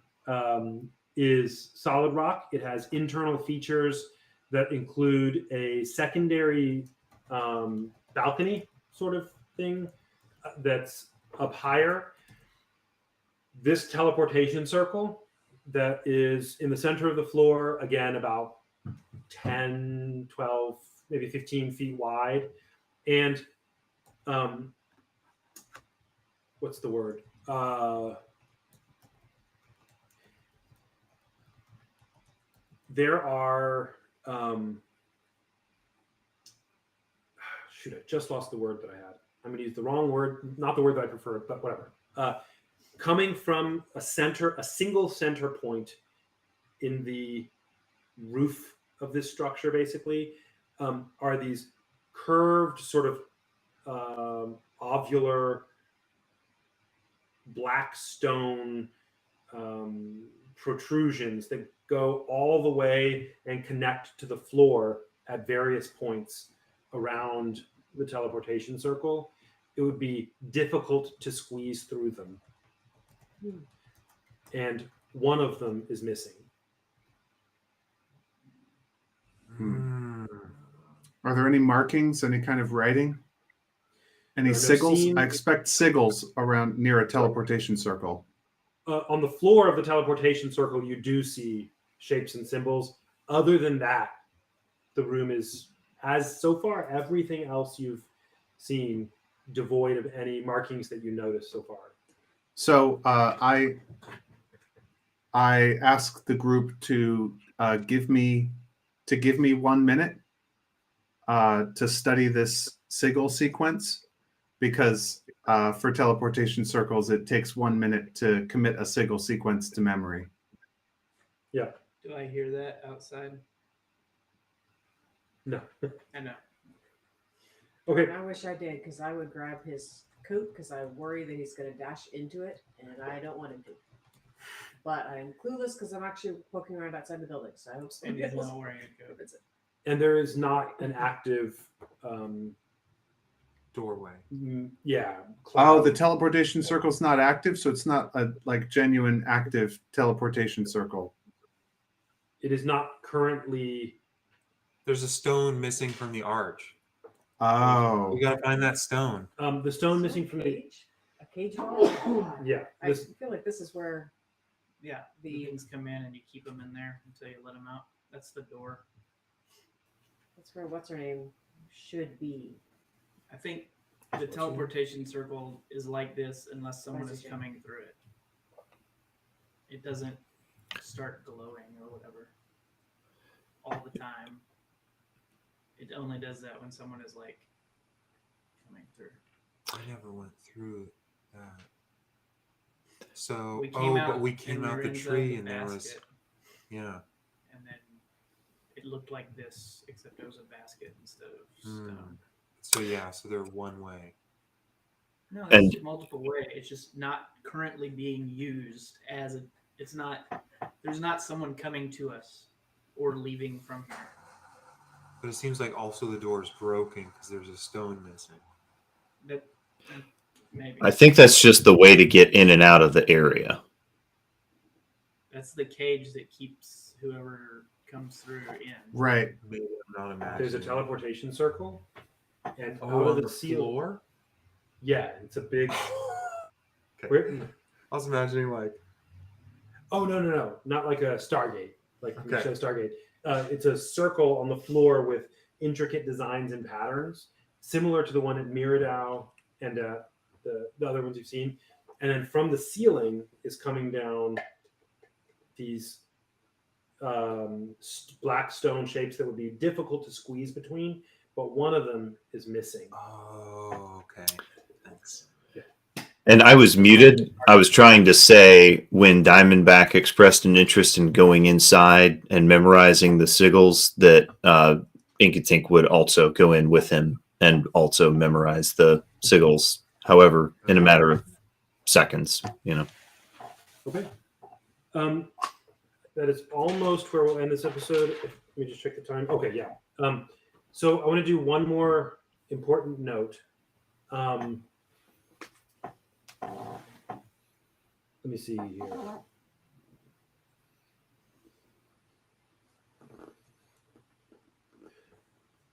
is solid rock. It has internal features that include a secondary balcony sort of thing that's up higher. This teleportation circle that is in the center of the floor, again, about 10, 12, maybe 15 feet wide. And what's the word? There are, shoot, I just lost the word that I had. I'm going to use the wrong word, not the word that I prefer, but whatever. Coming from a single center point in the roof of this structure, basically, are these curved, sort of ovular black stone protrusions that go all the way and connect to the floor at various points around the teleportation circle. It would be difficult to squeeze through them. And one of them is missing. Are there any markings, any kind of writing? Any There are no sigils? seams. I expect sigils around near a teleportation circle. On the floor of the teleportation circle, you do see shapes and symbols. Other than that, the room is, as so far, everything else you've seen, devoid of any markings that you noticed so far. So I ask the group to give me 1 minute to study this sigil sequence, because for teleportation circles, it takes 1 minute to commit a sigil sequence to memory. Yeah. Do I hear that outside? No. I know. Okay. I wish I did, because I would grab his coat, because I worry that he's going to dash into it, and I don't want him to. But I am clueless because I'm actually poking around outside the building, so I hope And somebody he's else not wearing a coat. opens it. And there is not an active, Doorway. Oh, the teleportation circle's not active, so it's not a like genuine active teleportation circle. It is not currently. There's a stone missing from the arch. Oh, We gotta find that stone. The stone missing from the a cage wall. yeah. I This, feel like this is where Yeah, the things come in and you keep them in there until you let them out. That's the door. that's where what's her name should be. I think the teleportation circle is like this unless someone is coming through it. It doesn't start glowing or whatever all the time. It only does that when someone is like coming through. I never went through that. So We came out but we and came we out were the inside tree the and there was basket, yeah. and then it looked like this, except it was a basket instead of stone. So yeah, so they're one way. No, And- there's multiple way. It's just not currently being used as a. It's not. There's not someone coming to us or leaving from here. But it seems like also the door is broken because there's a stone missing. That maybe I think that's just the way to get in and out of the area. that's the cage that keeps whoever comes through in. right. Maybe I'm not imagining. there's a it. teleportation circle, and Oh, out of on the the seal. floor? Yeah, it's a big. Okay. Where, I was imagining like oh no, not like a Stargate, like from the Okay. show Stargate. It's a circle on the floor with intricate designs and patterns, similar to the one at Miradau and the other ones you've seen. And then from the ceiling is coming down these black stone shapes that would be difficult to squeeze between, but one of them is missing. oh okay. Thanks. And I was muted. I was trying to say when Diamondback expressed an interest in going inside and memorizing the sigils that Inkatink would also go in with him and also memorize the sigils. However, in a matter of seconds, you know. Okay. That is almost where we'll end this episode. Let me just check the time. Okay, yeah. So I want to do one more important note. Let me see here.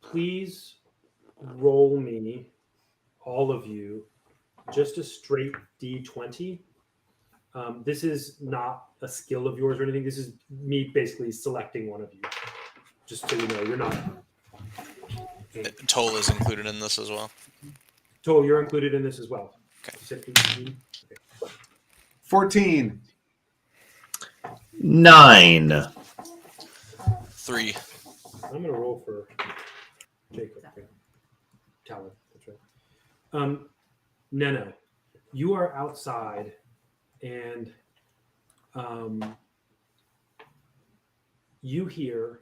Please roll me, all of you, just a straight D20. This is not a skill of yours or anything. This is me basically selecting one of you. Just so you know, you're not. Toll is included in this as well. Toll, you're included in this as well. Okay. You said 18? Okay. 14. 9. 3. I'm going to roll for Jacob. Okay. Talon, that's right. Neno, you are outside and you hear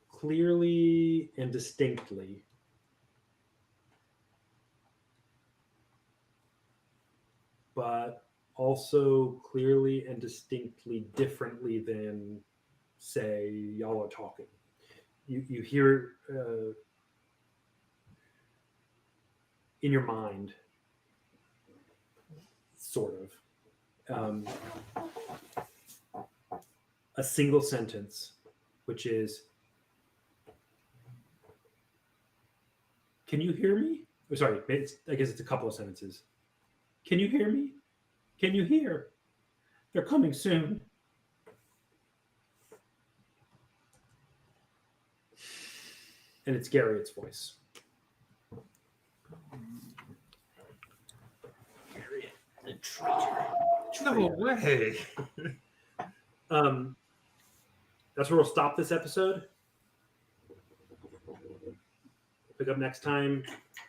clearly and distinctly but also clearly and distinctly differently than, say, y'all are talking. You hear in your mind, sort of, a single sentence, which is, "Can you hear me?" Oh, sorry, I guess it's a couple of sentences. "Can you hear me? Can you hear? They're coming soon." And it's Garrett's voice. The traitor. No way. That's where we'll stop this episode. Pick up next time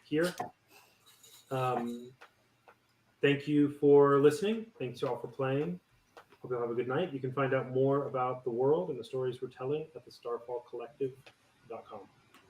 here. Thank you for listening. Thanks y'all for playing. Hope you'll have a good night. You can find out more about the world and the stories we're telling at the starfallcollective.com.